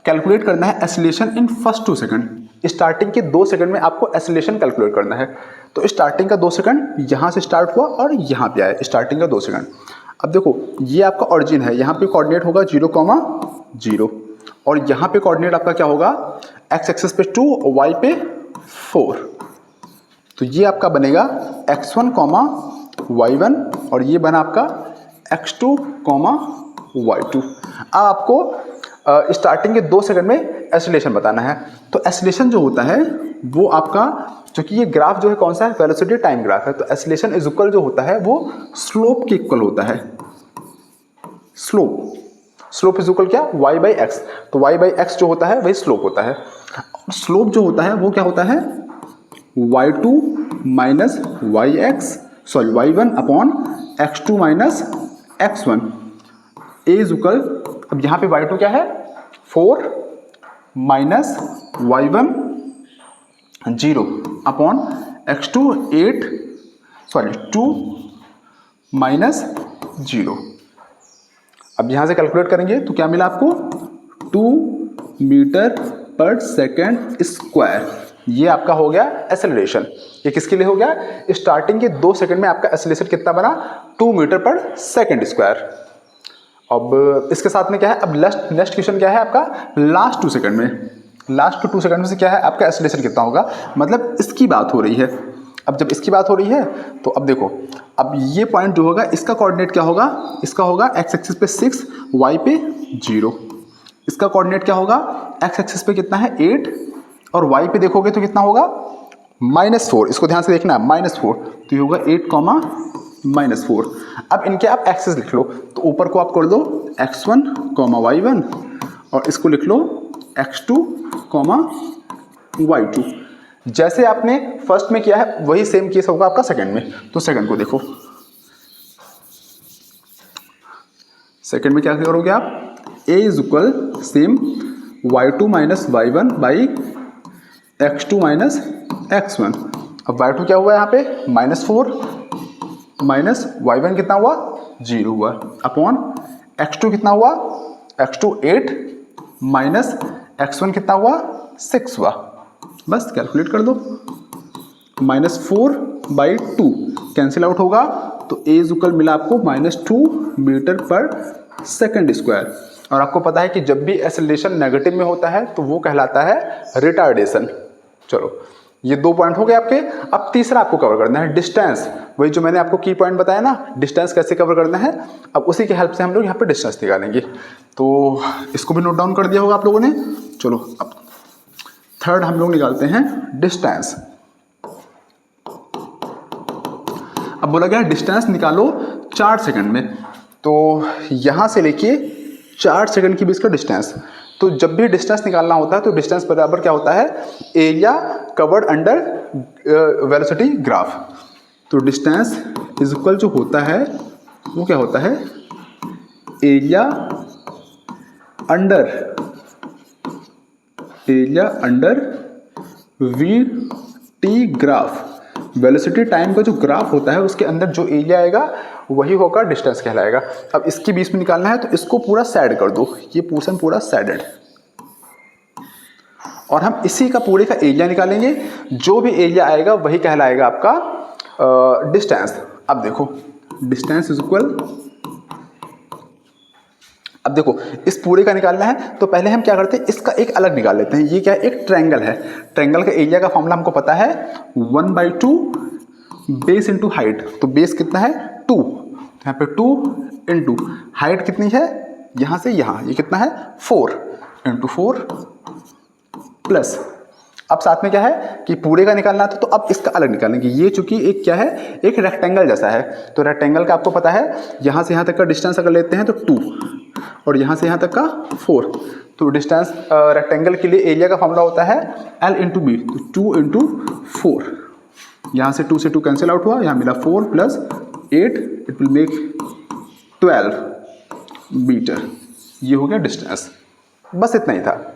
कैलकुलेट करना है acceleration in first 2 second. Starting के 2 सेकंड में आपको एक्सीलरेशन कैलकुलेट करना है। तो स्टार्टिंग का 2 सेकंड यहाँ से स्टार्ट हुआ और यहाँ पे आया, स्टार्टिंग का 2 सेकंड। अब देखो ये आपका ऑरिजिन है, यहाँ पे कोऑर्डिनेट होगा 0,0 और यहाँ पे कोऑर्डिनेट आपका क्या होगा, एक्स एक्सिस पे 2 और वाई पे 4। तो ये आपका बनेगा x1, y1 और ये बना आपका x2, y2। अब आपको स्टार्टिंग के 2 सेकंड में एक्सीलरेशन बताना है। तो एक्सीलरेशन जो होता है वो आपका, क्योंकि ये ग्राफ जो है कौन सा है, वेलोसिटी टाइम ग्राफ है, तो एक्सीलरेशन इज इक्वल जो होता है वो स्लोप के इक्वल होता है। स्लोप इज इक्वल क्या, y बाई एक्स। तो y बाई एक्स जो होता है वही स्लोप होता है। स्लोप जो होता है वो क्या होता है, y2 minus y1 upon x2 minus x1 is equal, अब यहाँ पे y2 क्या है 4 minus y1 0 upon x2 2 minus 0। अब यहाँ से कैलकुलेट करेंगे तो क्या मिला आपको, 2 मीटर पर सेकेंड स्क्वायर। ये आपका हो गया एक्सेलरेशन। ये किसके लिए हो गया, स्टार्टिंग के 2 सेकंड में आपका एक्सेलरेशन कितना बना, 2 मीटर पर सेकेंड स्क्वायर। अब इसके साथ में क्या है, अब नेक्स्ट क्वेश्चन क्या है आपका, लास्ट 2 सेकंड में, लास्ट 2 सेकंड में से क्या है आपका एक्सेलरेशन कितना होगा, मतलब इसकी बात हो रही है। अब जब इसकी बात हो रही है तो अब देखो, अब ये पॉइंट जो होगा इसका कोऑर्डिनेट क्या होगा, इसका होगा एक्स एक्सिस पे 6, वाई पे 0। इसका कोऑर्डिनेट क्या होगा, एक्स एक्सिस पे कितना है 8 और वाई पे देखोगे तो कितना होगा -4। इसको ध्यान से देखना है, -4, तो ये होगा 8, -4। अब इनके आप एक्सेस लिख लो, तो ऊपर को आप कर दो x1, y1 और इसको लिख लो x2, y2। जैसे आपने फर्स्ट में किया है वही सेम केस होगा आपका सेकंड में। तो सेकंड को देखो, सेकंड में क्या करोगे आप, a is equal same y2 minus y1 by x2 minus x1। अब y2 क्या हुआ यहाँ पे -4 माइनस y1 कितना हुआ 0 हुआ अपॉन x2 कितना हुआ, x2 8 माइनस x1 कितना हुआ 6 हुआ। बस कैलकुलेट कर दो, -4/2 कैंसिल आउट होगा तो a इज इक्वल मिला आपको -2 मीटर पर सेकेंड स्क्वायर। और आपको पता है कि जब भी एक्सेलरेशन नेगेटिव में होता है तो वो कहलाता है रिटार्डेशन। चलो ये 2 पॉइंट हो गए आपके। अब तीसरा आपको कवर करना है डिस्टेंस, वही जो मैंने आपको की पॉइंट बताया ना, डिस्टेंस कैसे कवर करना है, अब उसी के हेल्प से हम लोग यहाँ पे डिस्टेंस निकालेंगे। तो इसको भी नोट डाउन कर दिया होगा आप लोगों ने। चलो अब थर्ड हम लोग निकालते हैं डिस्टेंस। अब बोला गया डिस्टेंस निकालो 4 सेकंड में, तो यहाँ से लेके 4 सेकंड के बीच का डिस्टेंस। तो जब भी डिस्टेंस निकालना होता है तो डिस्टेंस बराबर क्या होता है, area covered under velocity graph. तो डिस्टेंस इज इक्वल जो होता है वो क्या होता है, area under we T graph. Velocity time का जो ग्राफ होता है उसके अंदर जो एरिया आएगा वही होगा डिस्टेंस कहलाएगा। अब इसके बीच में निकालना है तो इसको पूरा साइड कर दो, ये पोर्शन पूरा साइडेड, और हम इसी का पूरे का एरिया निकालेंगे। जो भी एरिया आएगा वही कहलाएगा आपका डिस्टेंस। अब देखो डिस्टेंस इज इक्वल, अब देखो इस पूरे का निकालना है तो पहले हम क्या करते हैं, इसका एक अलग निकाल लेते हैं। ये क्या है, एक ट्रायंगल है। ट्रायंगल का एरिया का फॉर्मूला हमको पता है 1/2 बेस इंटू हाइट। तो बेस कितना है 2, यहाँ पे 2 इंटू हाइट कितनी है यहाँ से यहाँ, ये कितना है 4 इंटू 4 प्लस, अब साथ में क्या है कि पूरे का निकालना था तो अब इसका अलग निकालेंगे। ये चूंकि एक क्या है, एक रेक्टेंगल जैसा है, तो रेक्टेंगल का आपको पता है यहाँ से यहाँ तक का डिस्टेंस अगर लेते हैं तो 2 और यहाँ से यहाँ तक का 4। तो डिस्टेंस रेक्टेंगल के लिए एरिया का फॉर्मूला होता है L इंटू बी, तो 2 इंटू 4, यहाँ से 2 से 2 कैंसिल आउट हुआ, यहाँ मिला 4 plus 8, it will make 12 metre. ये हो गया डिस्टेंस। बस इतना ही था।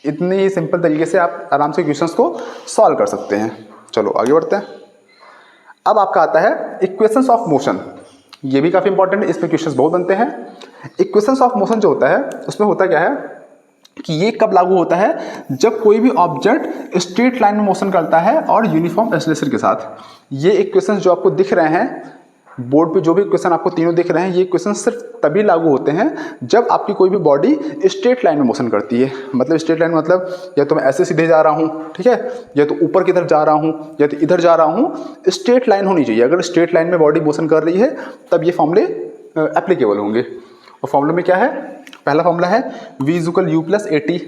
इतने ही सिंपल तरीके से आप आराम से क्वेश्चंस को सॉल्व कर सकते हैं। चलो आगे बढ़ते हैं। अब आपका आता है इक्वेशंस ऑफ मोशन। ये भी काफ़ी इंपॉर्टेंट है, इस पे क्वेश्चंस बहुत बनते हैं। इक्वेशंस ऑफ मोशन जो होता है उसमें होता क्या है कि ये कब लागू होता है, जब कोई भी ऑब्जेक्ट स्ट्रेट लाइन में मोशन करता है और यूनिफॉर्म एक्सेलरेशन के साथ। ये इक्वेशंस जो आपको दिख रहे हैं बोर्ड पे, जो भी क्वेश्चन आपको तीनों दिख रहे हैं, ये क्वेश्चन सिर्फ तभी लागू होते हैं जब आपकी कोई भी बॉडी स्ट्रेट लाइन में मोशन करती है। मतलब स्ट्रेट लाइन मतलब या तो मैं ऐसे सीधे जा रहा हूँ, ठीक है, या तो ऊपर की तरफ जा रहा हूँ, या तो इधर जा रहा हूँ, स्ट्रेट लाइन होनी चाहिए। अगर स्ट्रेट लाइन में बॉडी मोशन कर रही है तब ये फॉर्मूले एप्लीकेबल होंगे। और फॉर्मूले में क्या है, पहला फॉर्मूला है v equal u plus a t,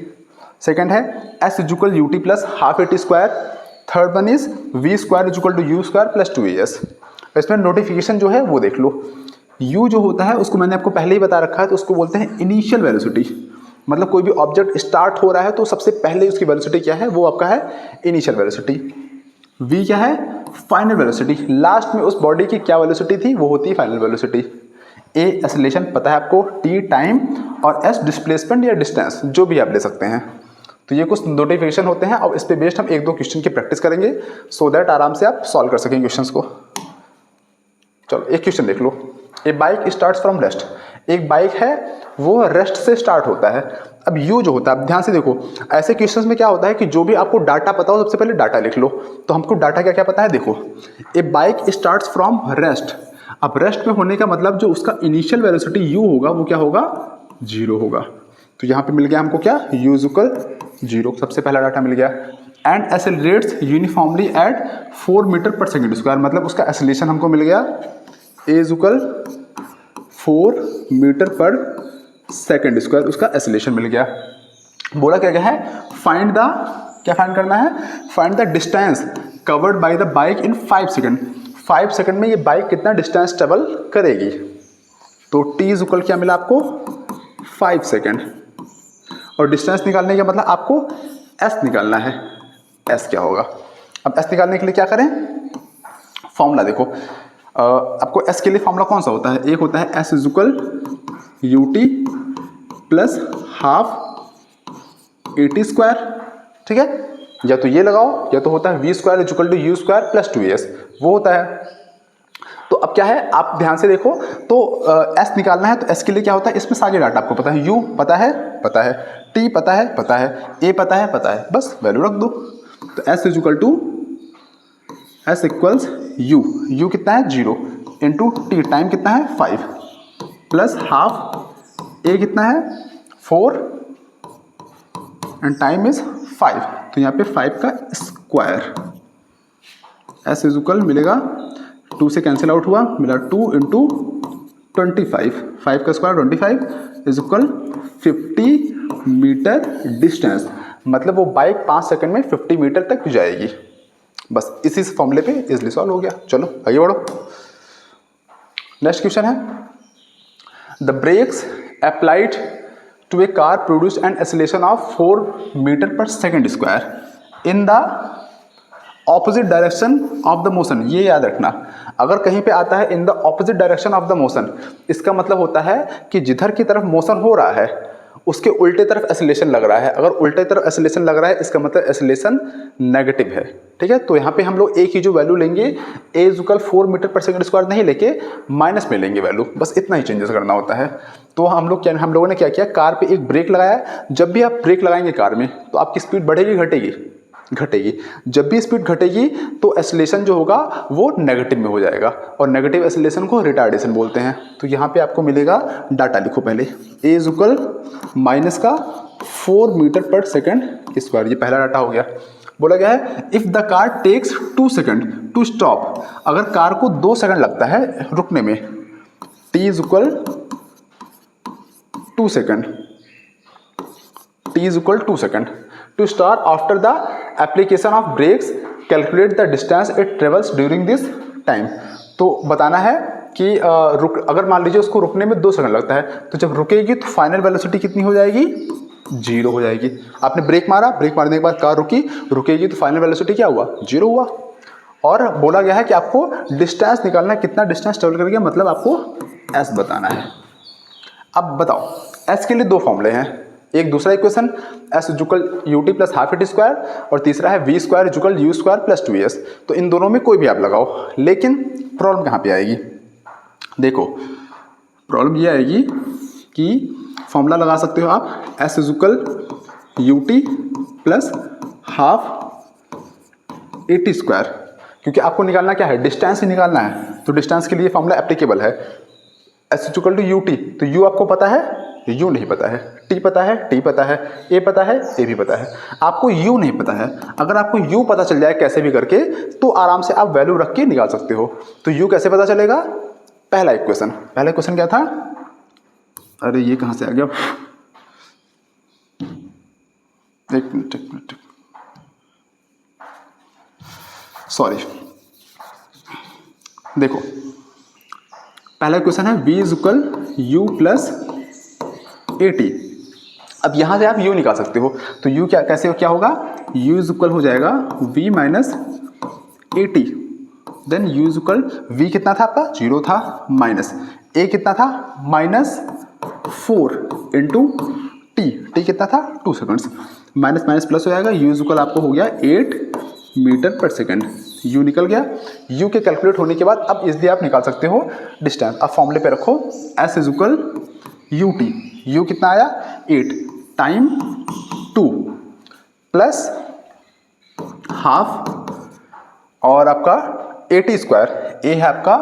second है s equal u t plus half a t square, third one is v square equal to u square plus 2as। इसमें नोटिफिकेशन जो है वो देख लो। u जो होता है उसको मैंने आपको पहले ही बता रखा है, तो उसको बोलते हैं इनिशियल वेलोसिटी। मतलब कोई भी ऑब्जेक्ट स्टार्ट हो रहा है तो सबसे पहले उसकी वेलोसिटी क्या है, वो आपका है इनिशियल वेलोसिटी। v क्या है, फाइनल वेलोसिटी। लास्ट में उस बॉडी की क्या वेलोसिटी थी, वो होती है फाइनल वेलोसिटी। a एक्सेलरेशन पता है आपको, t टाइम, और s डिस्प्लेसमेंट या डिस्टेंस, जो भी आप ले सकते हैं। तो ये कुछ नोटिफिकेशन होते हैं और इस पे बेस्ड हम 1-2 क्वेश्चन की प्रैक्टिस करेंगे सो दैट आराम से आप सॉल्व कर सकेंगे क्वेश्चंस को। चलो एक क्वेश्चन देख लो। ए बाइक स्टार्ट्स फ्रॉम रेस्ट। एक बाइक है वो रेस्ट से स्टार्ट होता है। अब यू जो होता है, अब ध्यान से देखो, ऐसे क्वेश्चंस में क्या होता है कि जो भी आपको डाटा पता हो सबसे पहले डाटा लिख लो। तो हमको डाटा क्या क्या पता है, देखो ए बाइक स्टार्ट्स फ्रॉम रेस्ट। अब रेस्ट में होने का मतलब जो उसका इनिशियल वेलोसिटी यू होगा वो क्या होगा, 0 होगा। तो यहाँ पे मिल गया हमको क्या, u इक्वल 0, सबसे पहला डाटा मिल गया। And accelerates uniformly at 4 metre per second square, मतलब उसका एक्सेलरेशन हमको मिल गया a equal 4 metre per second square, उसका एक्सेलरेशन मिल गया। बोला क्या गया है, फाइंड द, क्या फाइंड करना है, find the distance covered by the bike in 5 second. 5 second में ये बाइक कितना डिस्टेंस ट्रेवल करेगी। तो t इक्वल क्या मिला आपको, 5 सेकेंड। और डिस्टेंस निकालने का मतलब आपको s निकालना है। s क्या होगा, अब s निकालने के लिए क्या करें, फॉर्मूला देखो। आपको s के लिए फॉर्मूला कौन सा होता है, एक होता है s equal u t plus half a t square, ठीक है, या तो ये लगाओ या तो होता है v square equal to u square plus 2as, वो होता है। तो अब क्या है, आप ध्यान से देखो, तो s निकालना है तो s के लिए क्या होता है, इसमें सारे डाटा आपको पता है, u पता है, t पता है, a पता है, बस वैल्यू रख दो। तो s equal to s equals u कितना है 0 इंटू t टाइम कितना है 5 प्लस हाफ a कितना है 4 एंड टाइम इज 5। तो यहाँ पे 5 का स्क्वायर, एस इज इक्वल मिलेगा 2 से कैंसिल आउट हुआ, मिला 2 इंटू 25, 5 का square 25 is equal 50 metre distance, मतलब वो बाइक 5 सेकंड में 50 मीटर तक जाएगी। बस इसी फॉर्मूले पे इजली सॉल्व हो गया। चलो आगे बढ़ो। नेक्स्ट क्वेश्चन है, the brakes applied to a car produce an acceleration of 4 metre per second square in the opposite direction of the motion. ये याद रखना, अगर कहीं पे आता है in the opposite direction of the motion, इसका मतलब होता है कि जिधर की तरफ मोशन हो रहा है उसके उल्टे तरफ एक्सेलरेशन लग रहा है। अगर उल्टे तरफ एक्सेलरेशन लग रहा है इसका मतलब एक्सेलरेशन नेगेटिव है। ठीक है, तो यहाँ पे हम लोग ए की जो वैल्यू लेंगे ए is equal 4 metre per second square नहीं लेके माइनस में लेंगे वैल्यू, बस इतना ही चेंजेस करना होता है। तो हम लोगों ने क्या किया, कार पे एक ब्रेक लगाया। जब भी आप ब्रेक लगाएंगे कार में तो आपकी स्पीड बढ़ेगी घटेगी, घटेगी। जब भी स्पीड घटेगी तो एक्सेलरेशन जो होगा वो नेगेटिव में हो जाएगा, और नेगेटिव एक्सेलरेशन को रिटार्डेशन बोलते हैं। तो यहाँ पे आपको मिलेगा, डाटा लिखो पहले, ए इज इक्वल माइनस का 4 मीटर पर सेकंड स्क्वायर, ये पहला डाटा हो गया। बोला गया है if the car takes 2 second to stop, अगर कार को 2 सेकंड लगता है रुकने में, t is equal 2 second, t is equal 2 second to start after the application of brakes, calculate the distance it travels during this time. तो बताना है कि अगर मान लीजिए उसको रुकने में 2 सेकंड लगता है, तो जब रुकेगी तो फाइनल वेलोसिटी कितनी हो जाएगी, 0 हो जाएगी। आपने ब्रेक मारा, ब्रेक मारने के बाद कार रुकेगी तो फाइनल वेलोसिटी क्या हुआ, 0 हुआ। और बोला गया है कि आपको डिस्टेंस निकालना है, कितना डिस्टेंस ट्रेवल कर गया, मतलब आपको एस बताना है। अब बताओ, एस के लिए 2 फॉर्मूले हैं, एक दूसरा equation s equal u t plus half it square, और तीसरा है v square equal u square plus 2s। तो इन दोनों में कोई भी आप लगाओ, लेकिन प्रॉब्लम कहाँ पे आएगी, देखो प्रॉब्लम ये आएगी कि फॉर्मूला लगा सकते हो आप S equal u t plus half a t square, क्योंकि आपको निकालना क्या है, डिस्टेंस ही निकालना है। तो डिस्टेंस के लिए फॉर्मूला एप्लीकेबल है s equal to u t. तो यू आपको पता है, यू नहीं पता है, टी पता है, टी पता है, ए पता है, ए भी पता है, आपको यू नहीं पता है। अगर आपको यू पता चल जाए कैसे भी करके तो आराम से आप वैल्यू रख के निकाल सकते हो। तो यू कैसे पता चलेगा, पहला इक्वेशन क्या था, अरे ये कहाँ से आ गया, एक मिनट सॉरी, देखो पहला इक्वेशन है v is equal u plus a T. अब यहां से आप u निकाल सकते हो, तो u क्या होगा, u इज इक्वल हो जाएगा v minus a t, then u is equal v कितना था आपका, 0 था, माइनस a कितना था, -4 इंटू टी कितना था, 2 सेकंड्स, माइनस माइनस प्लस हो जाएगा, u इज इक्वल आपको हो गया 8 मीटर पर सेकंड, u निकल गया। u के कैलकुलेट होने के बाद अब इसलिए आप निकाल सकते हो डिस्टेंस। अब फॉर्मूले पे रखो s is equal u T, u कितना आया 8 टाइम 2 प्लस हाफ और आपका ए टी स्क्वायर, ए है आपका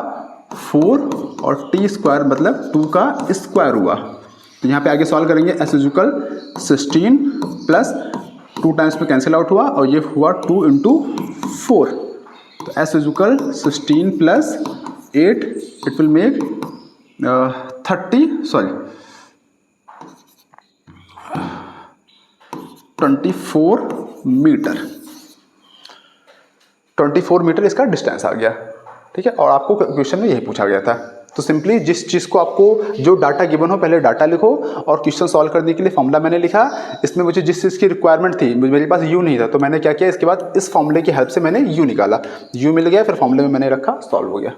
4 और टी स्क्वायर मतलब 2 का स्क्वायर हुआ। तो यहाँ पे आगे सॉल्व करेंगे s is equal 16 plus 2 times में कैंसिल आउट हुआ और ये हुआ 2 इंटू 4। तो s is equal 16 plus 8 it will make 24 metre. 24 metre इसका डिस्टेंस आ गया, ठीक है। और आपको क्वेश्चन में यही पूछा गया था। तो सिंपली जिस चीज़ को आपको जो डाटा गिवन हो पहले डाटा लिखो, और क्वेश्चन सॉल्व करने के लिए फॉर्मूला मैंने लिखा। इसमें मुझे जिस चीज़ की रिक्वायरमेंट थी, मेरे पास यू नहीं था, तो मैंने क्या किया, इसके बाद इस फॉर्मूले की हेल्प से मैंने यू निकाला, यू मिल गया, फिर फॉर्मूले में मैंने रखा, सॉल्व हो गया।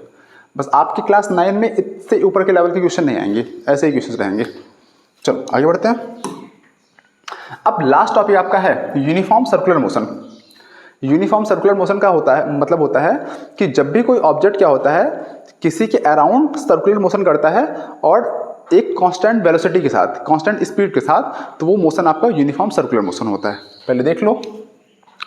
बस आपकी क्लास 9 में इससे ऊपर के लेवल के क्वेश्चन नहीं आएंगे, ऐसे ही क्वेश्चन रहेंगे। चलो आगे बढ़ते हैं। अब लास्ट टॉपिक आपका है uniform circular motion. Uniform circular motion का मतलब होता है कि जब भी कोई ऑब्जेक्ट क्या होता है, किसी के अराउंड सर्कुलर मोशन करता है और एक कांस्टेंट वेलोसिटी के साथ, कांस्टेंट स्पीड के साथ, तो वो मोशन आपका यूनिफॉर्म सर्कुलर मोशन होता है। पहले देख लो,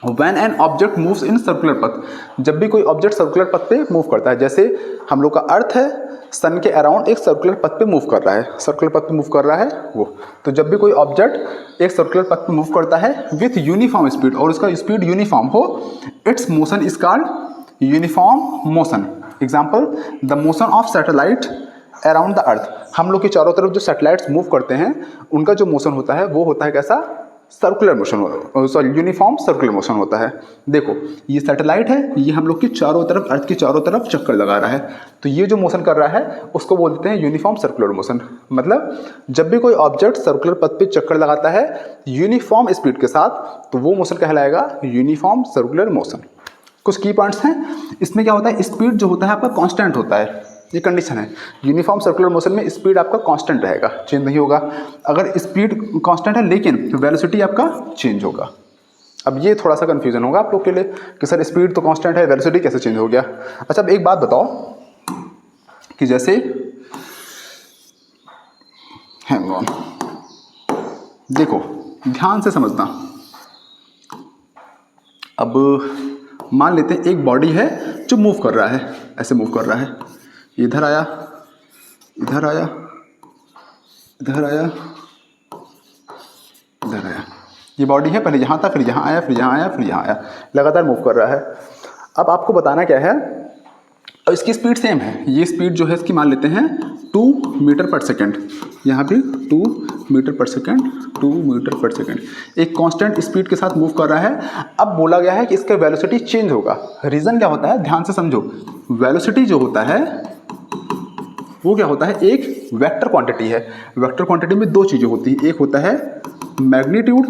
When an object moves in circular path, जब भी कोई ऑब्जेक्ट सर्कुलर पथ पे मूव करता है, जैसे हम लोग का अर्थ है सन के अराउंड एक सर्कुलर पथ पे मूव कर रहा है, सर्कुलर पथ पे मूव कर रहा है वो, तो जब भी कोई ऑब्जेक्ट एक सर्कुलर पथ पे मूव करता है विथ यूनिफॉर्म स्पीड और उसका स्पीड यूनिफॉर्म हो, it's motion is called uniform motion. Example, the motion of satellite around the अर्थ, हम लोग के चारों तरफ जो सैटेलाइट्स मूव करते हैं उनका जो मोशन होता है वो होता है कैसा, circular motion, sorry uniform circular motion होता है। देखो ये सैटेलाइट है, ये हम लोग की चारों तरफ, अर्थ की चारों तरफ चक्कर लगा रहा है, तो ये जो मोशन कर रहा है उसको बोलते हैं यूनिफॉर्म सर्कुलर मोशन। मतलब जब भी कोई ऑब्जेक्ट सर्कुलर पथ पे चक्कर लगाता है यूनिफॉर्म स्पीड के साथ, तो वो मोशन कहलाएगा यूनिफॉर्म सर्कुलर मोशन। कुछ की पॉइंट्स हैं इसमें, क्या होता है, स्पीड जो होता है आपका कांस्टेंट होता है, ये कंडीशन है। यूनिफॉर्म सर्कुलर मोशन में स्पीड आपका कांस्टेंट रहेगा, चेंज नहीं होगा। अगर स्पीड कांस्टेंट है लेकिन वेलोसिटी आपका चेंज होगा। अब ये थोड़ा सा कंफ्यूजन होगा आप लोग के लिए कि सर स्पीड तो कांस्टेंट है, वेलोसिटी कैसे चेंज हो गया। अच्छा अब एक बात बताओ कि जैसे हैंग ऑन, देखो ध्यान से समझना। अब मान लेते हैं एक बॉडी है जो मूव कर रहा है, ऐसे मूव कर रहा है, इधर आया, इधर आया, इधर आया, इधर आया, ये बॉडी है, पहले यहाँ था, फिर यहाँ आया, फिर यहाँ आया, फिर यहाँ आया, लगातार मूव कर रहा है। अब आपको बताना क्या है, अब इसकी स्पीड सेम है, ये स्पीड जो है इसकी मान लेते हैं 2 मीटर पर सेकेंड, यहाँ भी 2 metre per second, 2 metre per second, एक कांस्टेंट स्पीड के साथ मूव कर रहा है। अब बोला गया है कि इसका वेलोसिटी चेंज होगा। रीज़न क्या होता है, ध्यान से समझो। वेलोसिटी जो होता है वो क्या होता है, एक वेक्टर क्वांटिटी है। वेक्टर क्वांटिटी में दो चीज़ें होती हैं, एक होता है मैग्नीट्यूड,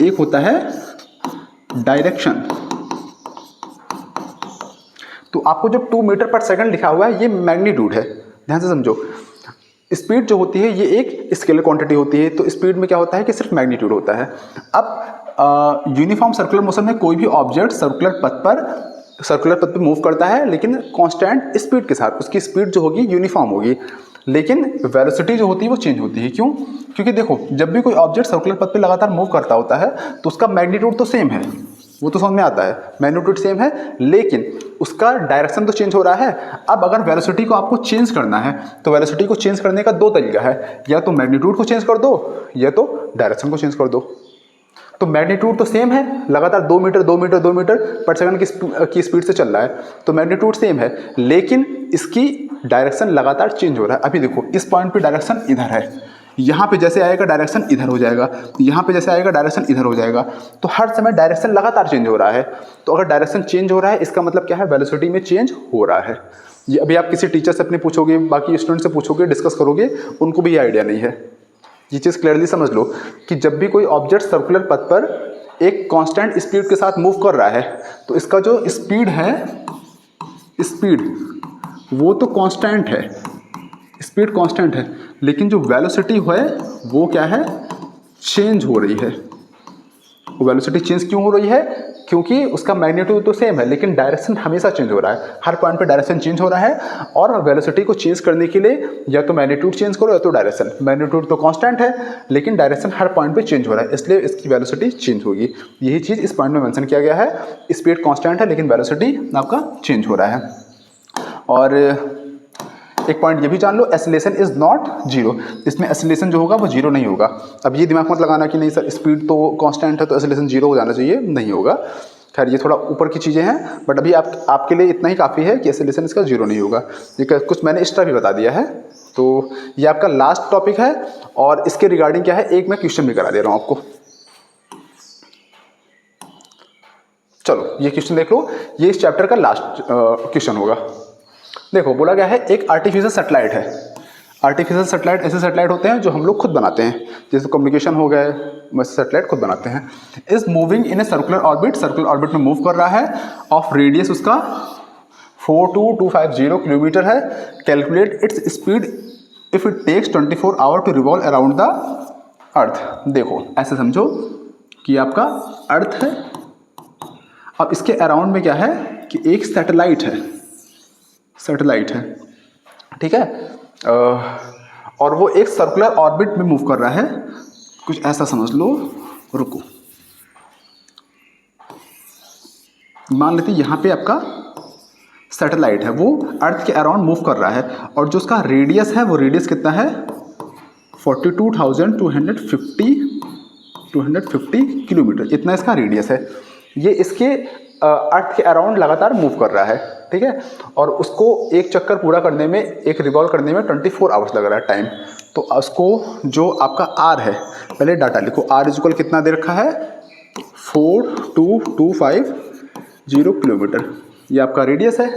एक होता है डायरेक्शन। तो आपको जो 2 मीटर पर सेकंड लिखा हुआ है ये मैग्नीट्यूड है, ध्यान से समझो। स्पीड जो होती है ये एक स्केलर क्वांटिटी होती है, तो स्पीड में क्या होता है कि सिर्फ मैग्नीट्यूड होता है। अब यूनिफॉर्म सर्कुलर मोशन में कोई भी ऑब्जेक्ट सर्कुलर पथ पे मूव करता है लेकिन कांस्टेंट स्पीड के साथ, उसकी स्पीड जो होगी यूनिफॉर्म होगी, लेकिन वेलोसिटी जो होती है वो चेंज होती है। क्यों? क्योंकि देखो जब भी कोई ऑब्जेक्ट सर्कुलर पथ पे लगातार मूव करता होता है तो उसका मैग्नीट्यूड तो सेम है, वो तो समझ में आता है, मैग्नीट्यूड सेम है, लेकिन उसका डायरेक्शन तो चेंज हो रहा है। अब अगर वेलोसिटी को आपको चेंज करना है तो वेलोसिटी को चेंज करने का दो तरीका है, या तो मैग्नीट्यूड को चेंज कर दो या तो डायरेक्शन को चेंज कर दो। तो मैग्नीट्यूड तो सेम है, लगातार 2 मीटर पर सेकंड की स्पीड से चल रहा है, तो मैग्नीट्यूड सेम है, लेकिन इसकी डायरेक्शन लगातार चेंज हो रहा है। अभी देखो इस पॉइंट पे डायरेक्शन इधर है, यहाँ पे जैसे आएगा डायरेक्शन इधर हो जाएगा, यहाँ पे जैसे आएगा डायरेक्शन इधर हो जाएगा, तो हर समय डायरेक्शन लगातार चेंज हो रहा है। तो अगर डायरेक्शन चेंज हो रहा है इसका मतलब क्या है, वेलोसिटी में चेंज हो रहा है। ये अभी आप किसी टीचर से अपने पूछोगे, बाकी स्टूडेंट से पूछोगे, डिस्कस करोगे, उनको भी ये आइडिया नहीं है। ये चीज़ क्लियरली समझ लो कि जब भी कोई ऑब्जेक्ट सर्कुलर पथ पर एक कांस्टेंट स्पीड के साथ मूव कर रहा है तो इसका जो स्पीड है, स्पीड वो तो कांस्टेंट है, स्पीड कांस्टेंट है, लेकिन जो वेलोसिटी है वो क्या है, चेंज हो रही है। वो वेलोसिटी चेंज क्यों हो रही है? क्योंकि उसका मैग्नीट्यूड तो सेम है लेकिन डायरेक्शन हमेशा चेंज हो रहा है, हर पॉइंट पे डायरेक्शन चेंज हो रहा है। और वेलोसिटी को चेंज करने के लिए या तो मैग्नीट्यूड चेंज करो या तो डायरेक्शन। मैग्नीट्यूड तो कांस्टेंट है लेकिन डायरेक्शन हर पॉइंट पे चेंज हो रहा है, इसलिए इसकी वेलोसिटी चेंज होगी। यही चीज़ इस पॉइंट में मेंशन किया गया है, स्पीड कांस्टेंट है लेकिन वेलोसिटी आपका चेंज हो रहा है। और एक पॉइंट ये भी जान लो, एसिलेशन इज नॉट जीरो, इसमें एसिलेशन जो होगा वो जीरो नहीं होगा। अब ये दिमाग मत लगाना कि नहीं सर स्पीड तो कांस्टेंट है तो एसिलेशन जीरो हो जाना चाहिए, नहीं होगा। खैर ये थोड़ा ऊपर की चीज़ें हैं, बट अभी आपके लिए इतना ही काफ़ी है कि एसिलेशन इसका जीरो नहीं होगा। ये कुछ मैंने एक्स्ट्रा भी बता दिया है। तो ये आपका लास्ट टॉपिक है और इसके रिगार्डिंग क्या है, एक मैं क्वेश्चन भी करा दे रहा हूँ आपको। चलो ये क्वेश्चन देख लो, ये इस चैप्टर का लास्ट क्वेश्चन होगा। देखो बोला गया है एक आर्टिफिशियल सैटेलाइट है। आर्टिफिशियल सैटेलाइट ऐसे सैटेलाइट होते हैं जो हम लोग खुद बनाते हैं, जैसे कम्युनिकेशन हो गए, वैसे सैटेलाइट खुद बनाते हैं। Is moving in a circular orbit, circular orbit में मूव कर रहा है। ऑफ रेडियस उसका 42250 किलोमीटर है। Calculate its speed if it takes 24 hour to revolve around the earth. देखो ऐसे समझो कि आपका अर्थ है, अब इसके अराउंड में क्या है कि एक सैटेलाइट है, सैटेलाइट है, ठीक है, और वो एक सर्कुलर ऑर्बिट में मूव कर रहा है। कुछ ऐसा समझ लो, रुको, मान लेते हैं यहाँ पे आपका सैटेलाइट है, वो अर्थ के अराउंड मूव कर रहा है और जो उसका रेडियस है वो रेडियस कितना है 42,250 किलोमीटर, इतना इसका रेडियस है। ये इसके अर्थ के अराउंड लगातार मूव कर रहा है, ठीक है। और उसको एक चक्कर पूरा करने में, एक रिवॉल्व करने में 24 आवर्स लग रहा है टाइम। तो उसको जो आपका आर है, पहले डाटा लिखो, आर इक्वल कितना दे रखा है 42,250 किलोमीटर, ये आपका रेडियस है।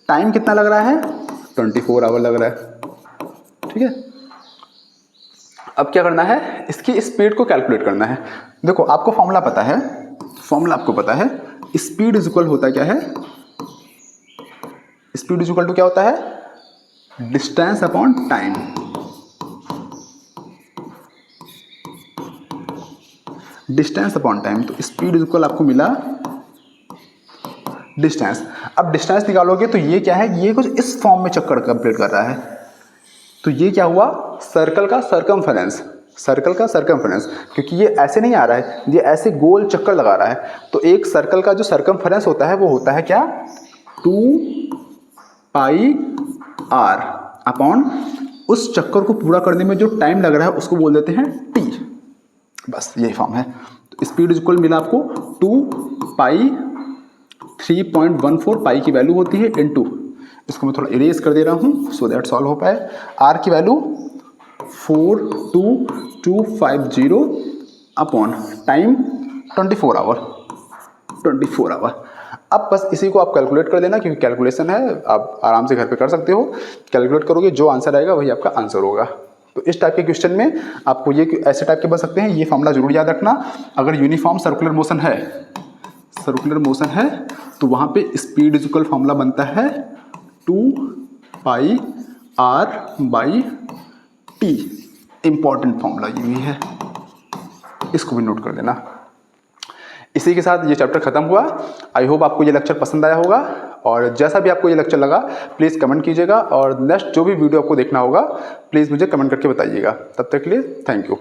टाइम कितना लग रहा है 24 आवर लग रहा है, ठीक है। अब क्या करना है, इसकी स्पीड को कैलकुलेट करना है। देखो आपको फॉर्मूला पता है, फॉर्मूला आपको पता है, स्पीड इज इक्वल होता क्या है, स्पीड इज इक्वल टू क्या होता है, distance upon time. Distance upon time, तो स्पीड इज इक्वल आपको मिला डिस्टेंस। अब डिस्टेंस निकालोगे तो ये क्या है, ये कुछ इस फॉर्म में चक्कर कंप्लीट कर रहा है। तो ये क्या हुआ, सर्कल का सर्कमफेरेंस, सर्कल का सर्कमफेरेंस, क्योंकि ये ऐसे नहीं आ रहा है, ये ऐसे गोल चक्कर लगा रहा है। तो एक सर्कल का जो सर्कमफेरेंस होता है वो होता है क्या 2πr अपॉन उस चक्कर को पूरा करने में जो टाइम लग रहा है उसको बोल देते हैं t। बस यही फॉर्म है। तो स्पीड इक्वल मिला आपको 2π 3.14 पाई की वैल्यू होती है इनटू, इसको मैं थोड़ा इरेज कर दे रहा हूँ सो दैट सॉल्व हो पाए। आर की वैल्यू 42250 अपॉन टाइम 24 आवर। अब बस इसी को आप कैलकुलेट कर देना, क्योंकि कैलकुलेशन है, आप आराम से घर पे कर सकते हो। कैलकुलेट करोगे, जो आंसर आएगा वही आपका आंसर होगा। तो इस टाइप के क्वेश्चन में आपको ये ऐसे टाइप के बन सकते हैं। ये फॉर्मूला जरूर याद रखना। अगर यूनिफॉर्म सर्कुलर मोशन है, सर्कुलर मोशन है, तो वहाँ पे स्पीड इज इक्वल फॉर्मूला बनता है 2πr/t। इंपॉर्टेंट फॉर्मूला ये भी है, इसको भी नोट कर देना। इसी के साथ ये चैप्टर खत्म हुआ। आई होप आपको ये लेक्चर पसंद आया होगा, और जैसा भी आपको ये लेक्चर लगा प्लीज़ कमेंट कीजिएगा, और नेक्स्ट जो भी वीडियो आपको देखना होगा प्लीज़ मुझे कमेंट करके बताइएगा। तब तक के लिए थैंक यू।